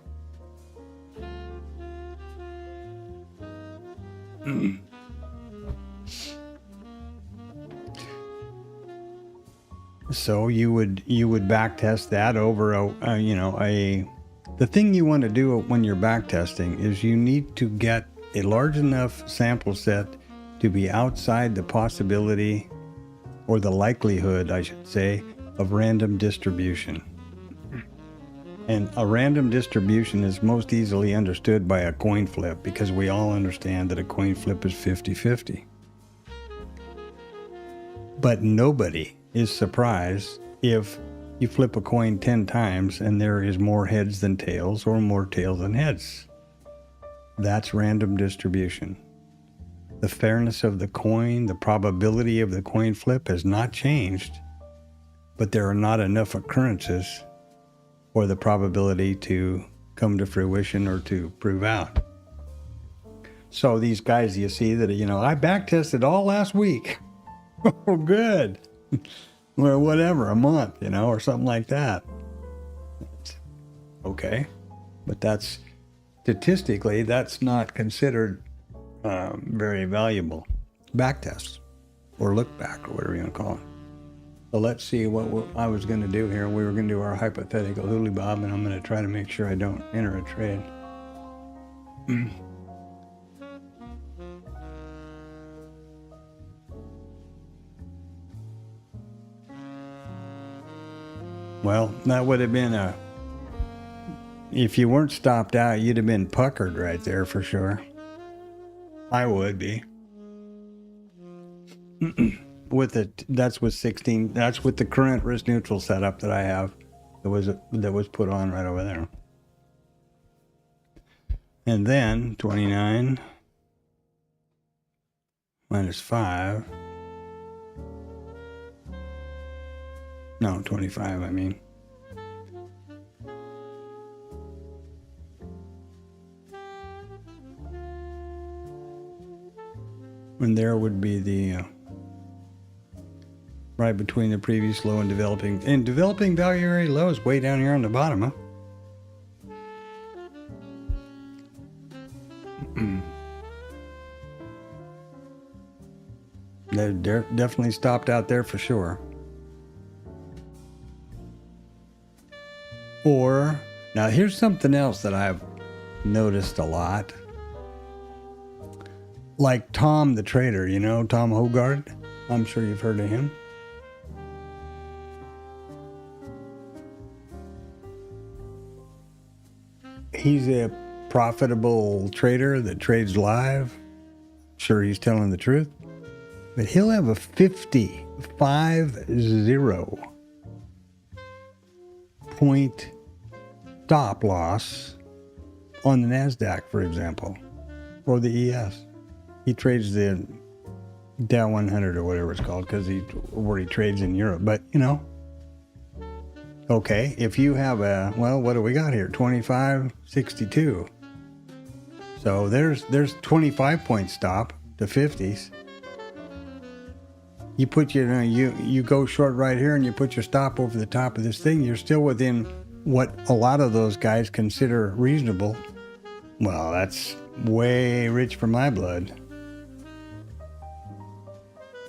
So you would backtest that over the thing you want to do when you're backtesting is you need to get a large enough sample set to be outside the possibility or the likelihood, I should say, of random distribution. And a random distribution is most easily understood by a coin flip because we all understand that a coin flip is 50-50. But nobody is surprised if you flip a coin 10 times and there is more heads than tails or more tails than heads. That's random distribution. The fairness of the coin, the probability of the coin flip has not changed, but there are not enough occurrences for the probability to come to fruition or to prove out. So these guys, you see that, I backtested all last week. Oh, good. Or whatever, a month, or something like that. Okay. But that's statistically, that's not considered very valuable backtest or look back or whatever you want to call it. So let's see what I was going to do here. We were going to do our hypothetical hooly bob, and I'm going to try to make sure I don't enter a trade. Well, that would have been if you weren't stopped out, you'd have been puckered right there for sure. I would be. That's with 16. That's with the current risk neutral setup that I have. That was put on right over there. And then 29 minus 5. No, 25, I mean. And there would be the right between the previous low and developing. And developing value area low is way down here on the bottom, huh? They're definitely stopped out there for sure. Or, now here's something else that I've noticed a lot. Like Tom the trader, Tom Hogard. I'm sure you've heard of him. he's a profitable trader that trades live. Sure, he's telling the truth. But he'll have a 50 point stop loss on the NASDAQ, for example, or the ES. He trades the Dow 100 or whatever it's called because where he trades in Europe. But, okay, if you have what do we got here? 25.62. So there's 25 point stop to 50s. You put you go short right here and you put your stop over the top of this thing, you're still within what a lot of those guys consider reasonable. Well, that's way rich for my blood.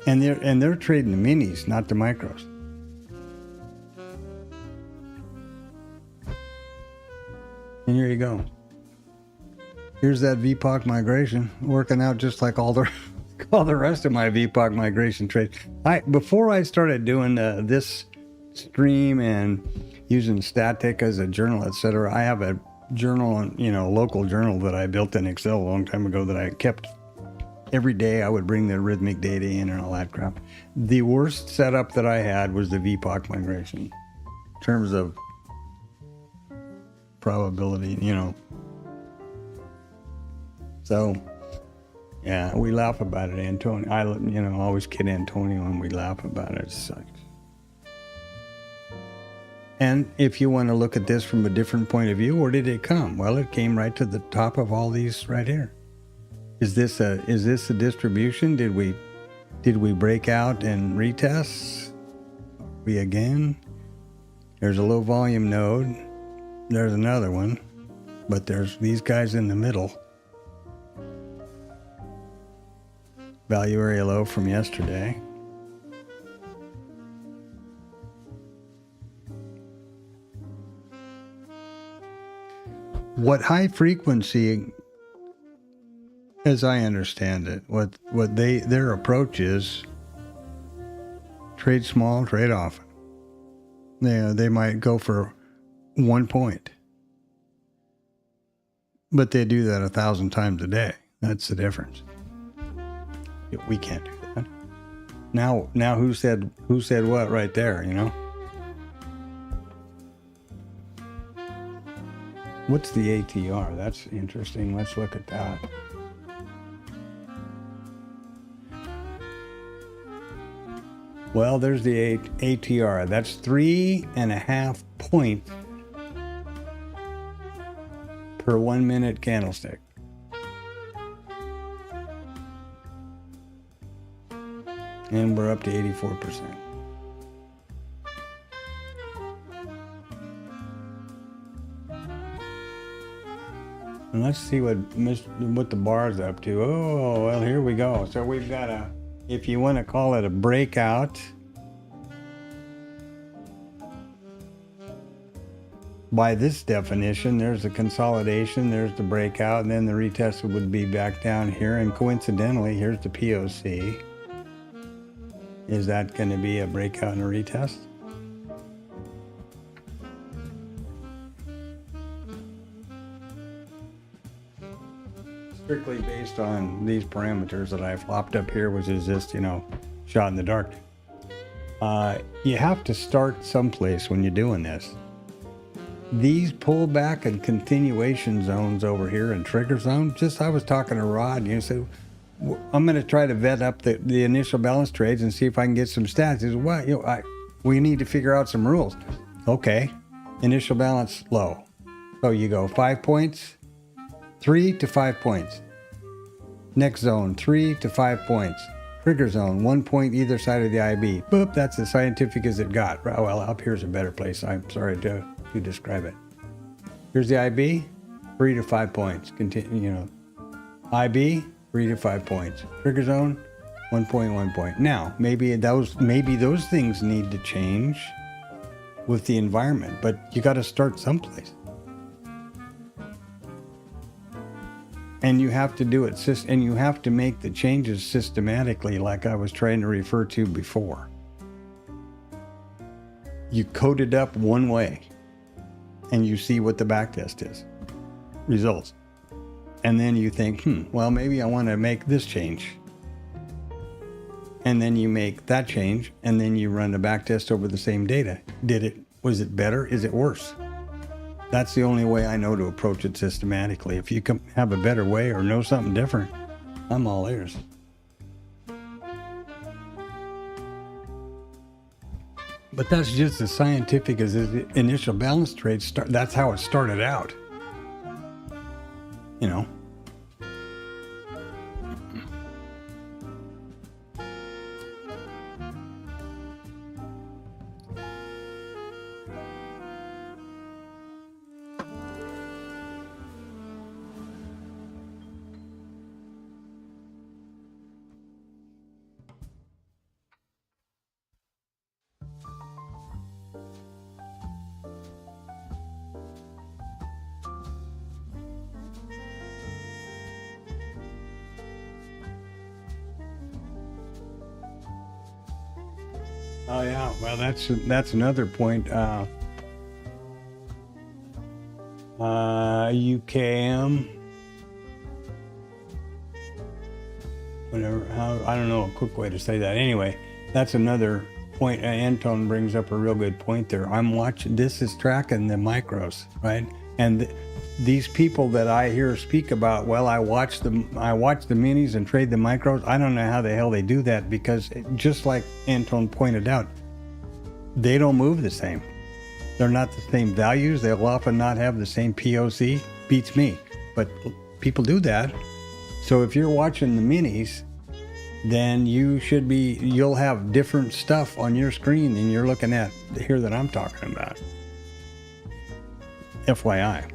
And they're trading the minis, not the micros. And here you go. Here's that VPOC migration working out just like all the rest of my VPOC migration trades. Before I started doing this stream and using Static as a journal, etc., I have a journal, local journal that I built in Excel a long time ago that I kept every day. I would bring the rhythmic data in and all that crap. The worst setup that I had was the VPOC migration in terms of probability, So, yeah, we laugh about it, Antonio. I always kid Antonio and we laugh about it. It sucks. And if you want to look at this from a different point of view, where did it come? Well, it came right to the top of all these right here. Is this a distribution? Did we break out and retest? We again? There's a low volume node. There's another one, but there's these guys in the middle. Value area low from yesterday. What high frequency, as I understand it, what their approach is, trade small, trade often. They might go for 1 point, but they do that 1,000 times a day. That's the difference. We can't do that. Now who said what right there, What's the ATR? That's interesting. Let's look at that. Well, there's the ATR. That's 3.5 points per 1 minute candlestick. And we're up to 84%. And let's see what the bar's up to. Oh, well, here we go. So we've got if you want to call it a breakout, by this definition, there's a consolidation, there's the breakout, and then the retest would be back down here. And coincidentally, here's the POC. Is that going to be a breakout and a retest? Strictly based on these parameters that I flopped up here, which is just, shot in the dark. You have to start someplace when you're doing this. These pullback and continuation zones over here and trigger zone, I was talking to Rod, said, I'm going to try to vet up the initial balance trades and see if I can get some stats. He said, we need to figure out some rules. Okay, initial balance low. So you go 5 points, 3 to 5 points. Next zone, 3 to 5 points. Trigger zone, 1 point either side of the IB. Boop, that's as scientific as it got. Well, up here's a better place. I'm sorry to describe it. Here's the IB, 3 to 5 points. Continue, IB, 3 to 5 points. Trigger zone, 1 point, 1 point. Now, maybe those things need to change with the environment, but you got to start someplace. And you have to do it, and you have to make the changes systematically, like I was trying to refer to before. You code it up one way, and you see what the backtest is. results. And then you think, well, maybe I want to make this change. And then you make that change, and then you run the backtest over the same data. Was it better? Is it worse? That's the only way I know to approach it systematically. If you can have a better way or know something different, I'm all ears. But that's just as scientific as the initial balance trade. That's how it started out. You know. Oh yeah, well that's another point. UKM, whatever. I don't know a quick way to say that. Anyway, that's another point. Anton brings up a real good point there. I'm watching. This is tracking the micros, right? And these people that I hear speak about, well, I watch the minis and trade the micros. I don't know how the hell they do that, because just like Anton pointed out, they don't move the same. They're not the same values. They'll often not have the same POC. Beats me. But people do that. So if you're watching the minis, then you'll have different stuff on your screen than you're looking at here that I'm talking about. FYI.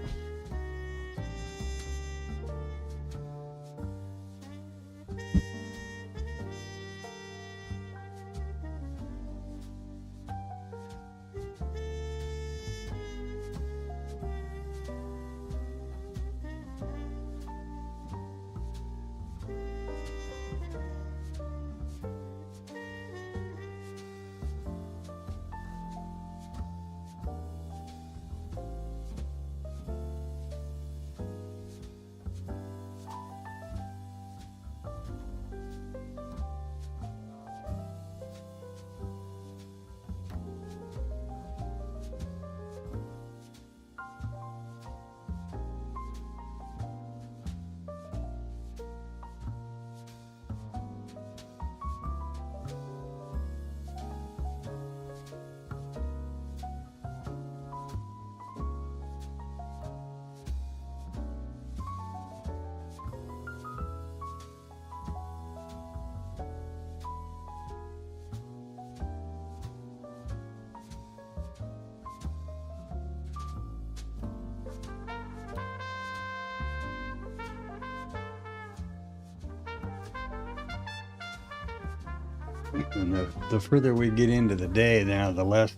And the further we get into the day now, the less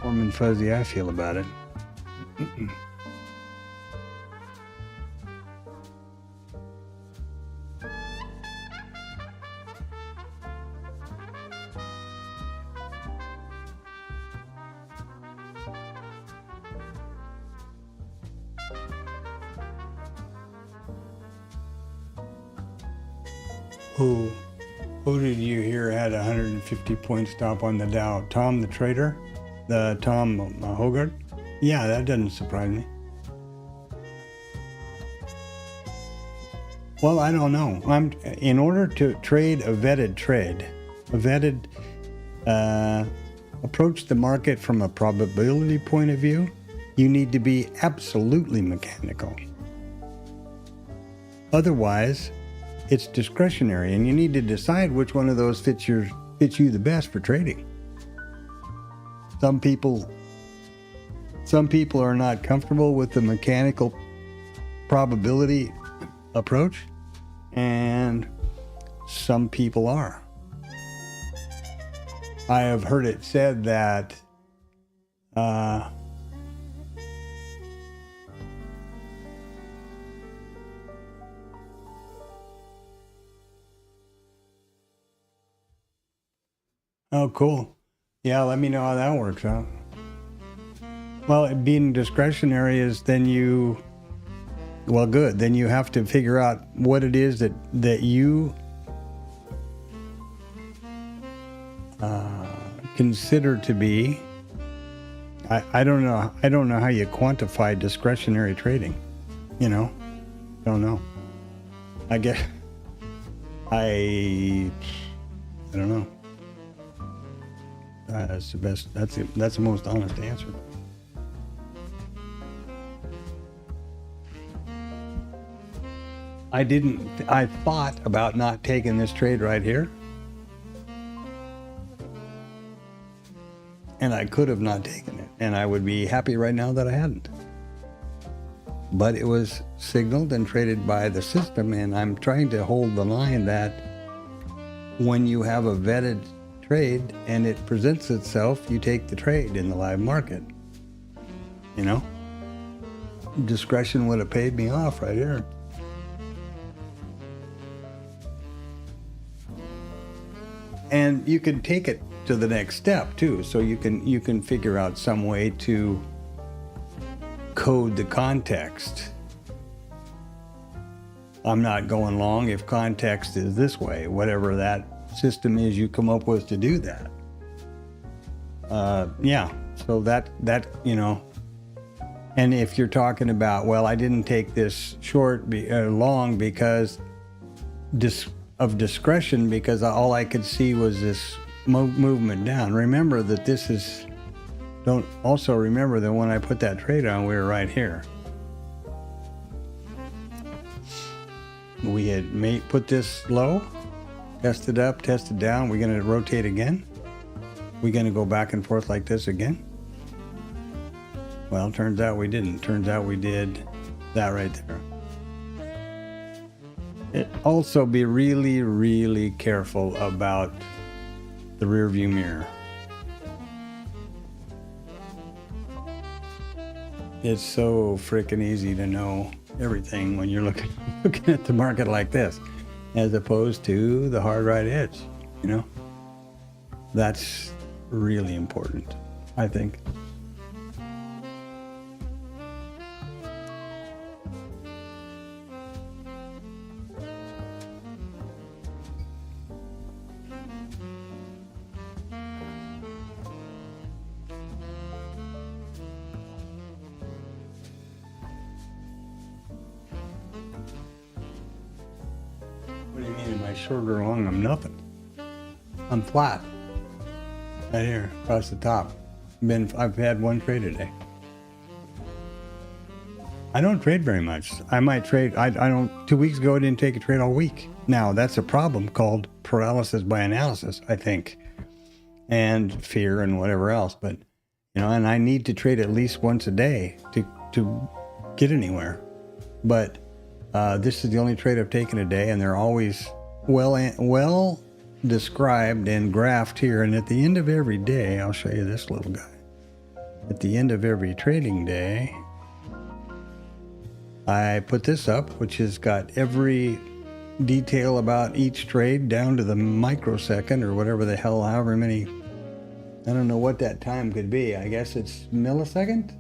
warm and fuzzy I feel about it. Who did you hear had a 150-point stop on the Dow? Tom the trader? Tom Hogarth? Yeah, that doesn't surprise me. Well, I don't know. In order to trade a vetted trade, approach the market from a probability point of view, you need to be absolutely mechanical. Otherwise, it's discretionary, and you need to decide which one of those fits you the best for trading. Some people are not comfortable with the mechanical probability approach, and some people are. I have heard it said that oh, cool. Yeah, let me know how that works out. Well, it being discretionary is then you, well, good. Then you have to figure out what it is that you consider to be. I don't know. I don't know how you quantify discretionary trading. You know, don't know. I guess I don't know. That's the best. That's the most honest answer. I thought about not taking this trade right here. And I could have not taken it. And I would be happy right now that I hadn't. But it was signaled and traded by the system. And I'm trying to hold the line that when you have a vetted trade and it presents itself, you take the trade in the live market. You know? Discretion would have paid me off right here. And you can take it to the next step too. So you can figure out some way to code the context. I'm not going long if context is this way, whatever that system is you come up with to do that. Yeah, so that you know. And if you're talking about, well, I didn't take this long because of discretion, because all I could see was this movement down. Remember that this is, also remember that when I put that trade on, we were right here. We had put this low, tested up, tested down. We're going to rotate again. We're going to go back and forth like this again. Well, turns out we didn't. Turns out we did that right there. Also be really, really careful about the rear view mirror. It's so freaking easy to know everything when you're looking at the market like this, as opposed to the hard right edge, you know? That's really important, I think. What do you mean? Am I short or long? I'm nothing. I'm flat. Right here, across the top. I've had one trade today. I don't trade very much. I might trade. I don't. 2 weeks ago, I didn't take a trade all week. Now that's a problem called paralysis by analysis, I think, and fear and whatever else. But you know, and I need to trade at least once a day to get anywhere. But this is the only trade I've taken a day, and they're always well described and graphed here. And at the end of every day, I'll show you this little guy. At the end of every trading day, I put this up, which has got every detail about each trade down to the microsecond or whatever the hell, however many, I don't know what that time could be. I guess it's millisecond,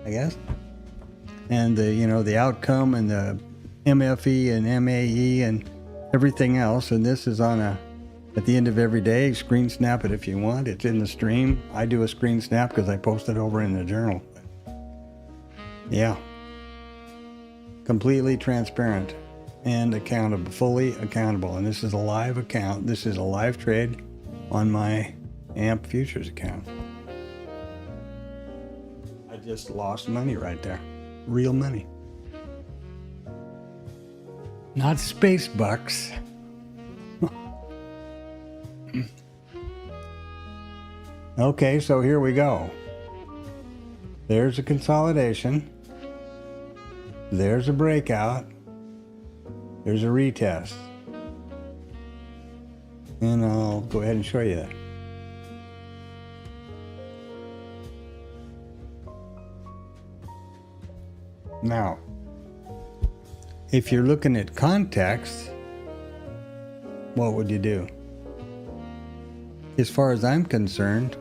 I guess. And the outcome and the MFE and MAE and everything else. And this is at the end of every day. Screen snap it if you want. It's in the stream. I do a screen snap because I post it over in the journal. Yeah. Completely transparent and accountable, fully accountable. And this is a live account. This is a live trade on my AMP Futures account. I just lost money right there. Real money. Not space bucks. Okay, so here we go. There's a consolidation. There's a breakout. There's a retest. And I'll go ahead and show you that. Now, if you're looking at context, what would you do? as far as I'm concerned,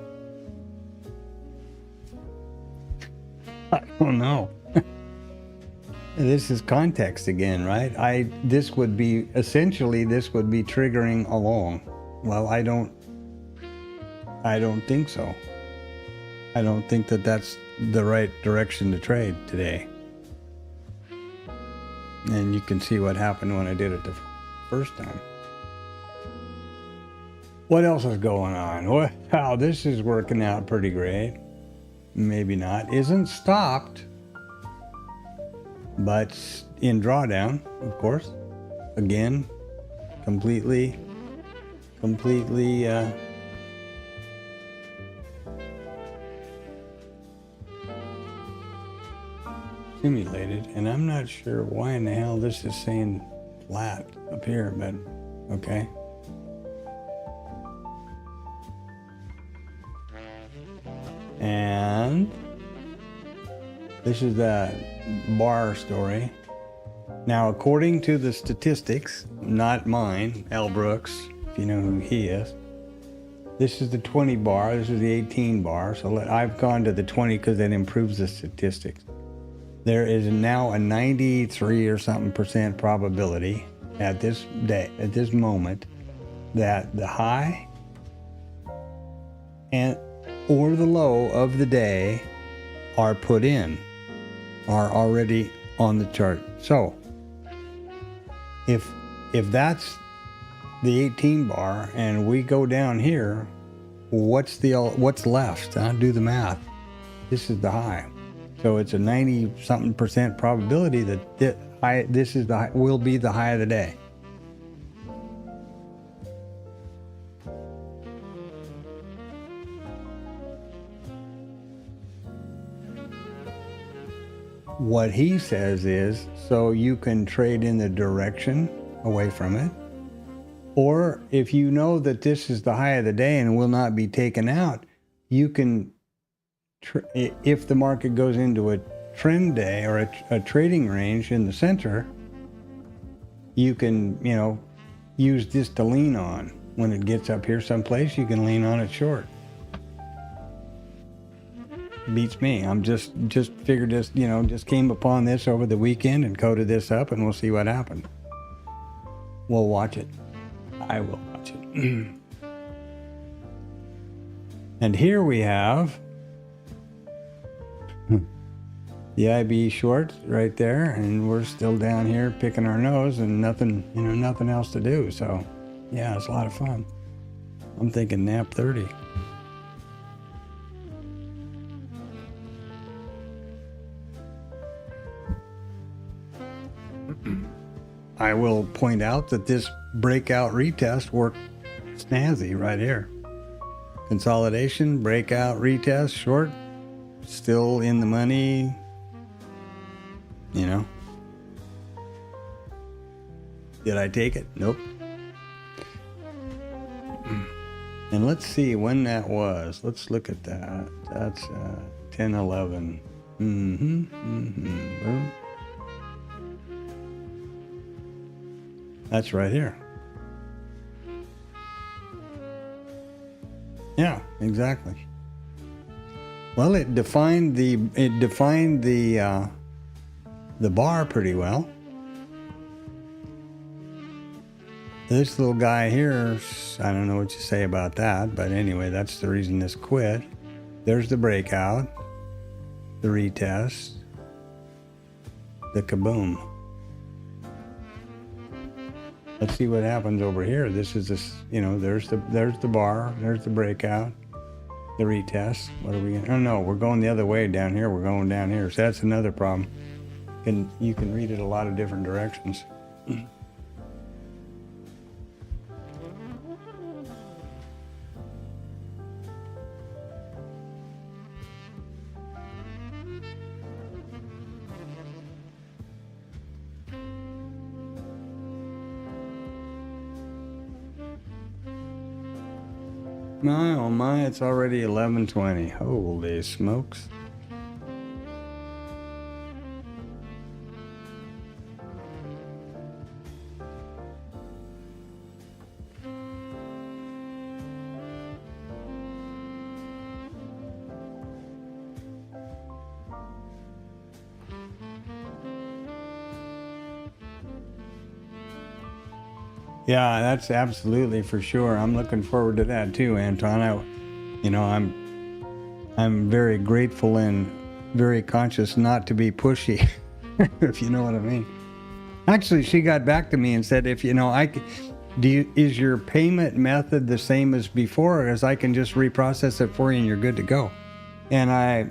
I don't know. This is context again, right? This would be triggering along. Well, I don't think so. I don't think that that's the right direction to trade today. And you can see what happened when I did it the first time. What else is going on? Wow, this is working out pretty great. Maybe not. Isn't stopped, but in drawdown, of course. Again, completely simulated, and I'm not sure why in the hell this is saying flat up here, but okay. And this is the bar story. Now, according to the statistics, not mine, Al Brooks, if you know who he is, this is the 20 bar, this is the 18 bar, so I've gone to the 20 because that improves the statistics. There is now a 93 or something % probability at this moment, that the high or the low of the day are already on the chart. So if that's the 18 bar and we go down here, what's left? Do the math. This is the high. So it's a 90-something % probability that this is will be the high of the day. What he says is, so you can trade in the direction away from it, or if you know that this is the high of the day and will not be taken out, you can, if the market goes into a trend day or a trading range in the center, you can, use this to lean on. When it gets up here someplace, you can lean on it short. Beats me. I'm just figured this, just came upon this over the weekend and coded this up, and we'll see what happened. We'll watch it. I will watch it. And here we have the IB short right there, and we're still down here picking our nose and nothing else to do. So yeah, it's a lot of fun. I'm thinking nap 30. I will point out that this breakout retest worked snazzy right here. Consolidation, breakout, retest, short, still in the money, Did I take it? Nope. And let's see when that was. Let's look at that. That's 10-11. Boom. That's right here. Yeah, exactly. Well, it defined the bar pretty well. This little guy here, I don't know what you say about that, but anyway, that's the reason this quit. There's the breakout, the retest, the kaboom. Let's see what happens over here. This is there's the bar, there's the breakout, the retest. What are we going to? Oh no, we're going the other way down here. We're going down here. So that's another problem. You can read it a lot of different directions. My, oh my, it's already 11:20. Holy smokes. Yeah, that's absolutely for sure. I'm looking forward to that too, Anton. I'm very grateful and very conscious not to be pushy, if you know what I mean. Actually, she got back to me and said, if is your payment method the same as before, as I can just reprocess it for you and you're good to go? And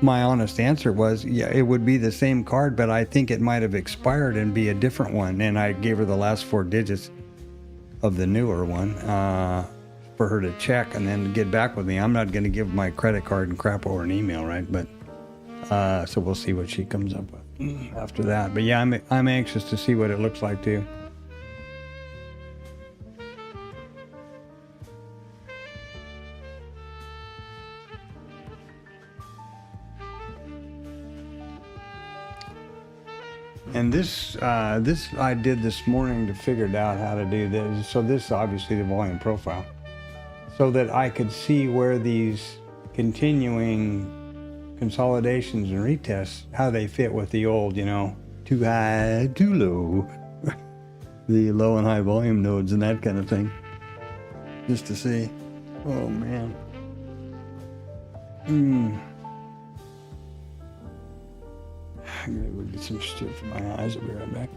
my honest answer was, yeah, it would be the same card, but I think it might have expired and be a different one. And I gave her the last 4 digits of the newer one for her to check and then get back with me. I'm not going to give my credit card and crap over an email, right? But so we'll see what she comes up with after that. But yeah, I'm anxious to see what it looks like too. And this I did this morning to figure out how to do this. So this is obviously the volume profile, so that I could see where these continuing consolidations and retests, how they fit with the old, too high, too low, the low and high volume nodes and that kind of thing, just to see. Oh man. I'm gonna go get some stuff for my eyes. I'll be right back.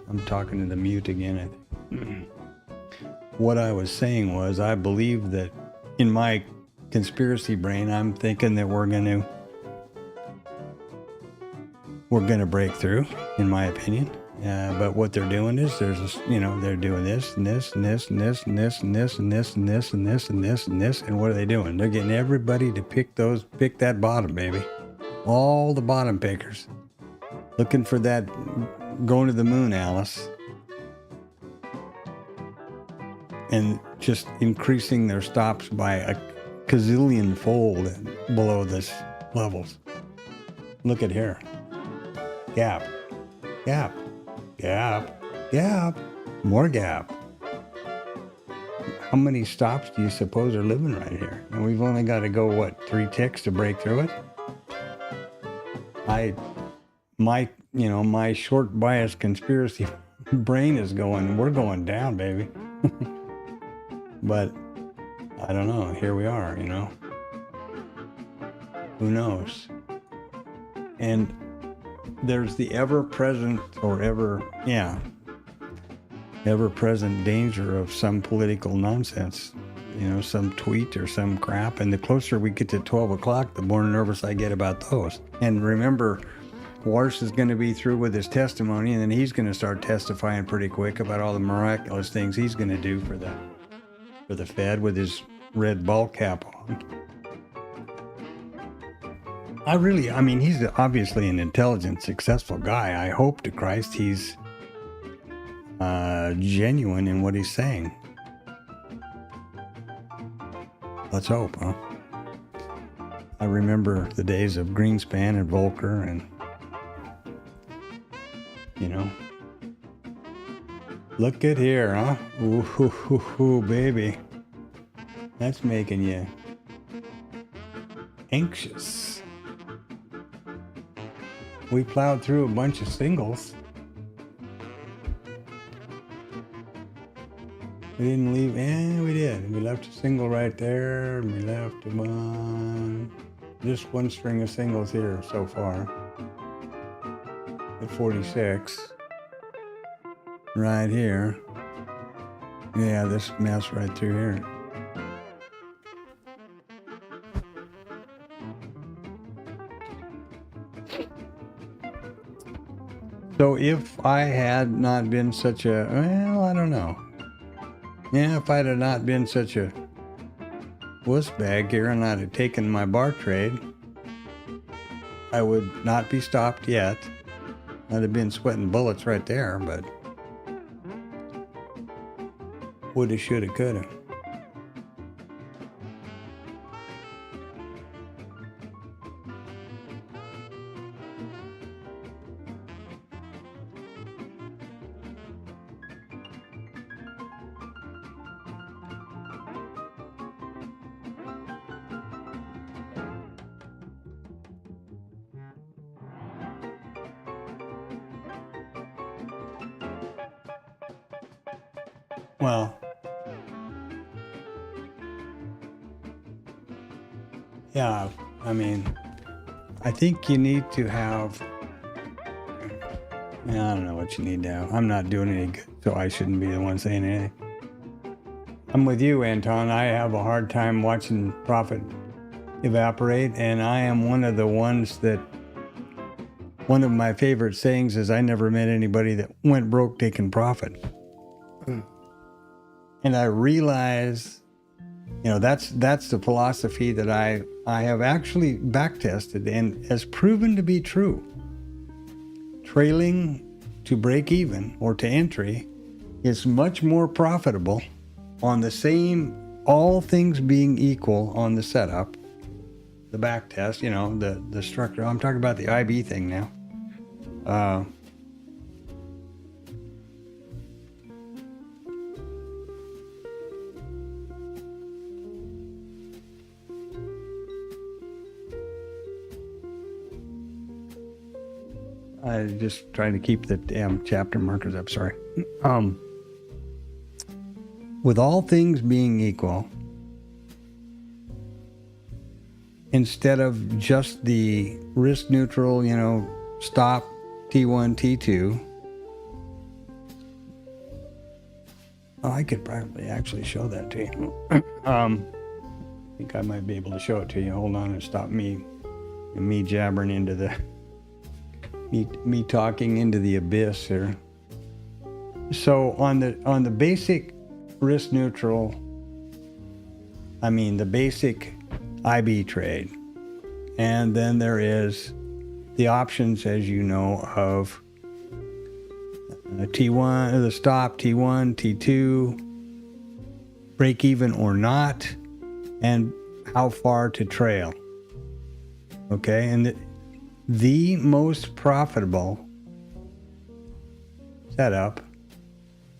I'm talking to the mute again, I think. What I was saying was, I believe that in my conspiracy brain, I'm thinking that we're gonna break through, in my opinion. But what they're doing is they're doing this and this and this and this and this and this and this and this and this and this and this. And what are they doing? They're getting everybody to pick that bottom, baby. All the bottom pickers. Looking for that going to the moon, Alice. And just increasing their stops by a gazillion fold below this levels. Look at here. Gap, gap, gap, gap, more gap. How many stops do you suppose are living right here? And we've only got to go, 3 ticks to break through it? My short bias conspiracy brain is going, we're going down, baby. But I don't know. Here we are, Who knows? And there's the ever-present danger of some political nonsense, some tweet or some crap. And the closer we get to 12 o'clock, the more nervous I get about those. And remember, Walsh is going to be through with his testimony, and then he's going to start testifying pretty quick about all the miraculous things he's going to do for the Fed with his red ball cap on. He's obviously an intelligent, successful guy. I hope to Christ he's genuine in what he's saying. Let's hope, huh? I remember the days of Greenspan and Volcker and, Look at here, huh? Ooh, baby. That's making you anxious. We plowed through a bunch of singles. We didn't leave, we did. We left a single right there, and we left just one string of singles here so far. At 46. Right here. Yeah, this mess right through here. So if I had not been such I don't know. Yeah, if I'd have not been such a wuss bag here and I'd have taken my bar trade, I would not be stopped yet. I'd have been sweating bullets right there, but woulda, shoulda, coulda. Well, yeah, I think you need to have, I don't know what you need to have. I'm not doing any good, so I shouldn't be the one saying anything. I'm with you, Anton. I have a hard time watching profit evaporate, and I am one of the ones that, one of my favorite sayings is, I never met anybody that went broke taking profit. And I realize, that's the philosophy that I have actually backtested and has proven to be true. Trailing to break even or to entry is much more profitable on the same, all things being equal on the setup, the backtest, the structure. I'm talking about the IB thing now. I just trying to keep the damn chapter markers up, sorry. With all things being equal, instead of just the risk neutral, stop T1, T2, Oh, I could probably actually show that to you. I think I might be able to show it to you. Hold on and stop me jabbering into the me talking into the abyss here. So on the basic risk neutral, the basic IB trade, and then there is the options, as you know, of T1, the stop, T1, T2, break even or not, and how far to trail. Okay, and the most profitable setup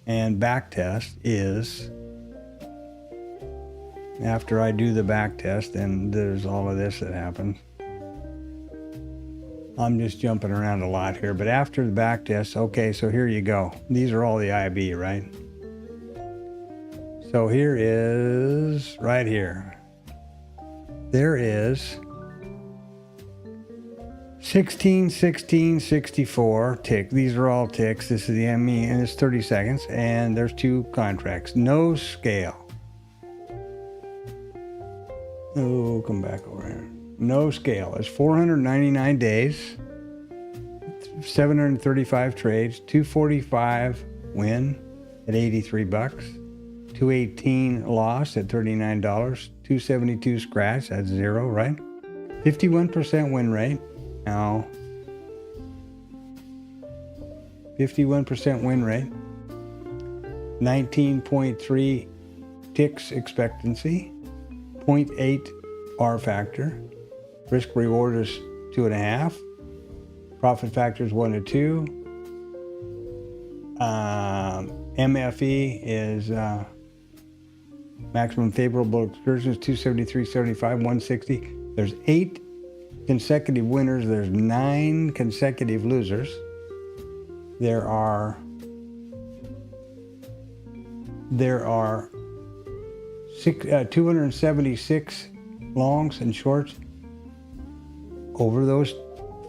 and backtest is, after I do the backtest, and there's all of this that happens. I'm just jumping around a lot here, but after the backtest, okay, so here you go. These are all the IB, right? So here is, right here, there is 16, 16, 64 tick. These are all ticks. This is the ME, and it's 30 seconds, and there's 2 contracts. No scale. Oh, come back over here. No scale. It's 499 days, 735 trades, 245 win at $83, 218 loss at $39, 272 scratch at 0, right? 51% win rate. Now, 51% win rate, 19.3 ticks expectancy, 0.8 R factor, risk reward is 2.5, profit factor is 1 to 2, MFE is maximum favorable excursions 273.75, 160. There's 8 consecutive winners. There's 9 consecutive losers. There are 276 longs and shorts. Over those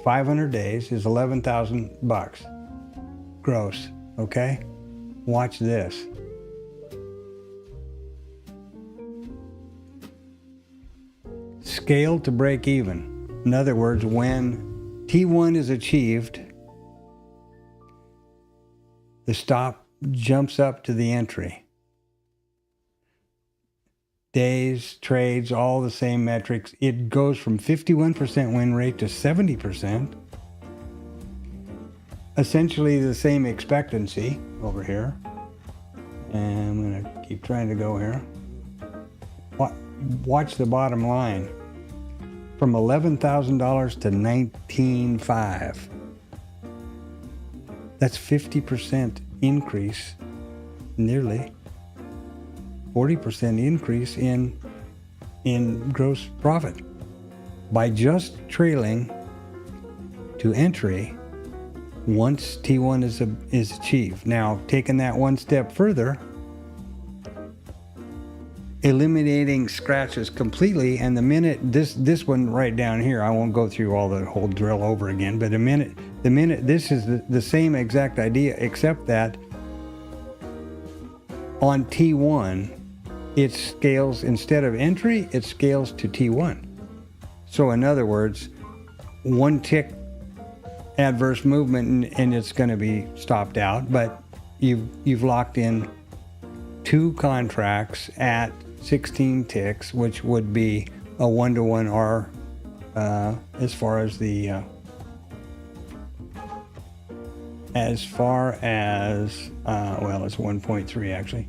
500 days is $11,000 gross. Okay, watch this. Scale to break even. In other words, when T1 is achieved, the stop jumps up to the entry. Days, trades, all the same metrics. It goes from 51% win rate to 70%. Essentially the same expectancy over here. And I'm going to keep trying to go here. Watch the bottom line. From $11,000 to $19,500. That's 50% increase, nearly 40% increase in gross profit by just trailing to entry once T1 is achieved. Now, taking that one step further, eliminating scratches completely, and the minute this one right down here, I won't go through all the whole drill over again, but the minute this is the same exact idea, except that on T1 it scales, instead of entry, it scales to T1. So in other words, 1 tick adverse movement and it's going to be stopped out, but you've locked in 2 contracts at 16 ticks, which would be a 1-to-1 R as far as it's 1.3 actually,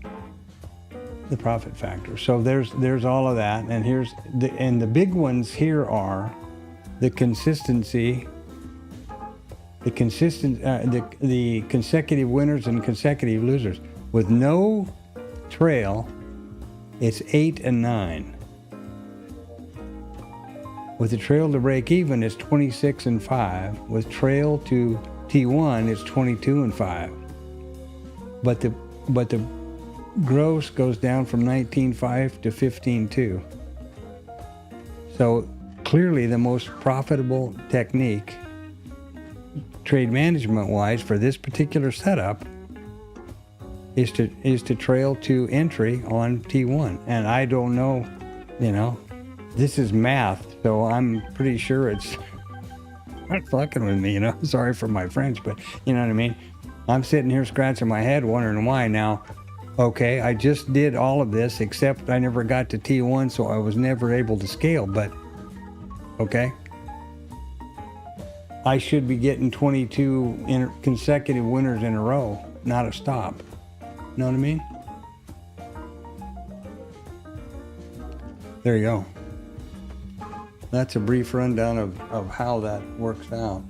the profit factor. So there's all of that, and the big ones here are the consistency, the consecutive winners and consecutive losers. With no trail, it's 8 and 9. With the trail to break even, it's 26 and 5. With trail to T1, it's 22 and 5. But the gross goes down from 19.5 to 15.2. So clearly the most profitable technique, trade management wise, for this particular setup is to trail to entry on T1. And I don't know, this is math, so I'm pretty sure it's not fucking with me, Sorry for my French, but you know what I mean? I'm sitting here scratching my head wondering why now. Okay, I just did all of this, except I never got to T1, so I was never able to scale, but okay. I should be getting 22 consecutive winners in a row, not a stop. Know what I mean? There you go. That's a brief rundown of how that works out.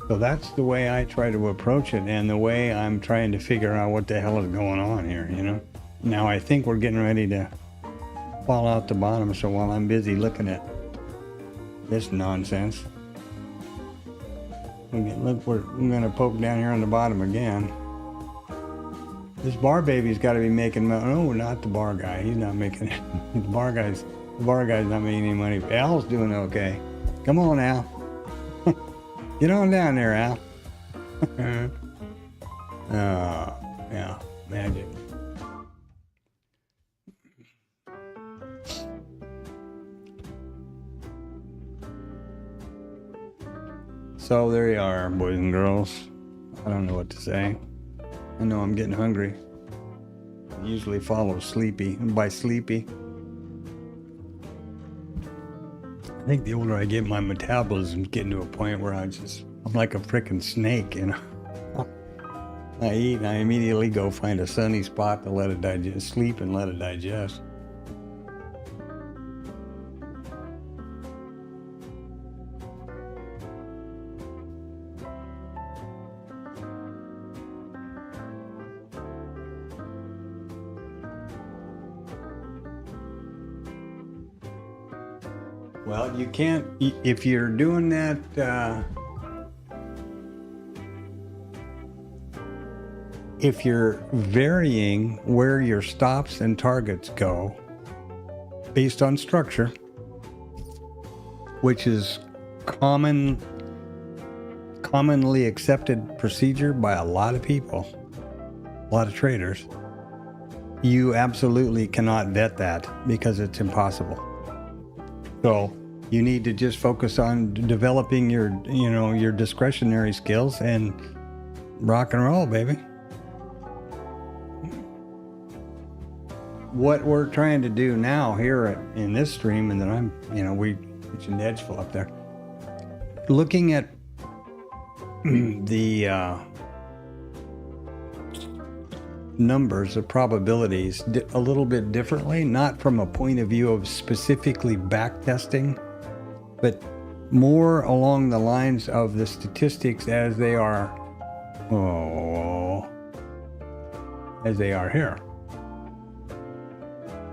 So that's the way I try to approach it, and the way I'm trying to figure out what the hell is going on here, Now I think we're getting ready to fall out the bottom, so while I'm busy looking at this nonsense, look, we're going to poke down here on the bottom again. This bar baby's got to be making money. No, not the bar guy. He's not making it. The bar guy's not making any money. Al's doing okay. Come on, Al. Get on down there, Al. Oh, yeah, magic. So there you are, boys and girls. I don't know what to say. I know I'm getting hungry. I usually follow sleepy. And by sleepy, I think the older I get, my metabolism's getting to a point where I'm like a freaking snake, I eat and I immediately go find a sunny spot to let it digest, sleep and let it digest. Well, you can't, if you're doing that, if you're varying where your stops and targets go based on structure, which is commonly accepted procedure by a lot of people, a lot of traders, you absolutely cannot vet that because it's impossible. So you need to just focus on developing your discretionary skills and rock and roll, baby. What we're trying to do now here in this stream, and then we mentioned Edgeful up there, looking at the numbers of probabilities a little bit differently, not from a point of view of specifically backtesting, but more along the lines of the statistics as they are here.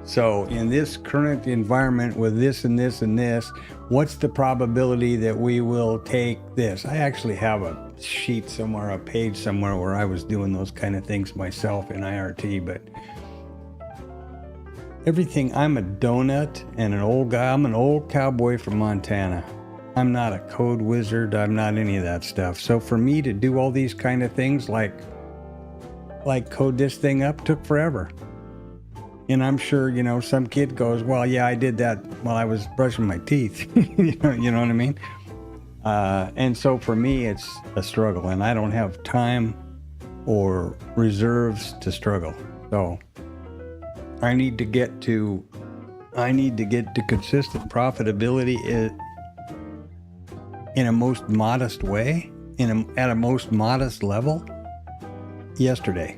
So in this current environment with this and this and this, what's the probability that we will take this? I actually have a sheet somewhere, a page somewhere where I was doing those kind of things myself in IRT, but everything, I'm a donut and an old guy. I'm an old cowboy from Montana. I'm not a code wizard. I'm not any of that stuff. So for me to do all these kind of things like code this thing up took forever. And I'm sure, some kid goes, well, yeah, I did that while I was brushing my teeth. you know what I mean? And so for me, it's a struggle, and I don't have time or reserves to struggle. So I need to get to consistent profitability in a most modest way, at a most modest level yesterday.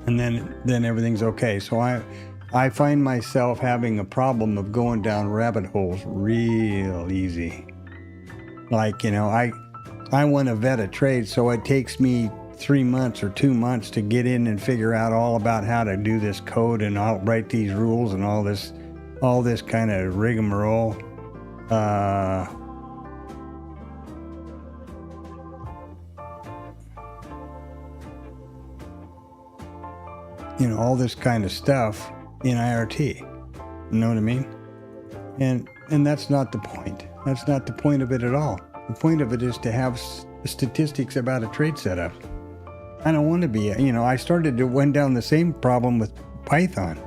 And then everything's okay. So I find myself having a problem of going down rabbit holes real easy. Like, I want to vet a trade, so it takes me 3 months or 2 months to get in and figure out all about how to do this code and I'll write these rules and all this kind of rigmarole. you know, all this kind of stuff in IRT. You know what I mean? And that's not the point. That's not the point of it at all. The point of it is to have statistics about a trade setup. I don't want to be, you know, I went down the same problem with Python,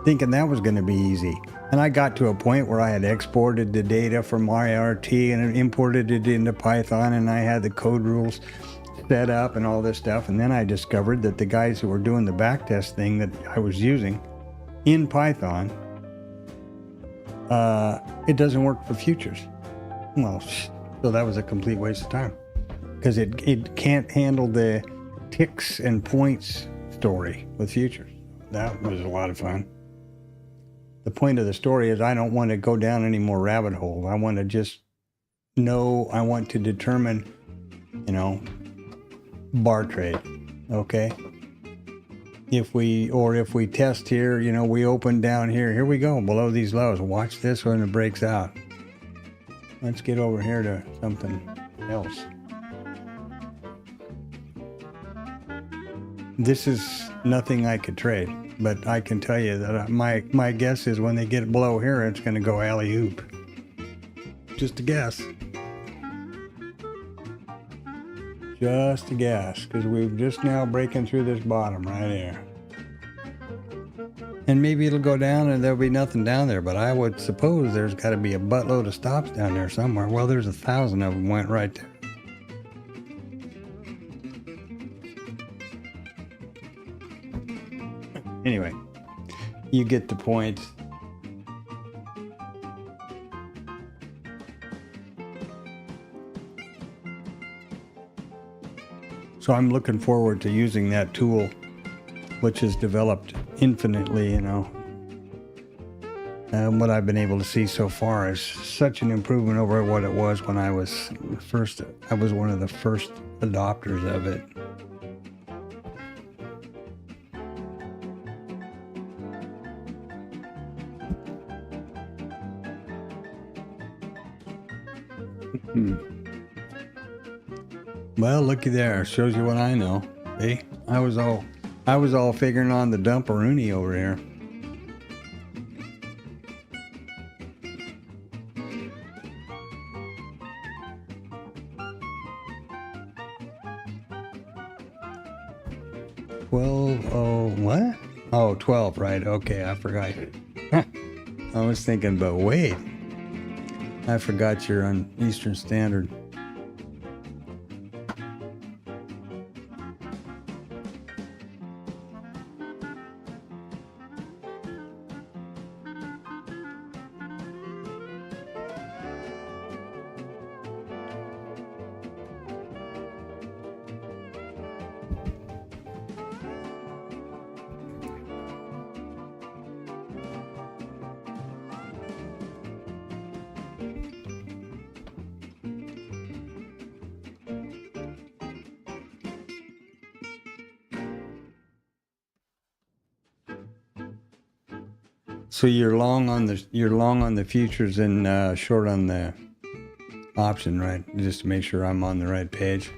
thinking that was going to be easy. And I got to a point where I had exported the data from IRT and imported it into Python, and I had the code rules set up and all this stuff. And then I discovered that the guys who were doing the backtest thing that I was using in Python, it doesn't work for futures. Well, so that was a complete waste of time, because it can't handle the ticks and points story with futures. That was a lot of fun. The point of the story is I don't want to go down any more rabbit holes. I want to just know, I want to determine, you know, bar trade, okay? If we test here, you know, we open down here we go, below these lows. Watch this when it breaks out. Let's get over here to something else. This is nothing I could trade, but I can tell you that my guess is when they get below here, it's going to go alley-oop. Just a guess. Just a guess, because we're just now breaking through this bottom right here. And maybe it'll go down and there'll be nothing down there, but I would suppose there's got to be a buttload of stops down there somewhere. Well, there's 1,000 of them went right there. Anyway, you get the point. So I'm looking forward to using that tool, which has developed infinitely, you know. And what I've been able to see so far is such an improvement over what it was when I was one of the first adopters of it. Well, looky there. Shows you what I know. See? I was all figuring on the dumperoonie over here. What? Oh, 12, right. Okay, I forgot. I was thinking, but wait. I forgot you're on Eastern Standard. So you're long on the futures and short on the option, right? Just to make sure I'm on the right page.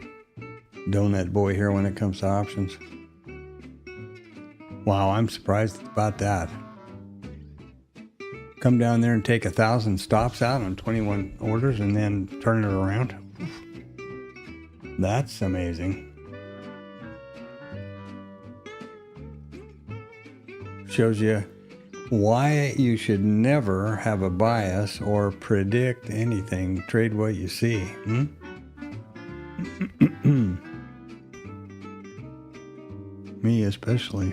Donut boy here when it comes to options. Wow, I'm surprised about that. Come down there and take 1,000 stops out on 21 orders and then turn it around. That's amazing. Shows you why you should never have a bias or predict anything. Trade what you see. Me especially.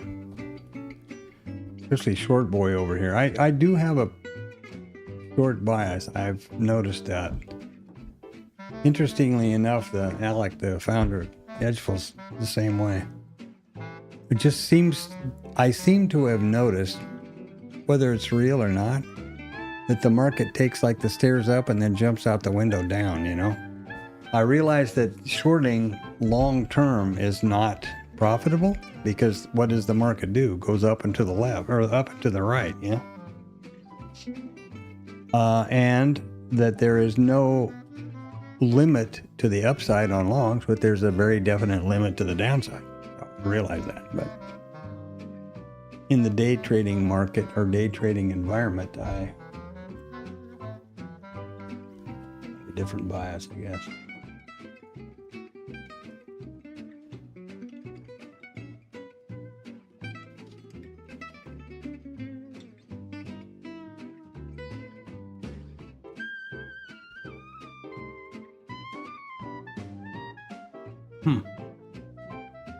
Especially short boy over here. I do have a short bias. I've noticed that. Interestingly enough, Alec, the founder of Edgeful's the same way. It just seems, I seem to have noticed, whether it's real or not, that the market takes like the stairs up and then jumps out the window down, you know? I realize that shorting long term is not profitable, because what does the market do? Goes up and to the left, or up and to the right, yeah? And that there is no limit to the upside on longs, but there's a very definite limit to the downside. I realize that, but in the day trading market or day trading environment, I have a different bias, I guess.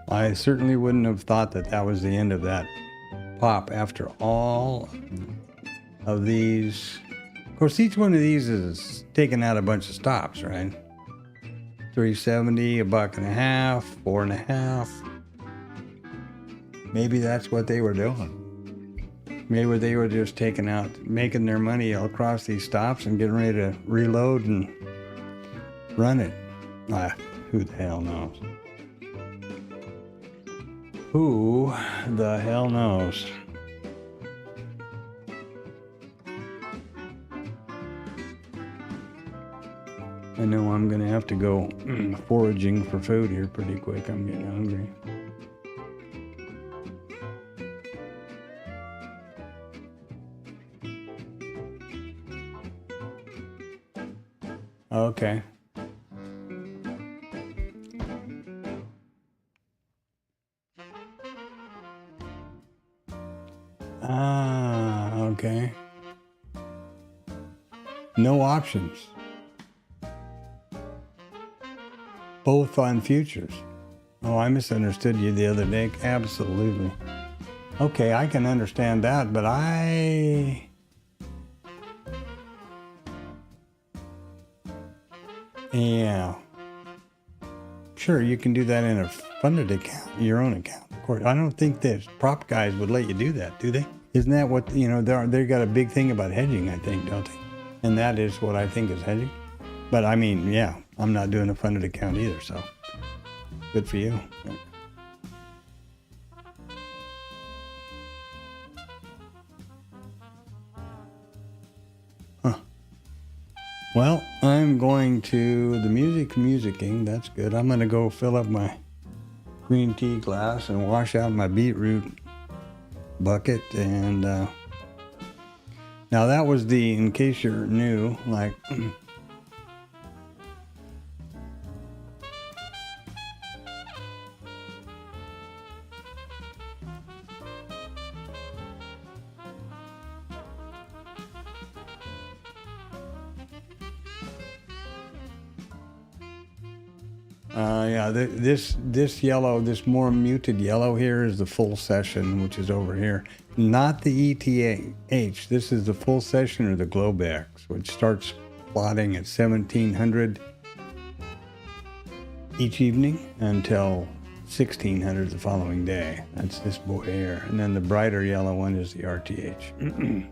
I certainly wouldn't have thought that that was the end of that pop after all of these. Of course, each one of these is taking out a bunch of stops, right? 370, $1.50, 4.5. Maybe that's what they were doing. Maybe they were just taking out, making their money across these stops and getting ready to reload and run it. Who the hell knows? Who the hell knows? I know I'm going to have to go foraging for food here pretty quick. I'm getting hungry. Okay. Okay. No options. Both on futures. Oh, I misunderstood you the other day. Absolutely. Okay, I can understand that, but yeah. Sure, you can do that in a funded account, your own account. Of course, I don't think that prop guys would let you do that, do they? Isn't that what, they've got a big thing about hedging, I think, don't they? And that is what I think is hedging. But I mean, yeah, I'm not doing a funded account either, so good for you. Huh. Well, I'm going to the musicking. That's good. I'm going to go fill up my green tea glass and wash out my beetroot bucket. And now that was in case you're new, like this yellow, this more muted yellow here is the full session, which is over here. Not the ETH. This is the full session or the Globex, which starts plotting at 1700 each evening until 1600 the following day. That's this boy here. And then the brighter yellow one is the RTH.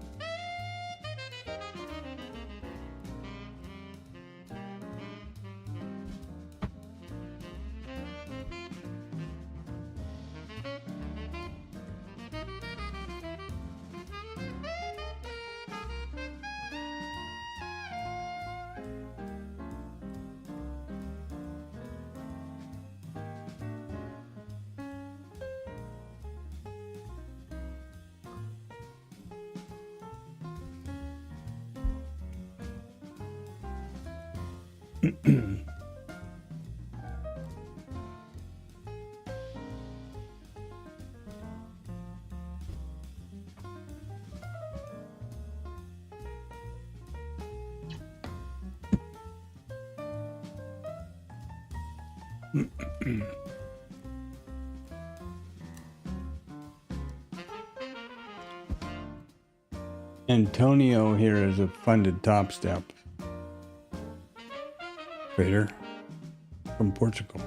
Antonio here is a funded Topstep trader from Portugal.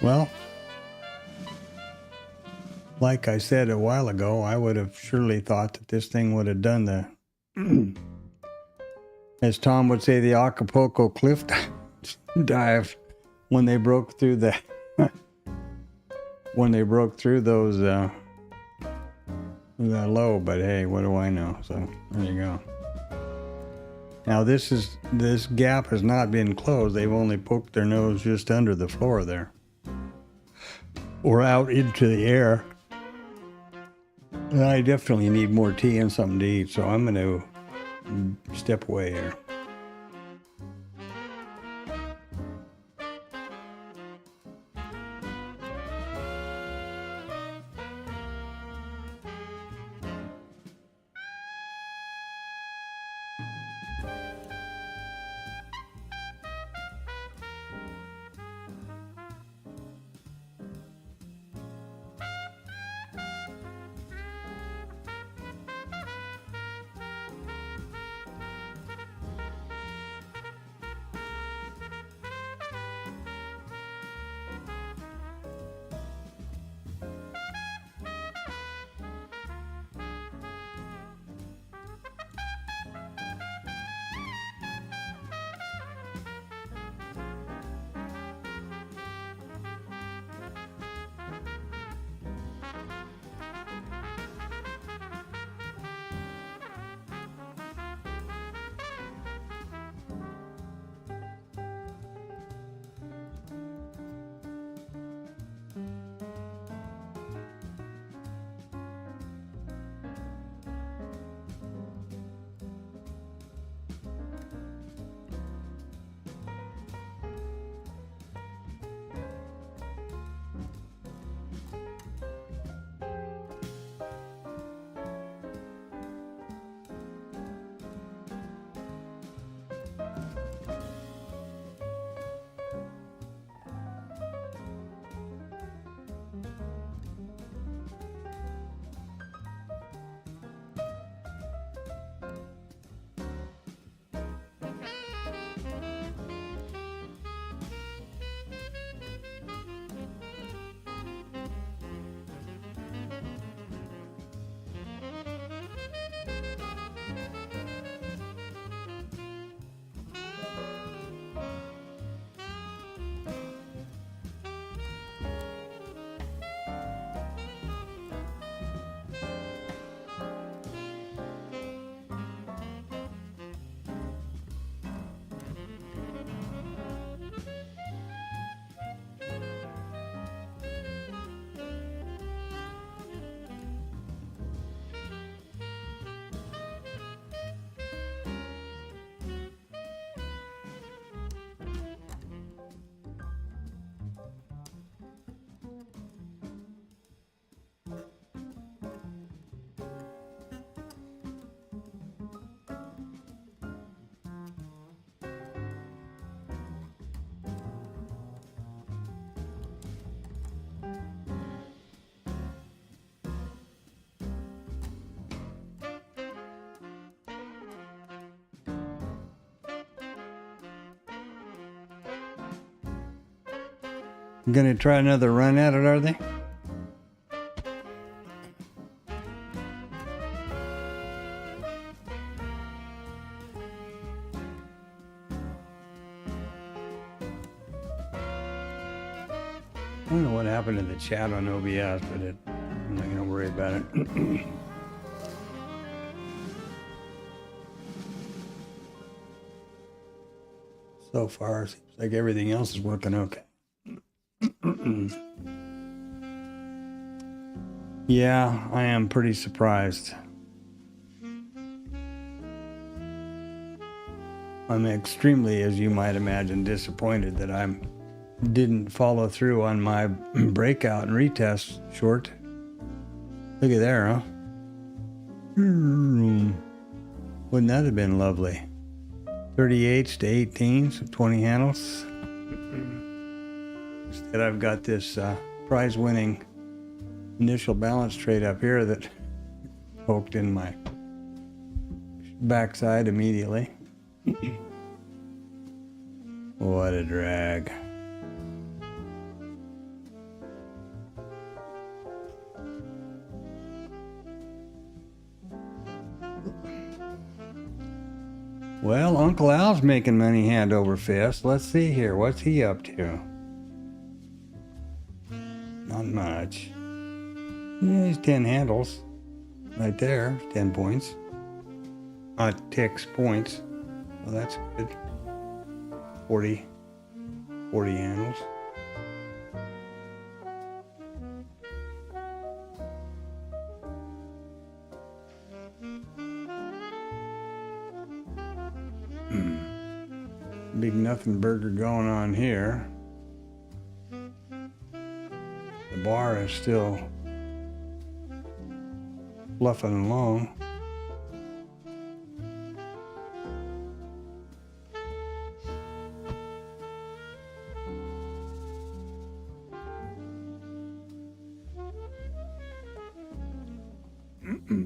Well, like I said a while ago, I would have surely thought that this thing would have done the, as Tom would say, the Acapulco cliff dive when they broke through the, when they broke through those, that low. But hey, what do I know? So there you go. Now this gap has not been closed. They've only poked their nose just under the floor there, or out into the air. And I definitely need more tea and something to eat, so I'm going to step away here. Gonna try another run at it, are they? I don't know what happened to the chat on OBS, but I'm not gonna worry about it. So far, it seems like everything else is working okay. Yeah, I am pretty surprised. I'm extremely, as you might imagine, disappointed that I didn't follow through on my breakout and retest short. Look at there, huh? Wouldn't that have been lovely? 38s to 18s, so 20 handles. Instead, I've got this prize-winning initial balance trade up here that poked in my backside immediately. What a drag. Well, Uncle Al's making money hand over fist. Let's see here. What's he up to? Not much. Yeah, he's 10 handles. Right there. 10 points. Ticks points. Well, that's good. 40 handles. Big nothing burger going on here. The bar is still fluffing along.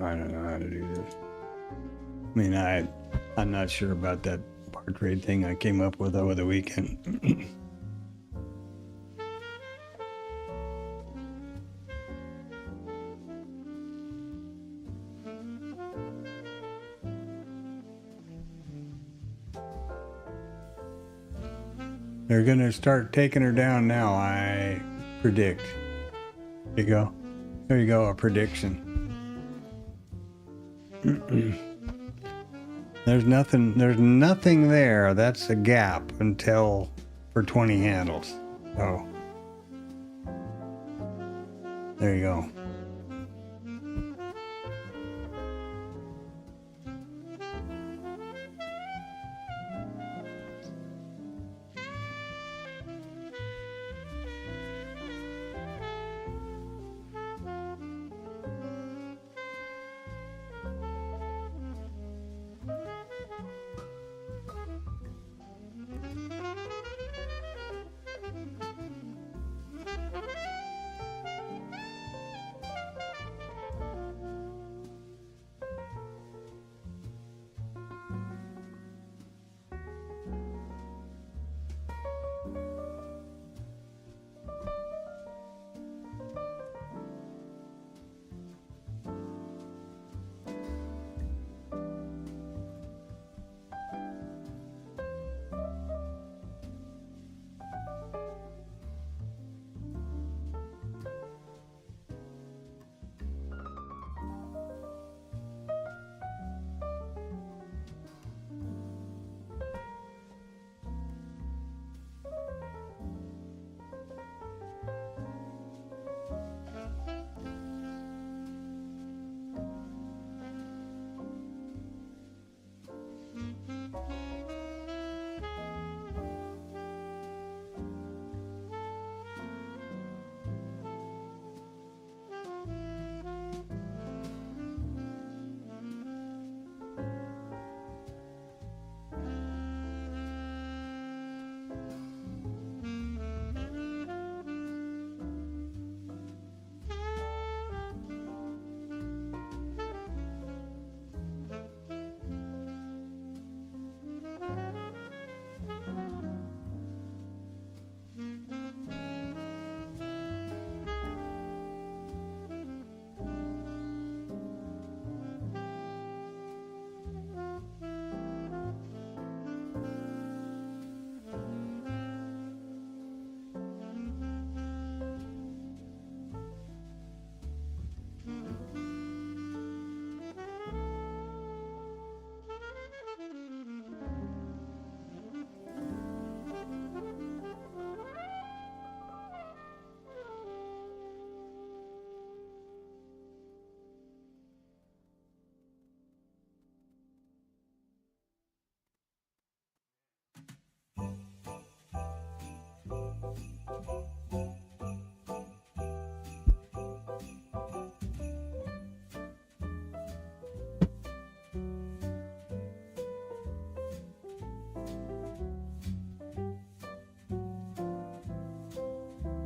I don't know how to do this. I mean, I'm not sure about that bar trade thing I came up with over the weekend. They're going to start taking her down now, I predict. There you go. There you go, a prediction. There's nothing there. That's a gap until for 20 handles. So there you go.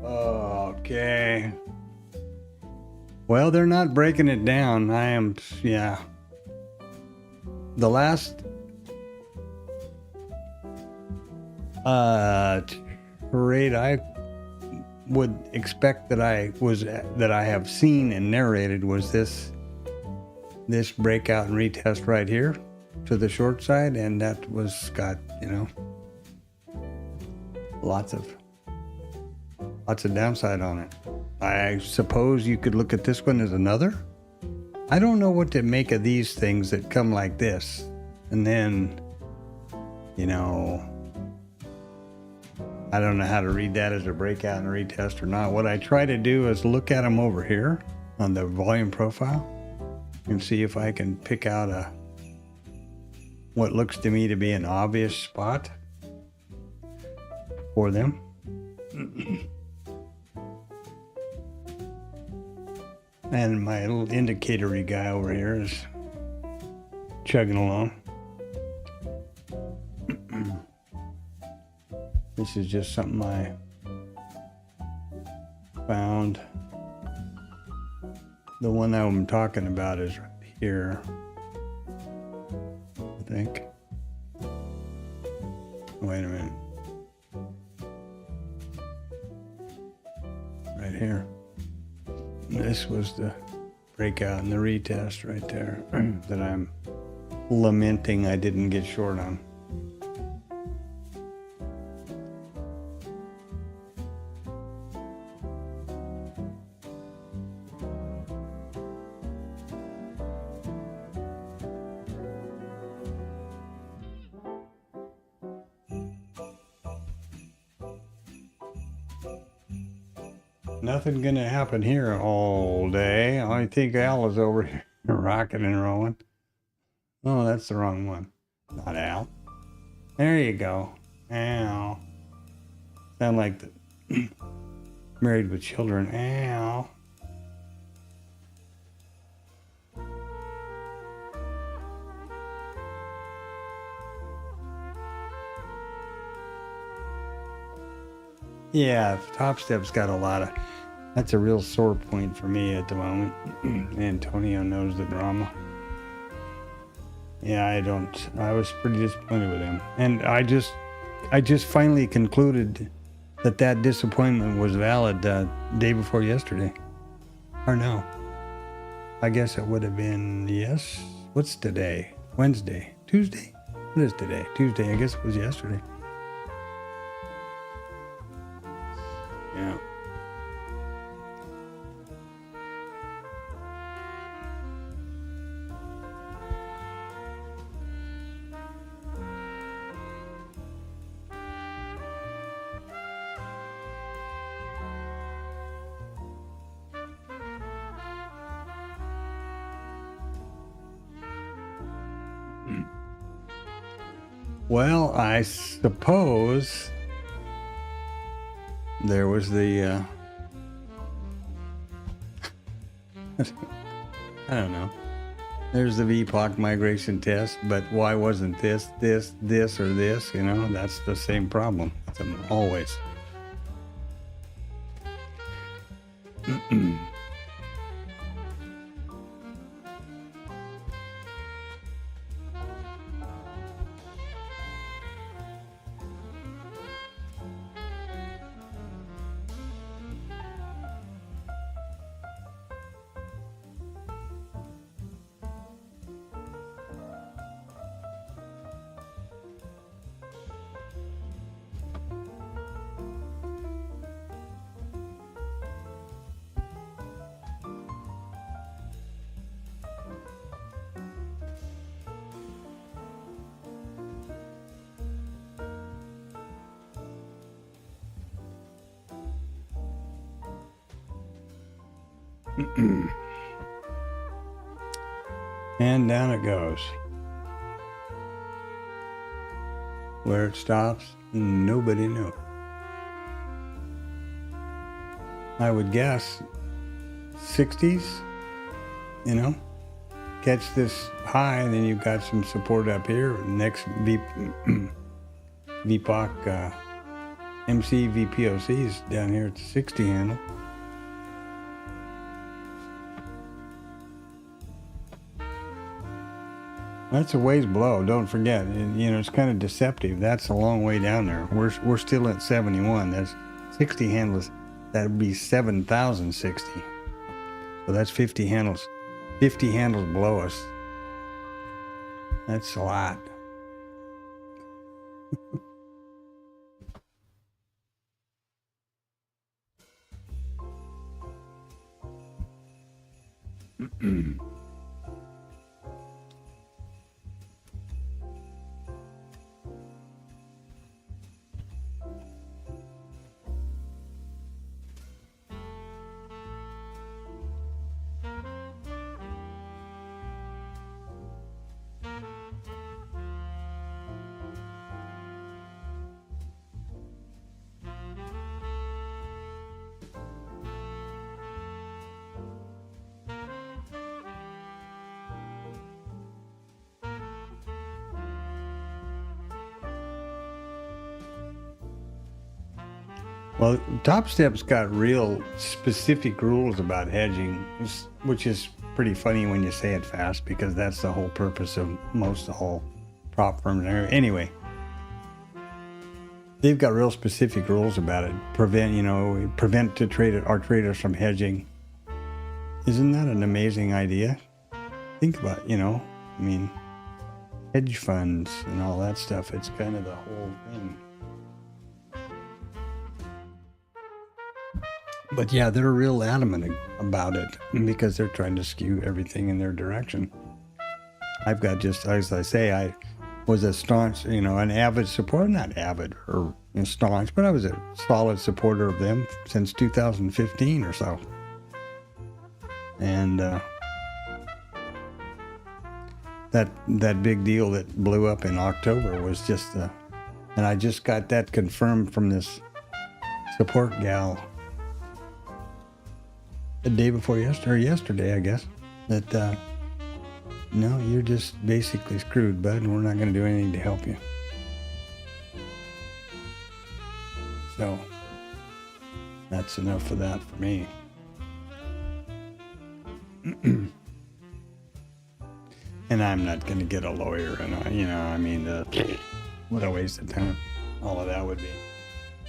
Okay. Well, they're not breaking it down. Yeah. The last trade I would expect that I have seen and narrated was this breakout and retest right here. to the short side, and that was got, you know, lots of downside on it. I suppose you could look at this one as another. I don't know what to make of these things that come like this, and then, you know, I don't know how to read that as a breakout and retest or not. What I try to do is look at them over here on the volume profile and see if I can pick out what looks to me to be an obvious spot for them. And my little indicatory guy over here is chugging along. This is just something I found. The one I'm talking about is right here, I think. Wait a minute. Right here. This was the breakout and the retest right there that I'm lamenting I didn't get short on. Nothing gonna happen here all day. I think Al is over here rocking and rolling. Oh, that's the wrong one. Not Al. There you go. Al. Sound like the Married with Children. Al. Yeah, Topstep's got a lot of... That's a real sore point for me at the moment. Antonio knows the drama. Yeah, I was pretty disappointed with him. And I just finally concluded that disappointment was valid day before yesterday. Or no. I guess it would have been, yes. What's today? Wednesday? Tuesday? What is today? Tuesday. I guess it was yesterday. Yeah. Well, I suppose there was the, I don't know. There's the VPOC migration test, but why wasn't this, or this? You know, that's the same problem. It's always. And down it goes. Where it stops, nobody knows. I would guess 60s, you know, catch this high, and then you've got some support up here. Next VPOC, MCVPOC is down here at the 60 handle. That's a ways below. Don't forget, you know, it's kind of deceptive. That's a long way down there. We're still at 71. That's 60 handles. That would be 7,060. So that's 50 handles. 50 handles below us. That's a lot. Well, Topstep's got real specific rules about hedging, which is pretty funny when you say it fast, because that's the whole purpose of most of all prop firms. Anyway, they've got real specific rules about it. Prevent our traders from hedging. Isn't that an amazing idea? Think about, I mean, hedge funds and all that stuff. It's kind of the whole thing. But yeah, they're real adamant about it because they're trying to skew everything in their direction. I've got, just as I say, I was a staunch, an avid supporter, not avid or staunch, but I was a solid supporter of them since 2015 or so. And that big deal that blew up in October was just and I just got that confirmed from this support gal the day before yesterday, I guess, that no, you're just basically screwed, bud, and we're not going to do anything to help you. So that's enough of that for me. And I'm not going to get a lawyer, and what a waste of time. All of that would be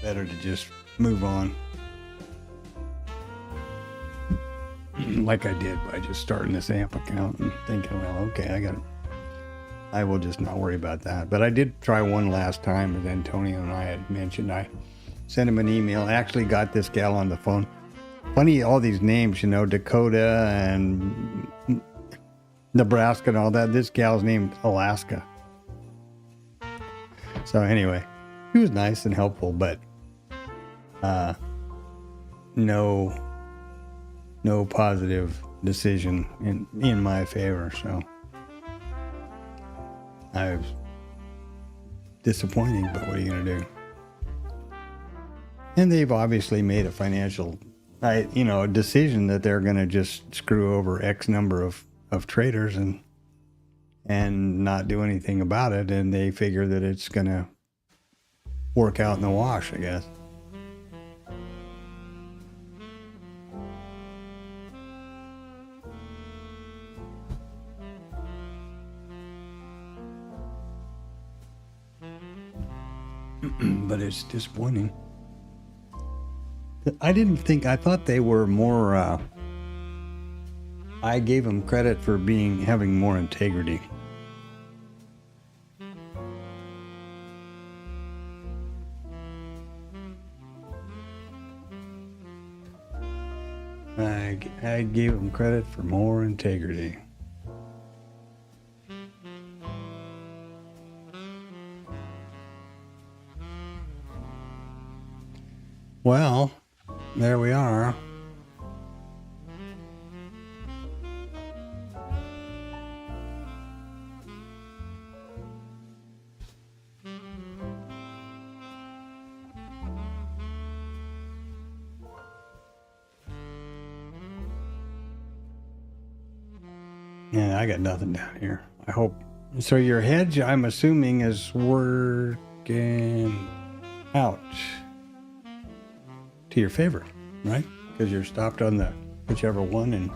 better to just move on. Like I did by just starting this AMP account and thinking, well, okay, I will just not worry about that. But I did try one last time, as Antonio and I had mentioned. I sent him an email. I actually got this gal on the phone. Funny, all these names, Dakota and Nebraska and all that. This gal's named Alaska. So anyway, he was nice and helpful, but no positive decision in my favor. So I was disappointing, but what are you going to do? And they've obviously made a financial, decision that they're going to just screw over X number of traders and not do anything about it. And they figure that it's going to work out in the wash, I guess. But it's disappointing. I thought they were more, I gave them credit for having more integrity. I gave them credit for more integrity. Well, there we are. Yeah, I got nothing down here. I hope. So your hedge, I'm assuming, is working out to your favor, right? Because you're stopped on the whichever one and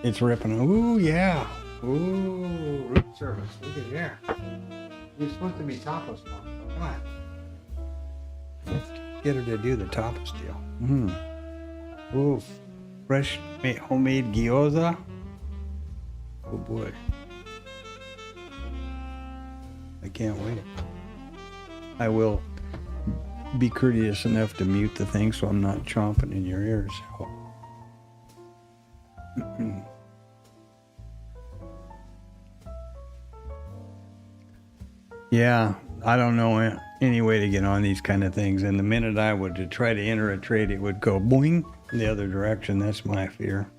it's ripping. Ooh, yeah. Ooh, root service. Look at there. You're supposed to be topless now. Come on. Let's get her to do the topless deal. Ooh, fresh homemade gyoza. Oh boy. I can't wait. I will be courteous enough to mute the thing so I'm not chomping in your ears. Yeah, I don't know any way to get on these kind of things. And the minute I would to try to enter a trade, it would go boing the other direction. That's my fear.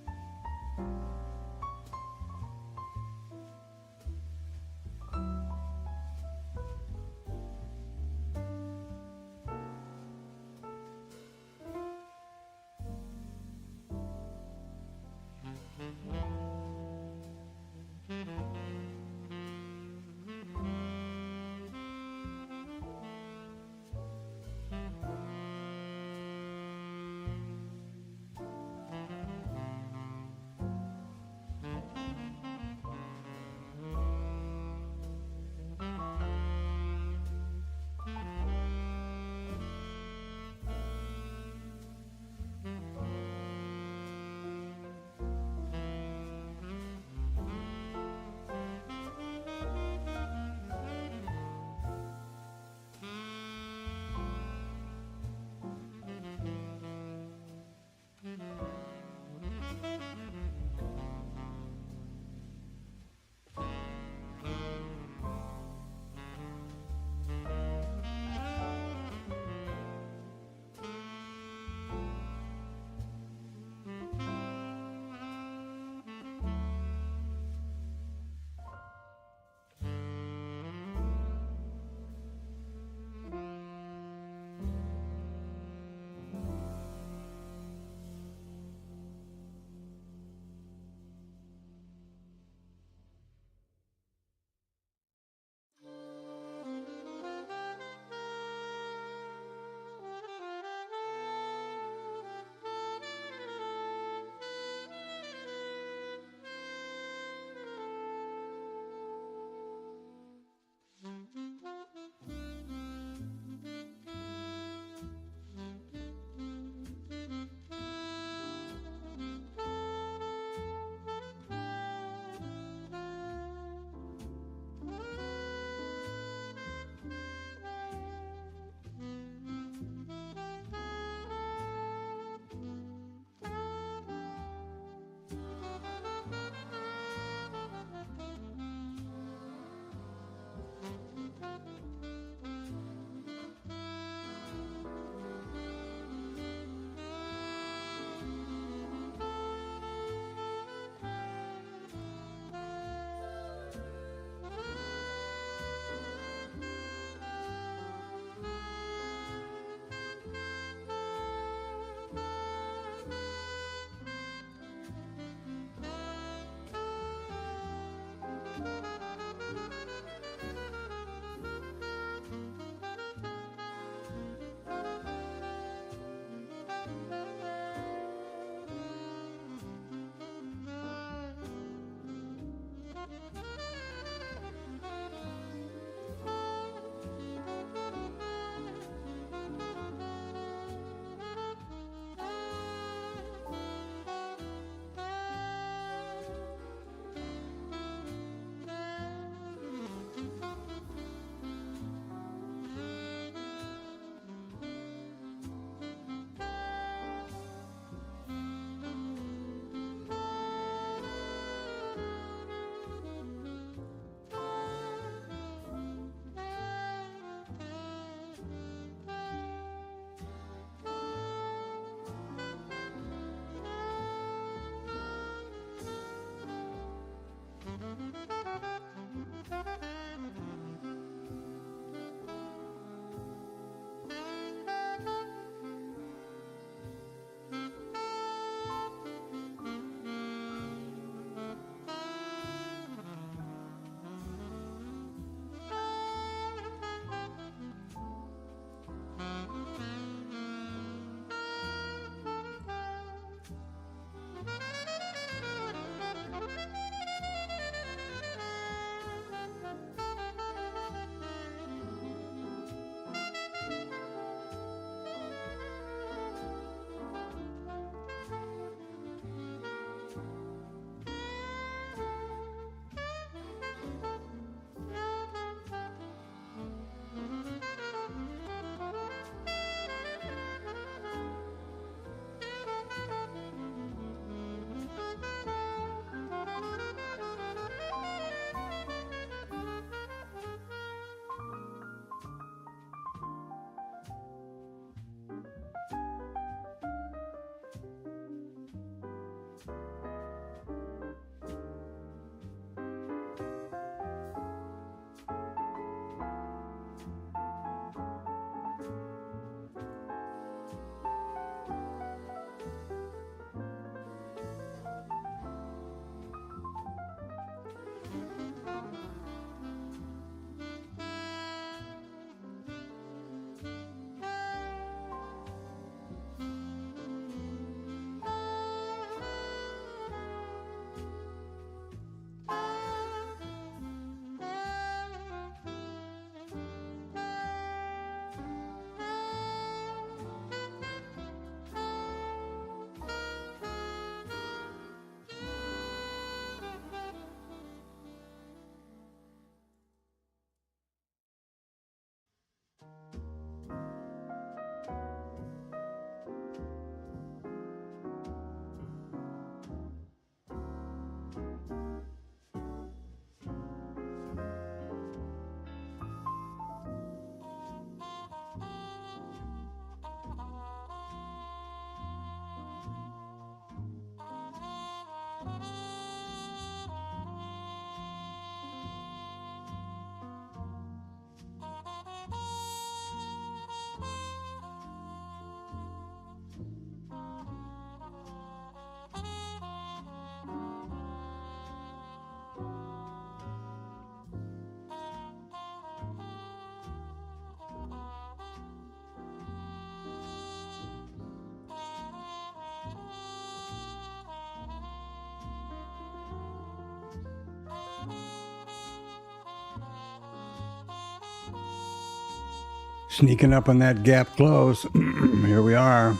Sneaking up on that gap close. Here we are.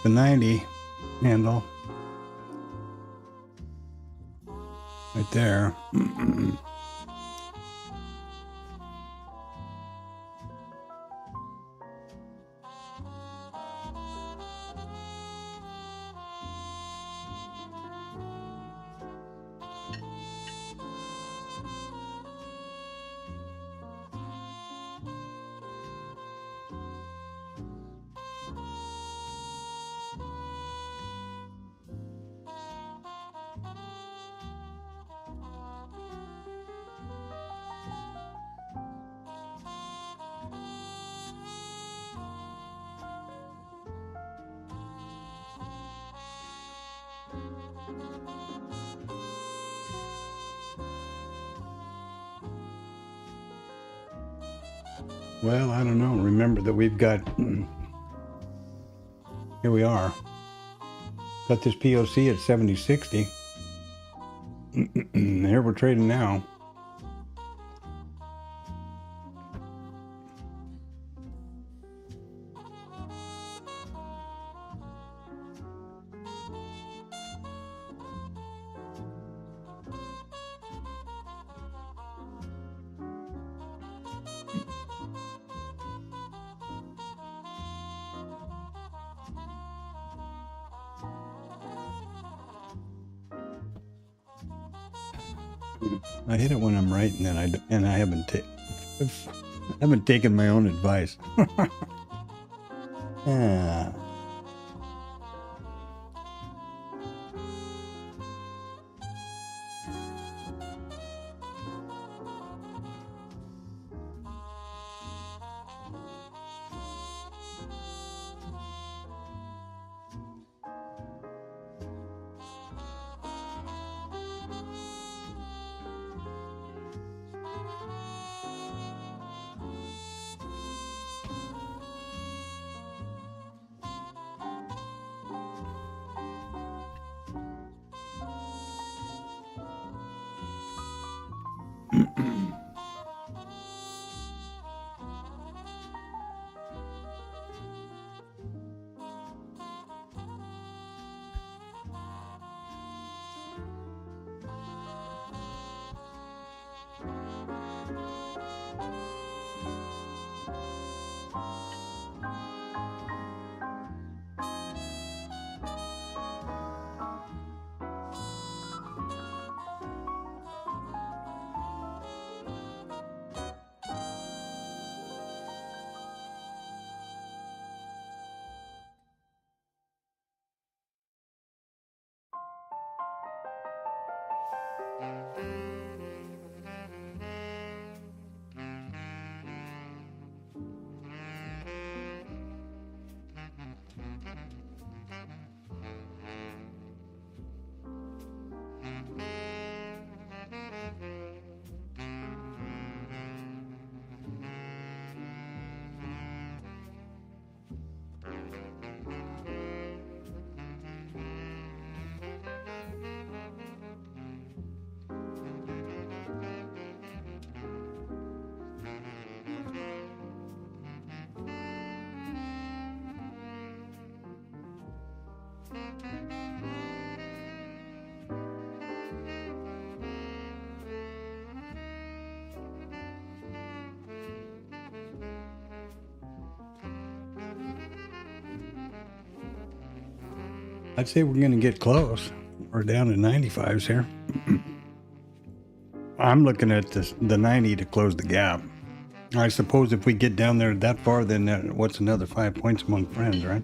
The 90 handle. Right there. Well, I don't know. Remember that we've got, here we are. Got this POC at 70.60. Here we're trading now. I hit it when I'm right, and then I haven't taken my own advice. Yeah. I'd say we're going to get close. We're down to 95s here. I'm looking at the 90 to close the gap. I suppose if we get down there that far, then what's another 5 points among friends, right?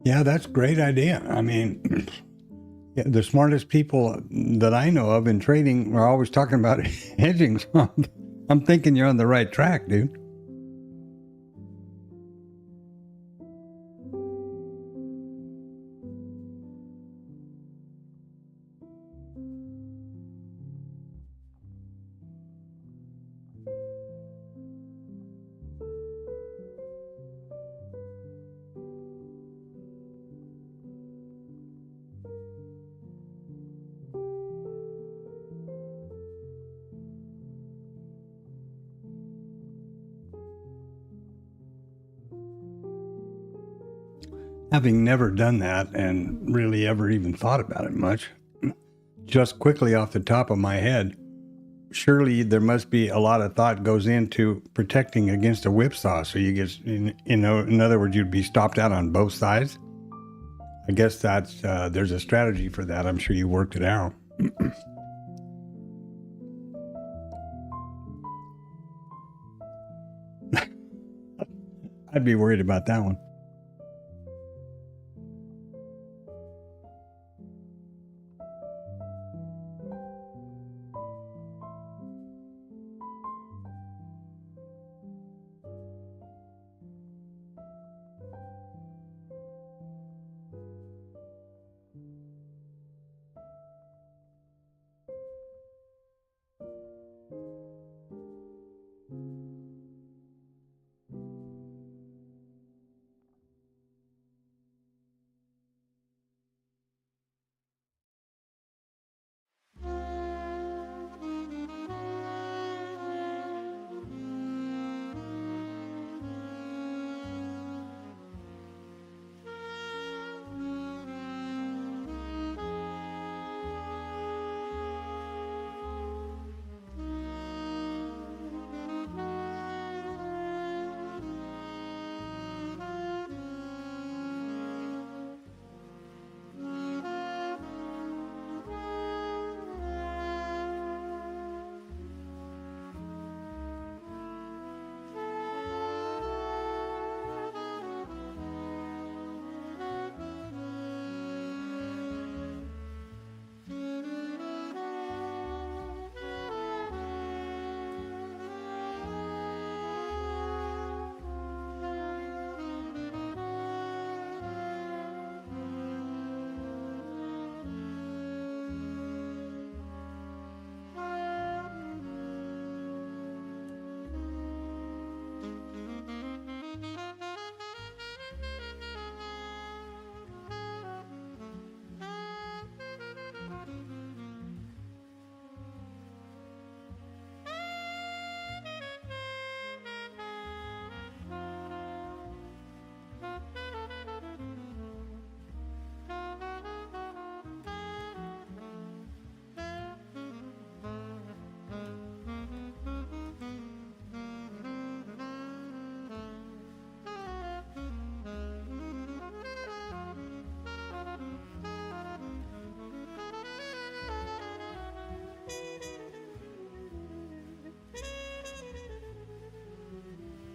Yeah, that's a great idea. I mean, yeah, the smartest people that I know of in trading are always talking about hedging. So I'm thinking you're on the right track, dude. Having never done that and really ever even thought about it much, just quickly off the top of my head, surely there must be a lot of thought goes into protecting against a whipsaw. So you get, in other words, you'd be stopped out on both sides. I guess that's there's a strategy for that. I'm sure you worked it out. I'd be worried about that one.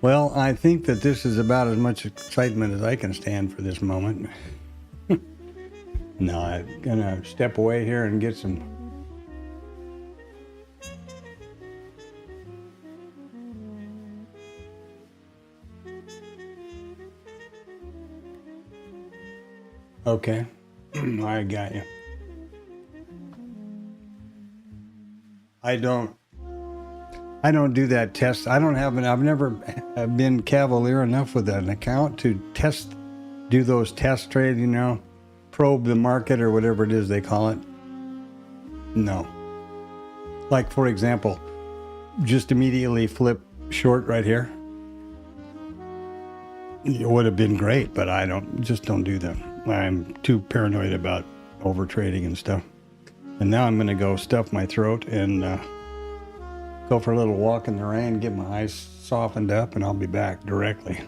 Well, I think that this is about as much excitement as I can stand for this moment. No, I'm gonna step away here and get some. Okay, I got you. I don't do that test. I've never been cavalier enough with an account to do those test trades, probe the market or whatever it is they call it. No. Like, for example, just immediately flip short right here. It would have been great, but I don't do them. I'm too paranoid about over trading and stuff. And now I'm going to go stuff my throat and go for a little walk in the rain, get my eyes softened up, and I'll be back directly.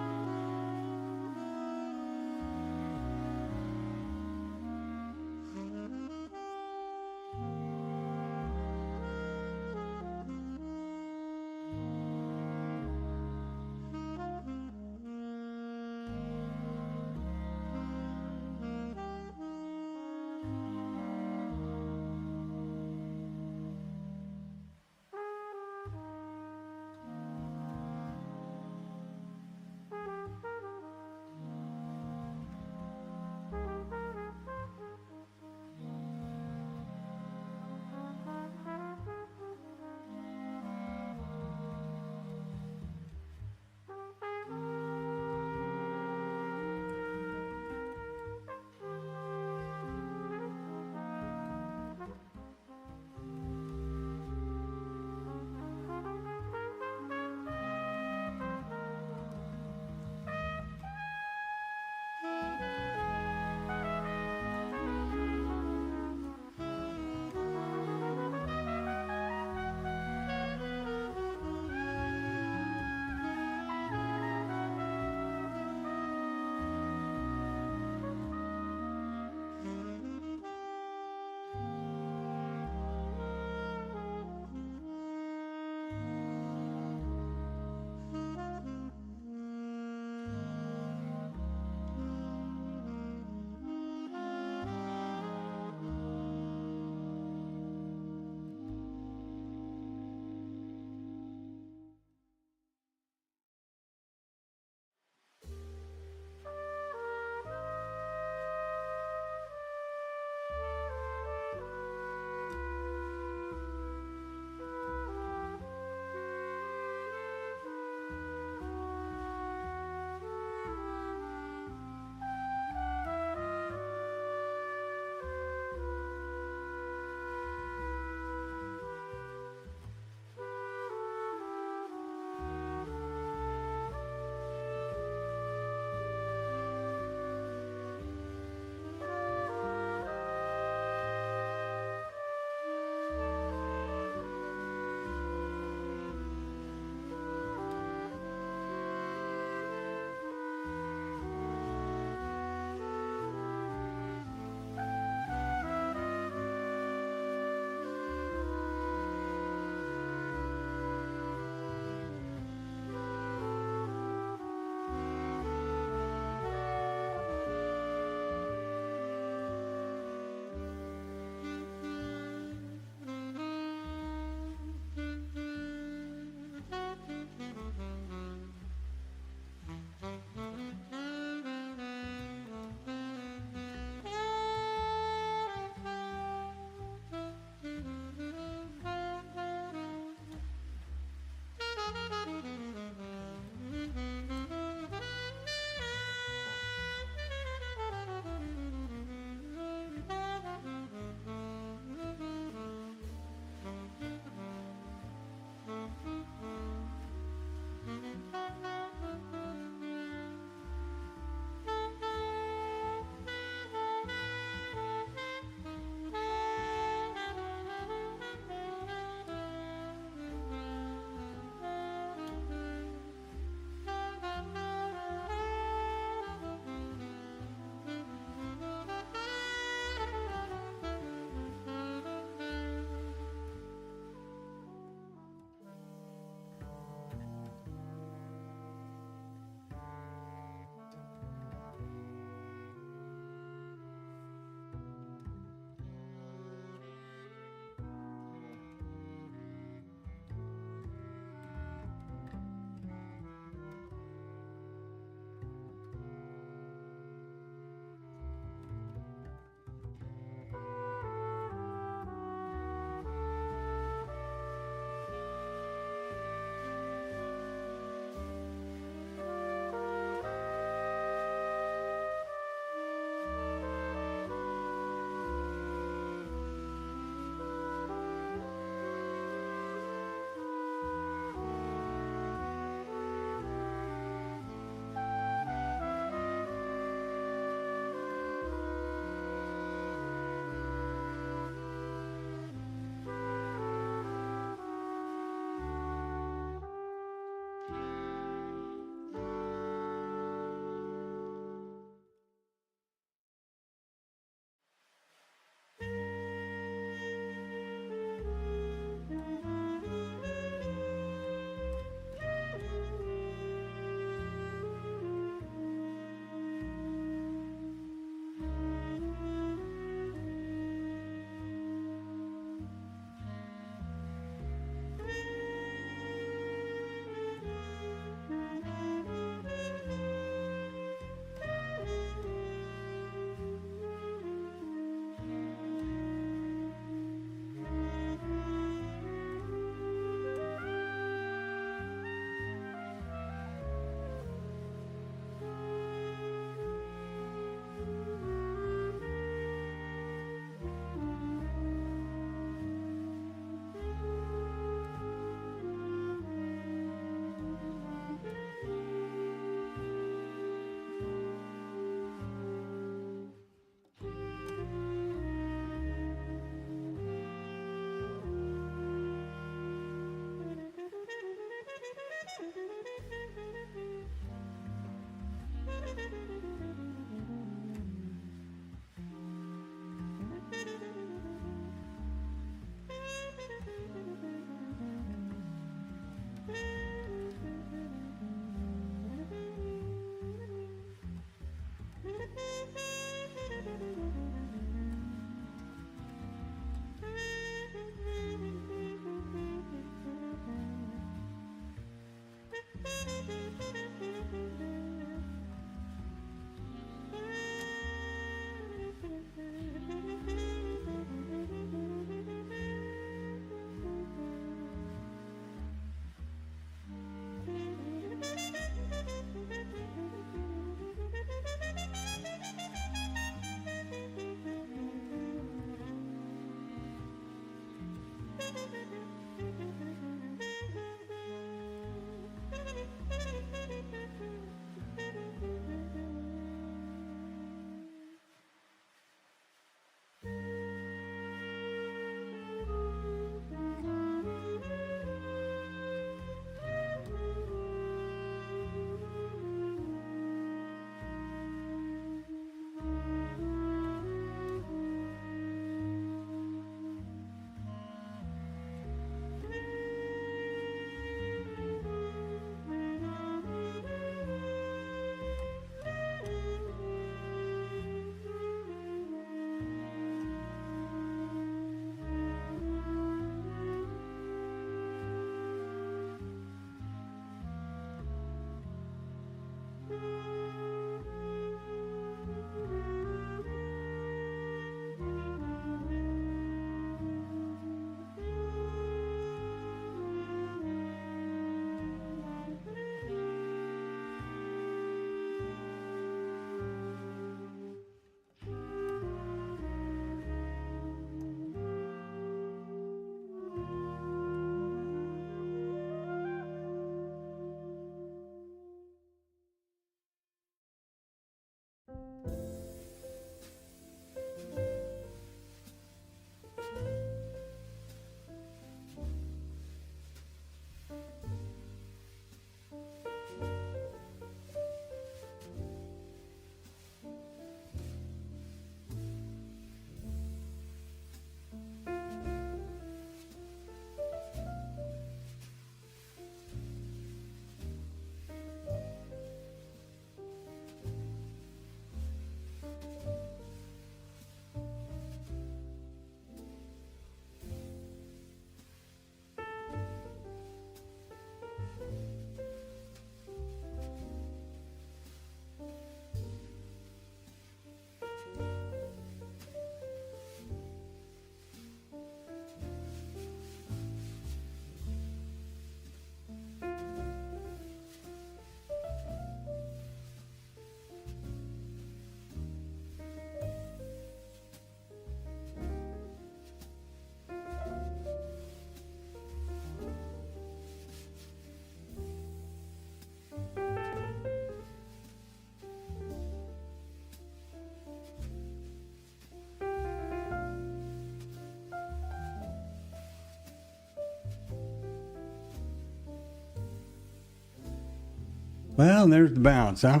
Well, there's the bounce, huh?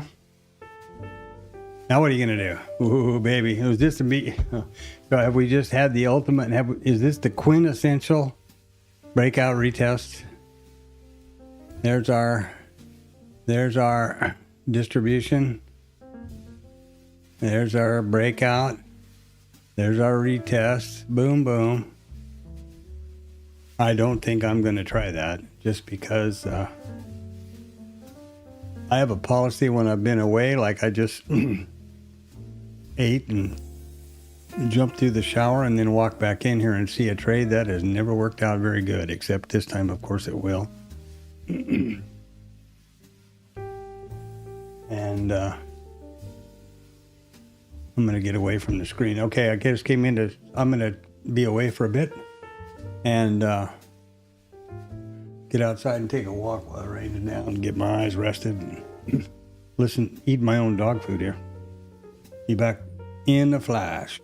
Now what are you going to do? Ooh, baby. Was this to be... So have we just had the ultimate... Is this the quintessential breakout retest? There's our distribution. There's our breakout. There's our retest. Boom, boom. I don't think I'm going to try that just because I have a policy when I've been away, like I just ate and jumped through the shower and then walk back in here and see a trade. That has never worked out very good, except this time, of course, it will. And I'm going to get away from the screen. Okay, I just came into... I'm going to be away for a bit and get outside and take a walk while it rains down and get my eyes rested and eat my own dog food here. Be back in a flash.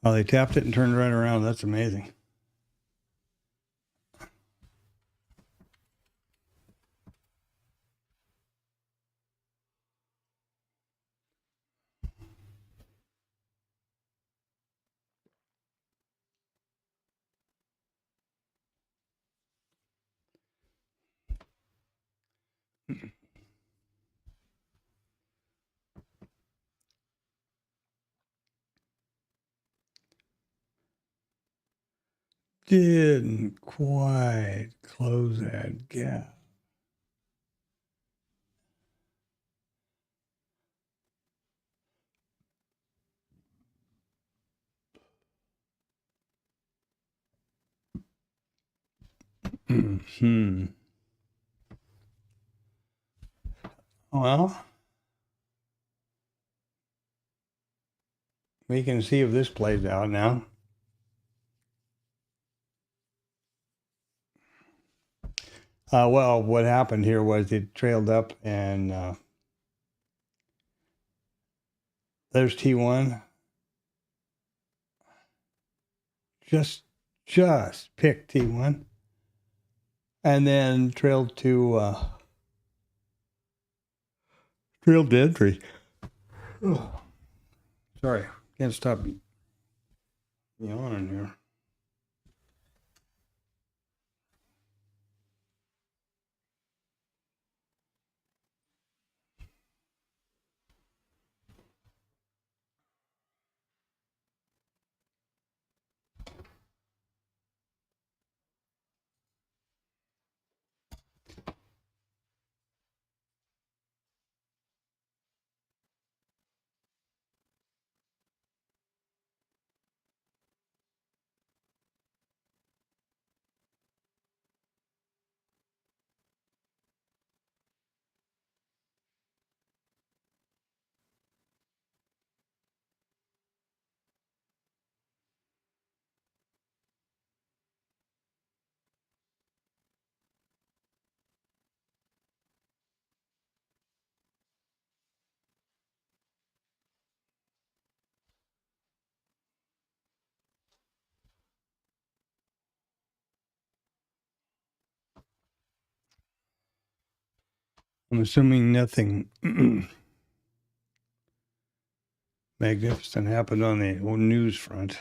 Oh, they tapped it and turned right around. That's amazing. Didn't quite close that gap. Well, we can see if this plays out now. Well, what happened here was it trailed up and there's T1. Just picked T1 and then trailed to entry. Oh, sorry, can't stop yawning here. I'm assuming nothing magnificent happened on the news front.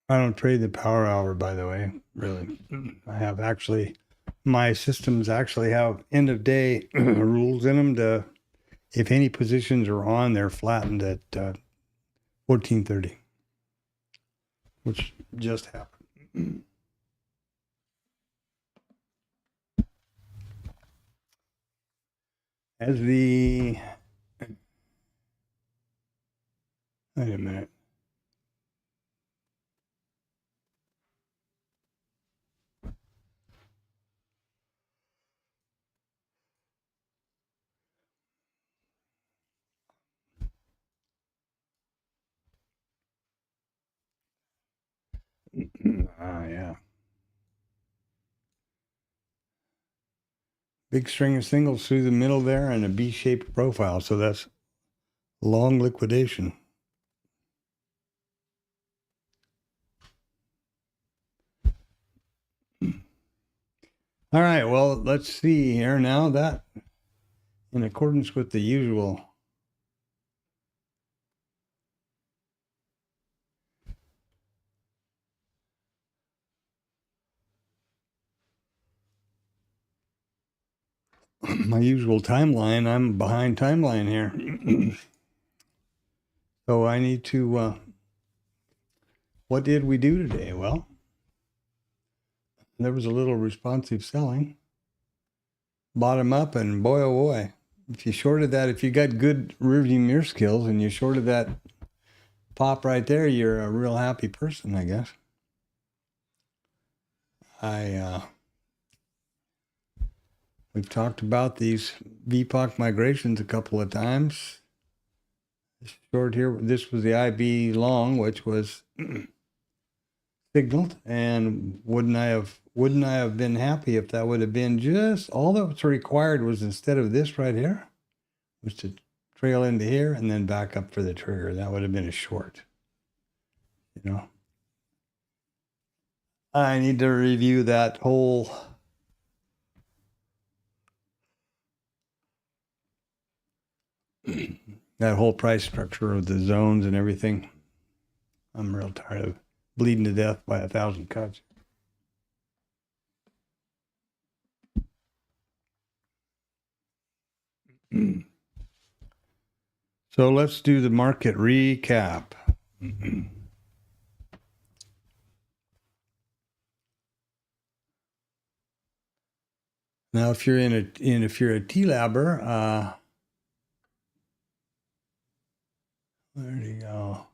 I don't trade the power hour, by the way, really. I have actually, my systems actually have end of day rules in them to, if any positions are on, they're flattened at 1430, which just happened. As the, wait a minute. Yeah. Big string of singles through the middle there and a B-shaped profile. So that's long liquidation. All right, well, let's see here now that in accordance with the usual my usual timeline, I'm behind timeline here. So I need to, what did we do today? Well, there was a little responsive selling, bottom up, and boy, oh boy, if you shorted that, if you got good rearview mirror skills and you shorted that pop right there, you're a real happy person, I guess. We've talked about these VPOC migrations a couple of times. Short here, this was the IB long, which was signaled, and wouldn't I have been happy if that would have been just all that was required was instead of this right here, was to trail into here and then back up for the trigger. That would have been a short. You know, I need to review that whole price structure of the zones and everything. I'm real tired of bleeding to death by 1,000 cuts. So let's do the market recap. Now, if you're a TLabber, there you go.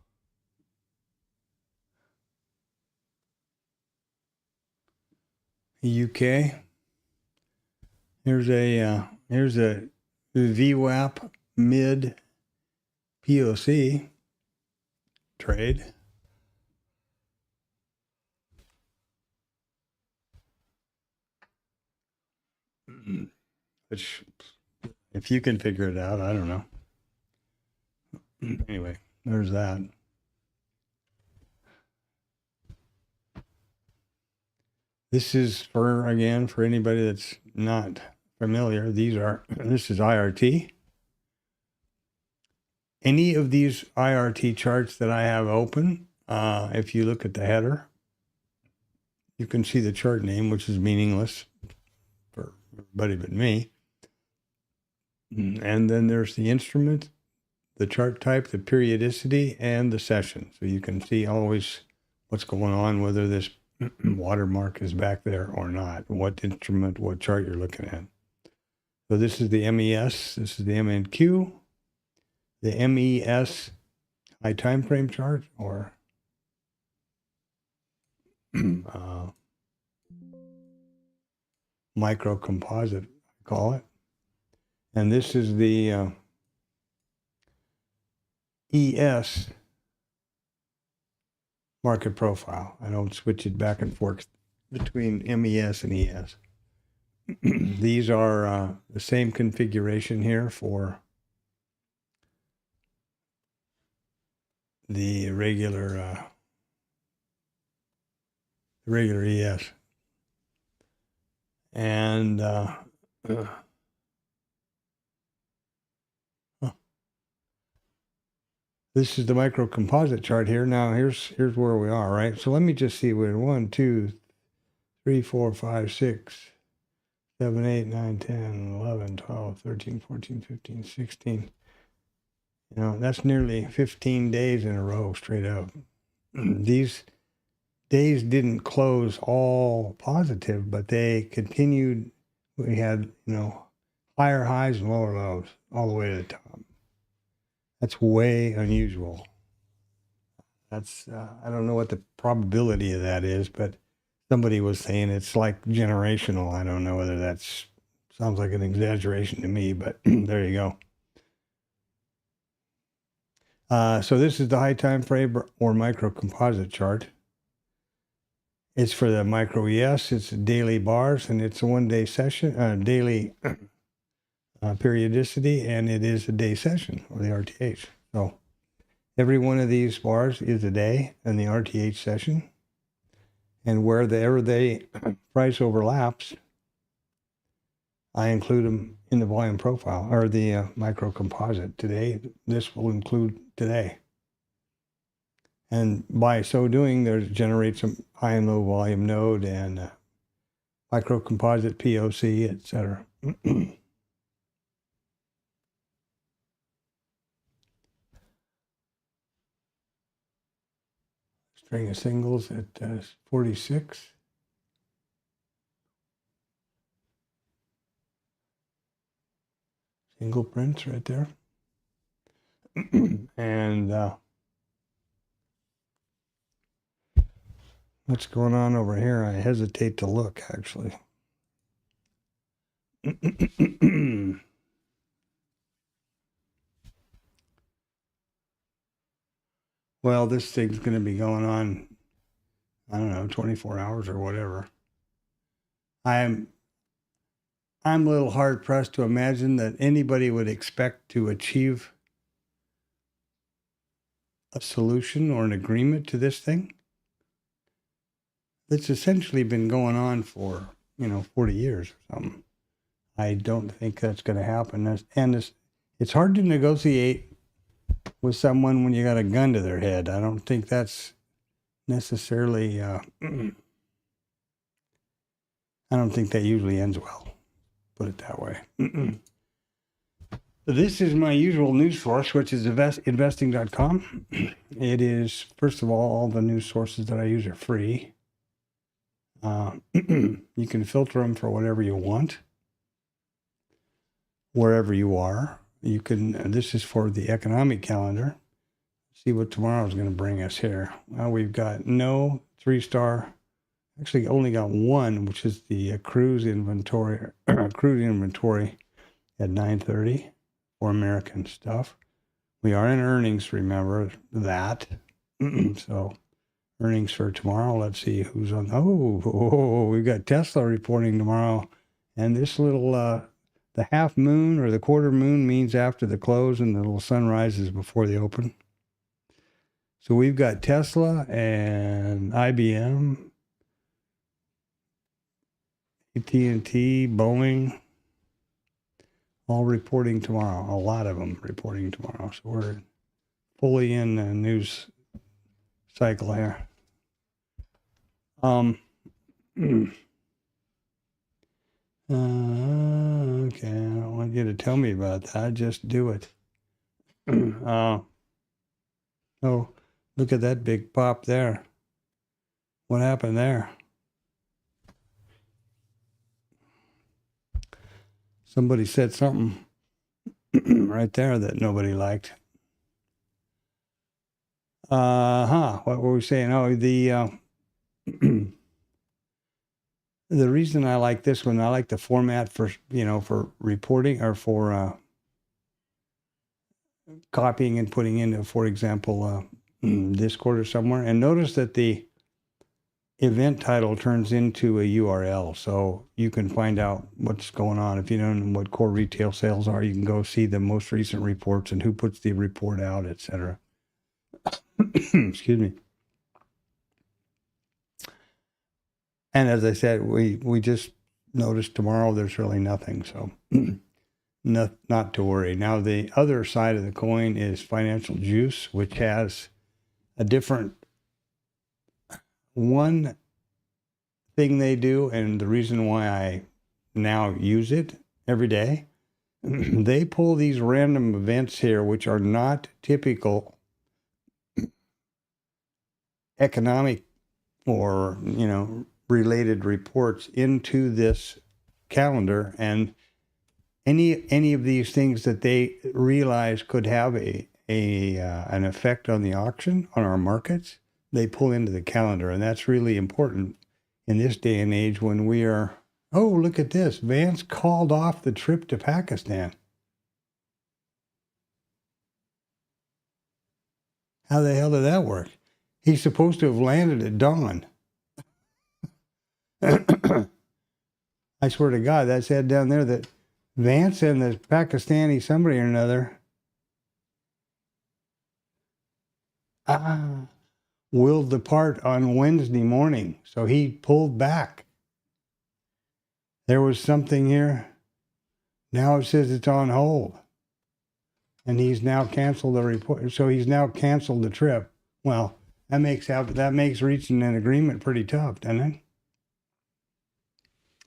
UK. Here's a VWAP mid POC trade. Which, if you can figure it out, I don't know. Anyway, there's that. This is for anybody that's not familiar. This is IRT. Any of these IRT charts that I have open, if you look at the header, you can see the chart name, which is meaningless for everybody but me. And then there's the instrument, the chart type, the periodicity, and the session. So you can see always what's going on, whether this watermark is back there or not, what instrument, what chart you're looking at. So this is the MES, this is the MNQ, the MES high time frame chart, or micro composite, I call it. And this is the ES market profile. I don't switch it back and forth between MES and ES. These are the same configuration here for the regular ES. And this is the micro composite chart here. Now here's where we are, right? So let me just see, we're 1, 2, 3, 4, 5, 6, 7, 8, 9, 10, 11, 12, 13, 14, 15, 16. You know, that's nearly 15 days in a row straight up. These days didn't close all positive, but they continued. We had, higher highs and lower lows all the way to the top. That's way unusual. That's, I don't know what the probability of that is, but somebody was saying it's like generational. I don't know whether that's, sounds like an exaggeration to me, but there you go. So this is the high time frame or micro composite chart. It's for the micro ES, it's daily bars, and it's a 1 day session, daily periodicity, and it is a day session, or the RTH. So every one of these bars is a day in the RTH session. And wherever they price overlaps, I include them in the volume profile, or the micro composite. Today, this will include today. And by so doing, there generates a high and low volume node and micro composite POC, etc. String of singles at 46. Single prints right there. And what's going on over here? I hesitate to look, actually. Well, this thing's going to be going on, I don't know, 24 hours or whatever. I'm a little hard pressed to imagine that anybody would expect to achieve a solution or an agreement to this thing. It's essentially been going on for, 40 years or something. I don't think that's going to happen. And it's hard to negotiate with someone when you got a gun to their head. I don't think that's necessarily, I don't think that usually ends well. Put it that way. This is my usual news source, which is investing.com. It is, first of all the news sources that I use are free. You can filter them for whatever you want, wherever you are. You can, this is for the economic calendar. See what tomorrow is going to bring us here. Well, we've got no 3-star, actually only got one, which is the crude inventory at 9:30 for American stuff. We are in earnings, remember that. So earnings for tomorrow. Let's see who's on. Oh, we've got Tesla reporting tomorrow. And this little, the half moon or the quarter moon means after the close, and the little sun rises before the open. So we've got Tesla and IBM, AT&T, Boeing, all reporting tomorrow. A lot of them reporting tomorrow. So we're fully in the news cycle here. Okay, I don't want you to tell me about that. Just do it. Oh, look at that big pop there. What happened there? Somebody said something right there that nobody liked. What were we saying? Oh, the reason I like this one, I like the format for, for reporting or for copying and putting into, for example, Discord or somewhere. And notice that the event title turns into a URL, so you can find out what's going on. If you don't know what core retail sales are, you can go see the most recent reports and who puts the report out, etc. Excuse me. And as I said, we just noticed tomorrow there's really nothing, so not to worry. Now, the other side of the coin is Financial Juice, which has a different one thing they do, and the reason why I now use it every day. They pull these random events here, which are not typical economic or, related reports into this calendar, and any of these things that they realize could have an effect on the auction, on our markets, they pull into the calendar. And that's really important in this day and age when we are, oh, look at this, Vance called off the trip to Pakistan. How the hell did that work? He's supposed to have landed at dawn. I swear to God, that said down there that Vance and the Pakistani somebody or another will depart on Wednesday morning. So he pulled back. There was something here. Now it says it's on hold. And he's now canceled the report. So he's now canceled the trip. Well, that makes reaching an agreement pretty tough, doesn't it?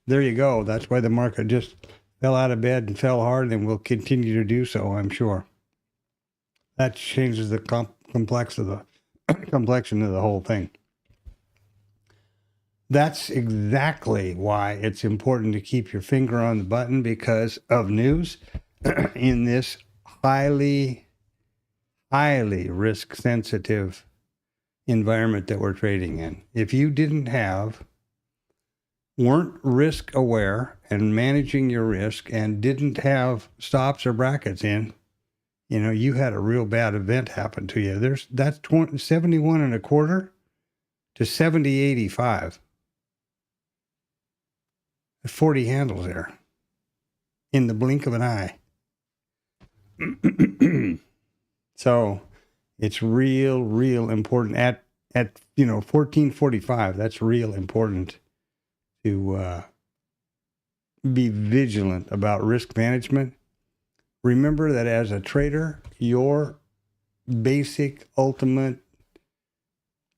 There you go. That's why the market just fell out of bed and fell hard and will continue to do so, I'm sure. That changes the complexion of the whole thing. That's exactly why it's important to keep your finger on the button because of news in this highly, highly risk-sensitive environment that we're trading in. If you weren't risk aware and managing your risk and didn't have stops or brackets in, you had a real bad event happen to you. That's 71 and a quarter to 70.85. 40 handles there in the blink of an eye. So it's real important at 1445. That's real important to be vigilant about risk management. Remember that as a trader, your basic ultimate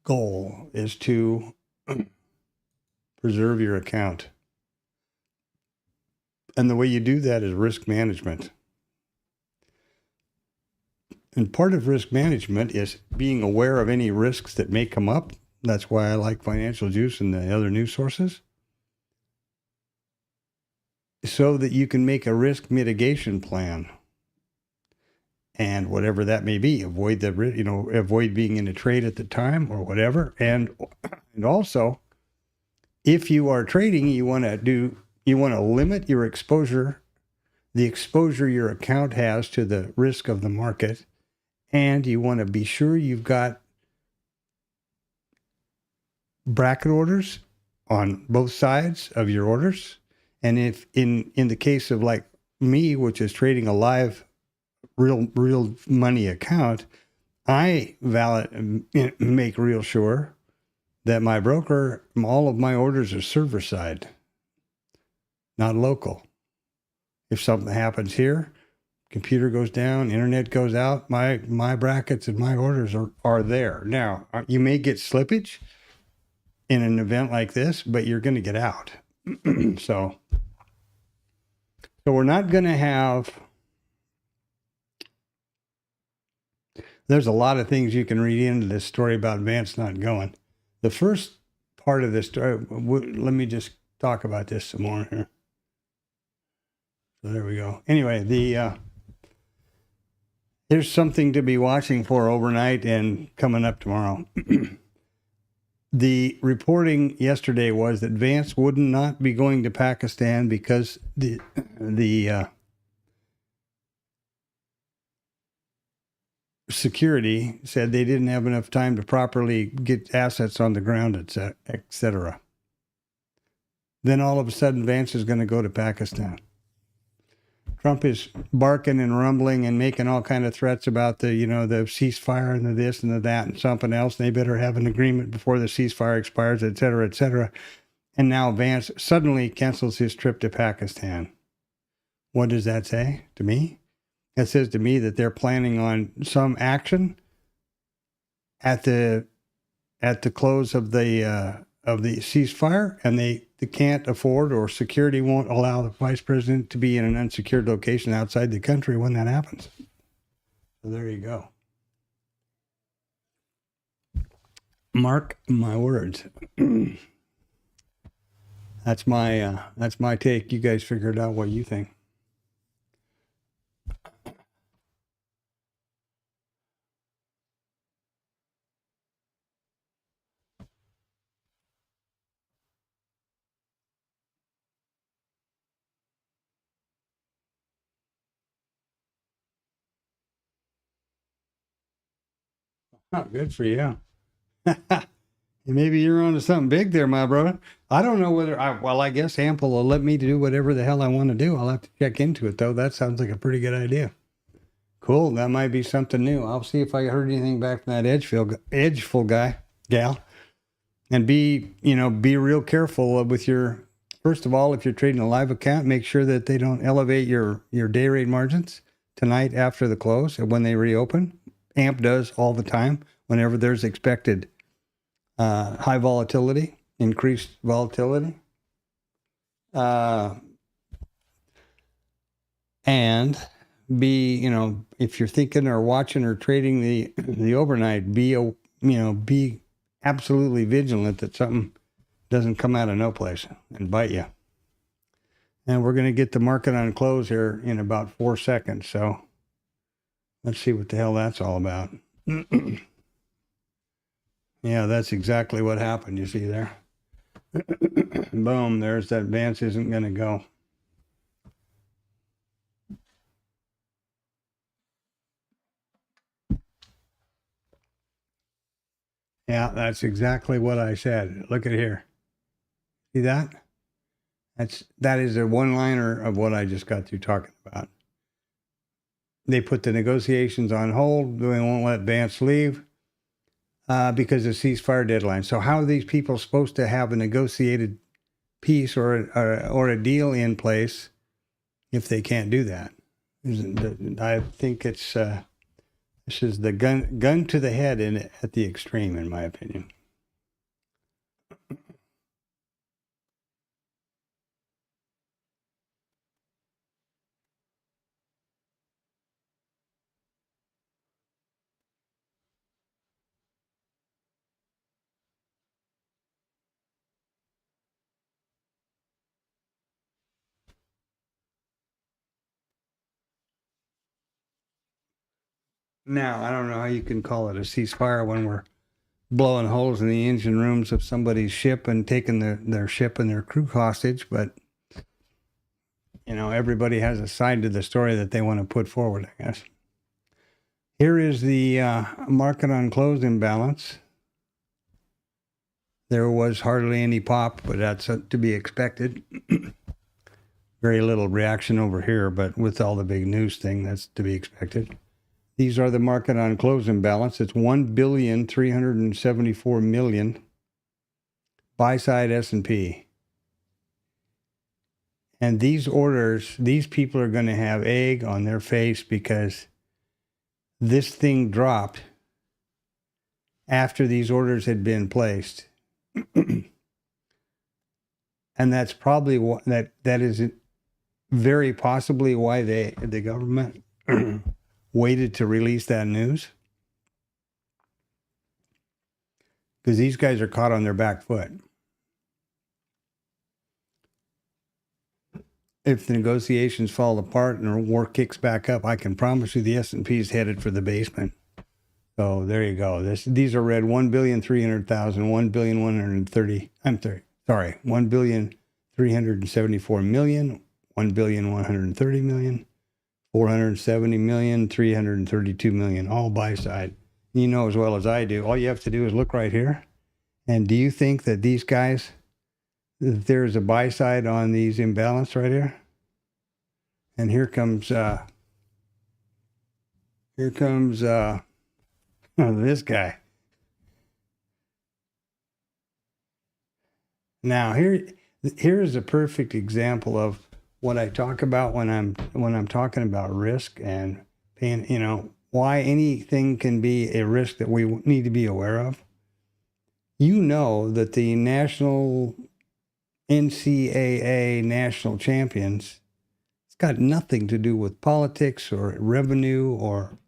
goal is to preserve your account. And the way you do that is risk management. And part of risk management is being aware of any risks that may come up. That's why I like Financial Juice and the other news sources. So that you can make a risk mitigation plan. And whatever that may be, avoid being in a trade at the time or whatever. And also, if you are trading, you want to limit your exposure, the exposure your account has to the risk of the market. And you want to be sure you've got bracket orders on both sides of your orders. And if in the case of like me, which is trading a live real money account, I make real sure that my broker, all of my orders are server side, not local. If something happens here, computer goes down, internet goes out, my brackets and my orders are there. Now, you may get slippage in an event like this, but you're going to get out. So we're not going to have... There's a lot of things you can read into this story about Vance not going. The first part of this story, let me just talk about this some more here. So there we go. Anyway, here's something to be watching for overnight and coming up tomorrow. The reporting yesterday was that Vance would not be going to Pakistan because the security said they didn't have enough time to properly get assets on the ground, etc. Then all of a sudden, Vance is going to go to Pakistan. Trump is barking and rumbling and making all kind of threats about the ceasefire and the this and the that and something else. They better have an agreement before the ceasefire expires, etc., etc. And now Vance suddenly cancels his trip to Pakistan. What does that say to me? It says to me that they're planning on some action at the close of the ceasefire, and they can't afford, or security won't allow the vice president to be in an unsecured location outside the country when that happens. So there you go. Mark my words. That's my take. You guys figure it out what you think. Oh, good for you. Maybe you're onto something big there, my brother. I don't know whether I guess Ample will let me do whatever the hell I want to do. I'll have to check into it though. That sounds like a pretty good idea. Cool. That might be something new. I'll see if I heard anything back from that Edgeful gal. And be real careful with your, first of all, if you're trading a live account, make sure that they don't elevate your day rate margins tonight after the close and when they reopen. AMP does all the time whenever there's expected high volatility, increased volatility. And if you're thinking or watching or trading the overnight, be absolutely vigilant that something doesn't come out of no place and bite you. And we're going to get the market on close here in about 4 seconds. So let's see what the hell that's all about. Yeah, that's exactly what happened. You see there? Boom, there's that advance isn't going to go. Yeah, that's exactly what I said. Look at here. See that? That is a one-liner of what I just got through talking about. They put the negotiations on hold. They won't let Vance leave because of ceasefire deadline. So how are these people supposed to have a negotiated peace or a deal in place if they can't do that? I think it's this is the gun to the head at the extreme, in my opinion. Now, I don't know how you can call it a ceasefire when we're blowing holes in the engine rooms of somebody's ship and taking their ship and their crew hostage, but everybody has a side to the story that they want to put forward, I guess. Here is the market on close imbalance. There was hardly any pop, but that's to be expected. Very little reaction over here, but with all the big news thing, that's to be expected. These are the market on close imbalance. It's 1,374,000,000 buy side S&P. And these orders, these people are going to have egg on their face because this thing dropped after these orders had been placed. And that's probably that is very possibly why the government waited to release that news, because these guys are caught on their back foot. If the negotiations fall apart and war kicks back up, I can promise you the S&P is headed for the basement. So there you go. These are read 1,300,000, 1,130. Sorry, 1,374,000,000, 1,130,000,000. 470 million, 332 million, all buy side. You know as well as I do. All you have to do is look right here. And do you think that these guys, that there's a buy side on these imbalance right here? And here comes this guy. Now here is a perfect example of what I talk about when I'm talking about risk and paying, why anything can be a risk that we need to be aware of. You know that the national NCAA national champions, it's got nothing to do with politics or revenue or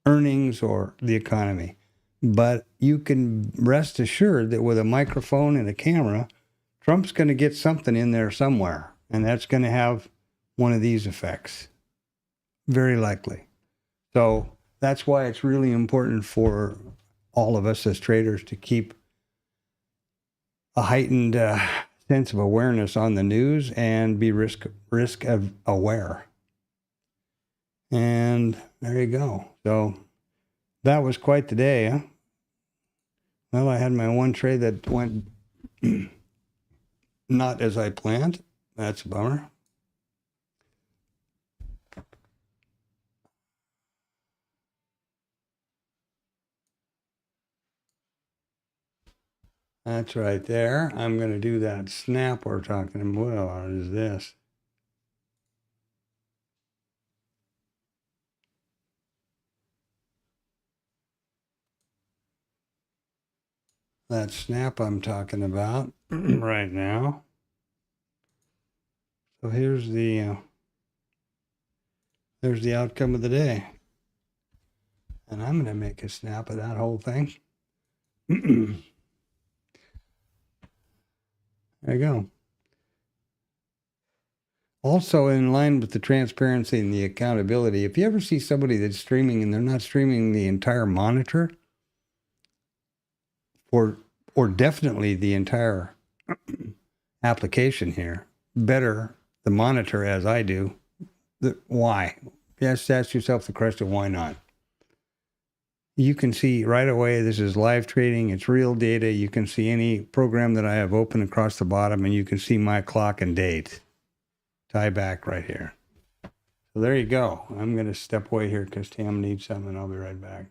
earnings or the economy. But you can rest assured that with a microphone and a camera, Trump's going to get something in there somewhere. And that's going to have one of these effects, very likely. So that's why it's really important for all of us as traders to keep a heightened sense of awareness on the news and be risk aware. And there you go. So that was quite the day, huh? Well, I had my one trade that went not as I planned. That's a bummer. That's right there. I'm going to do that snap we're talking about. What is this? That snap I'm talking about right now. So here's the outcome of the day. And I'm going to make a snap of that whole thing. There you go. Also, in line with the transparency and the accountability, if you ever see somebody that's streaming and they're not streaming the entire monitor, or definitely the entire application here, better the monitor as I do. Why? Just ask yourself the question, why not? You can see right away this is live trading. It's real data. You can see any program that I have open across the bottom, and you can see my clock and date. Tie back right here. So there you go. I'm going to step away here because Tam needs something. I'll be right back.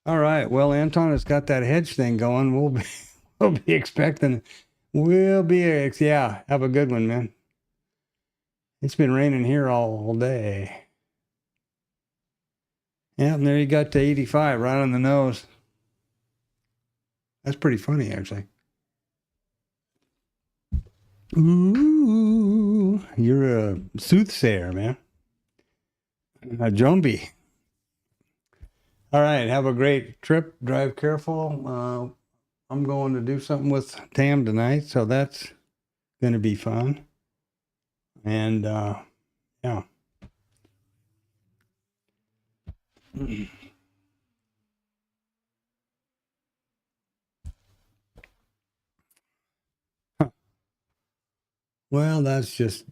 All right. Well, Anton has got that hedge thing going. We'll be expecting. Yeah. Have a good one, man. It's been raining here all day. Yeah, and there you got to 85 right on the nose. That's pretty funny, actually. Ooh, you're a soothsayer, man. A Jumby. All right, have a great trip. Drive careful. I'm going to do something with Tam tonight, so that's going to be fun. And yeah. Well, that's just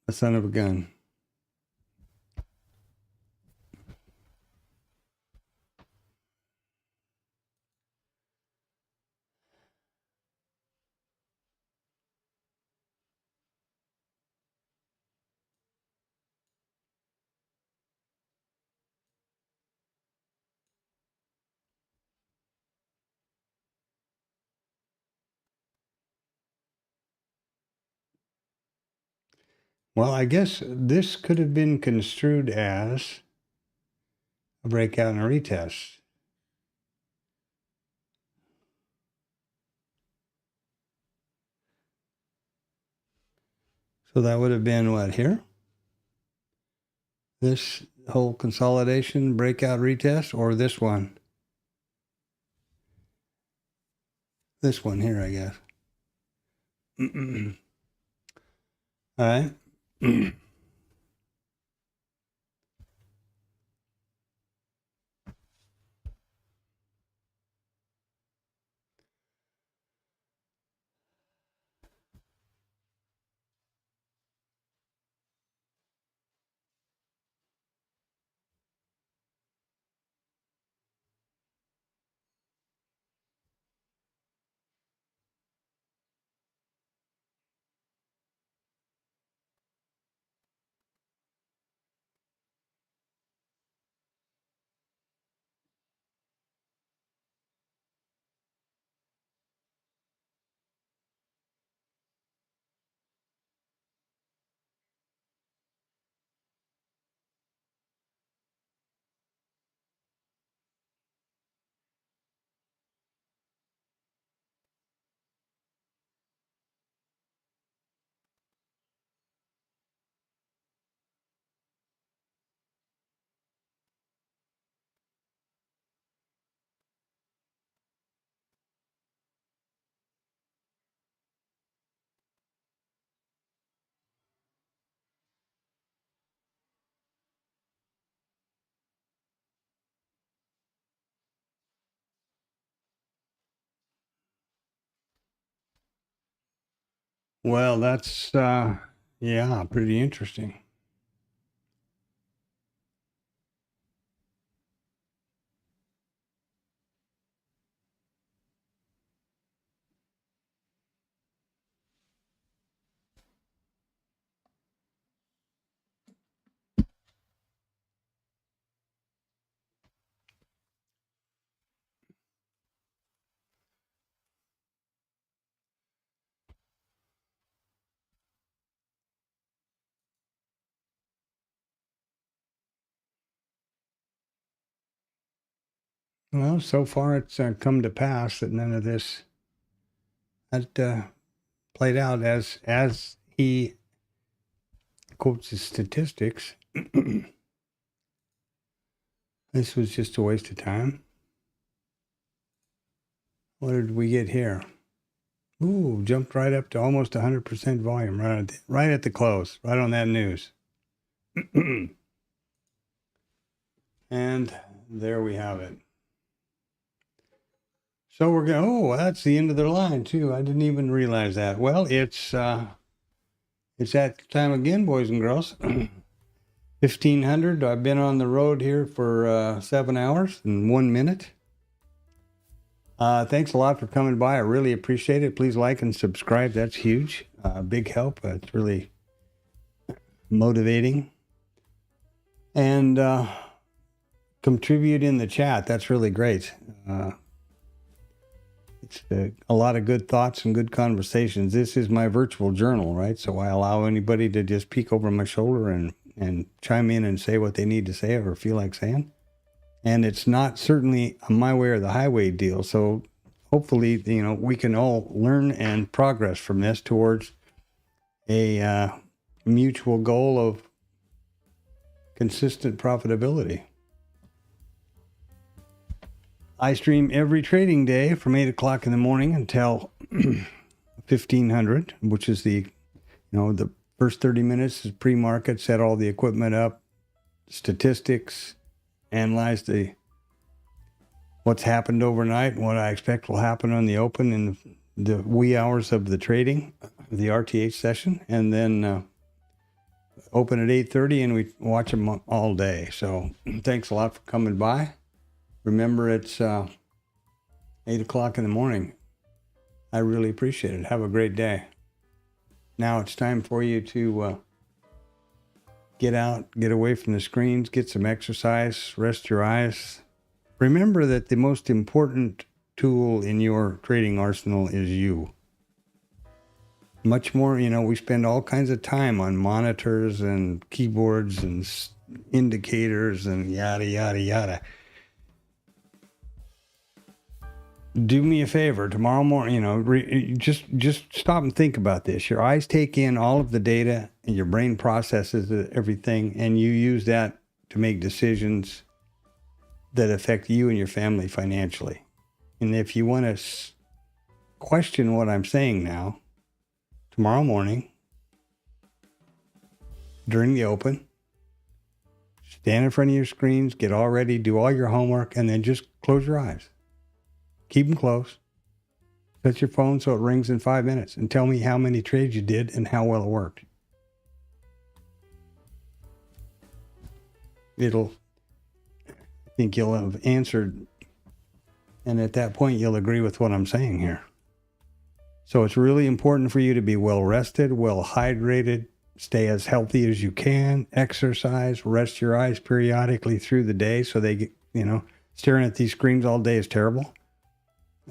a son of a gun. Well, I guess this could have been construed as a breakout and a retest. So that would have been what here? This whole consolidation, breakout, retest, or this one? This one here, I guess. All right. Well, that's, yeah, pretty interesting. Well, so far it's come to pass that none of this had played out as he quotes his statistics. This was just a waste of time. What did we get here? Ooh, jumped right up to almost 100% volume right at the close, right on that news. And there we have it. So we're going, oh, that's the end of the line too. I didn't even realize that. Well, it's that time again, boys and girls. 1500. I've been on the road here for 7 hours and 1 minute. Thanks a lot for coming by. I really appreciate it. Please like and subscribe. That's huge. Big help. It's really motivating. And contribute in the chat. That's really great. It's a lot of good thoughts and good conversations. This is my virtual journal, right? So I allow anybody to just peek over my shoulder and chime in and say what they need to say or feel like saying. And it's not certainly a my way or the highway deal. So hopefully, we can all learn and progress from this towards a mutual goal of consistent profitability. I stream every trading day from 8 o'clock in the morning until 1500, which is the first 30 minutes is pre-market, set all the equipment up, statistics, analyze what's happened overnight and what I expect will happen on the open in the wee hours of the trading, the RTH session, and then open at 8:30 and we watch them all day. So thanks a lot for coming by. Remember, it's 8 o'clock in the morning. I really appreciate it. Have a great day. Now it's time for you to get out, get away from the screens, get some exercise, rest your eyes. Remember that the most important tool in your trading arsenal is you. Much more, we spend all kinds of time on monitors and keyboards and indicators and yada, yada, yada. Do me a favor tomorrow morning, just stop and think about this. Your eyes take in all of the data and your brain processes everything, and you use that to make decisions that affect you and your family financially. And if you want to question what I'm saying now, tomorrow morning, during the open, stand in front of your screens, get all ready, do all your homework, and then just close your eyes. Keep them close. Set your phone so it rings in 5 minutes and tell me how many trades you did and how well it worked. I think you'll have answered, and at that point you'll agree with what I'm saying here. So it's really important for you to be well rested, well hydrated, stay as healthy as you can, exercise, rest your eyes periodically through the day so they get, staring at these screens all day is terrible.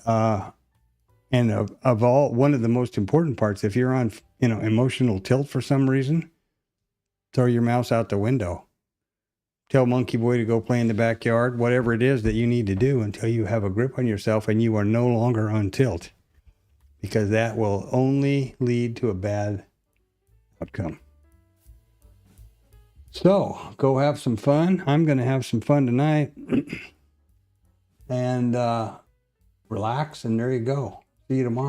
And of all, one of the most important parts, if you're on, emotional tilt for some reason, throw your mouse out the window. Tell Monkey Boy to go play in the backyard, whatever it is that you need to do until you have a grip on yourself and you are no longer on tilt, because that will only lead to a bad outcome. So go have some fun. I'm going to have some fun tonight. And relax, and there you go. See you tomorrow.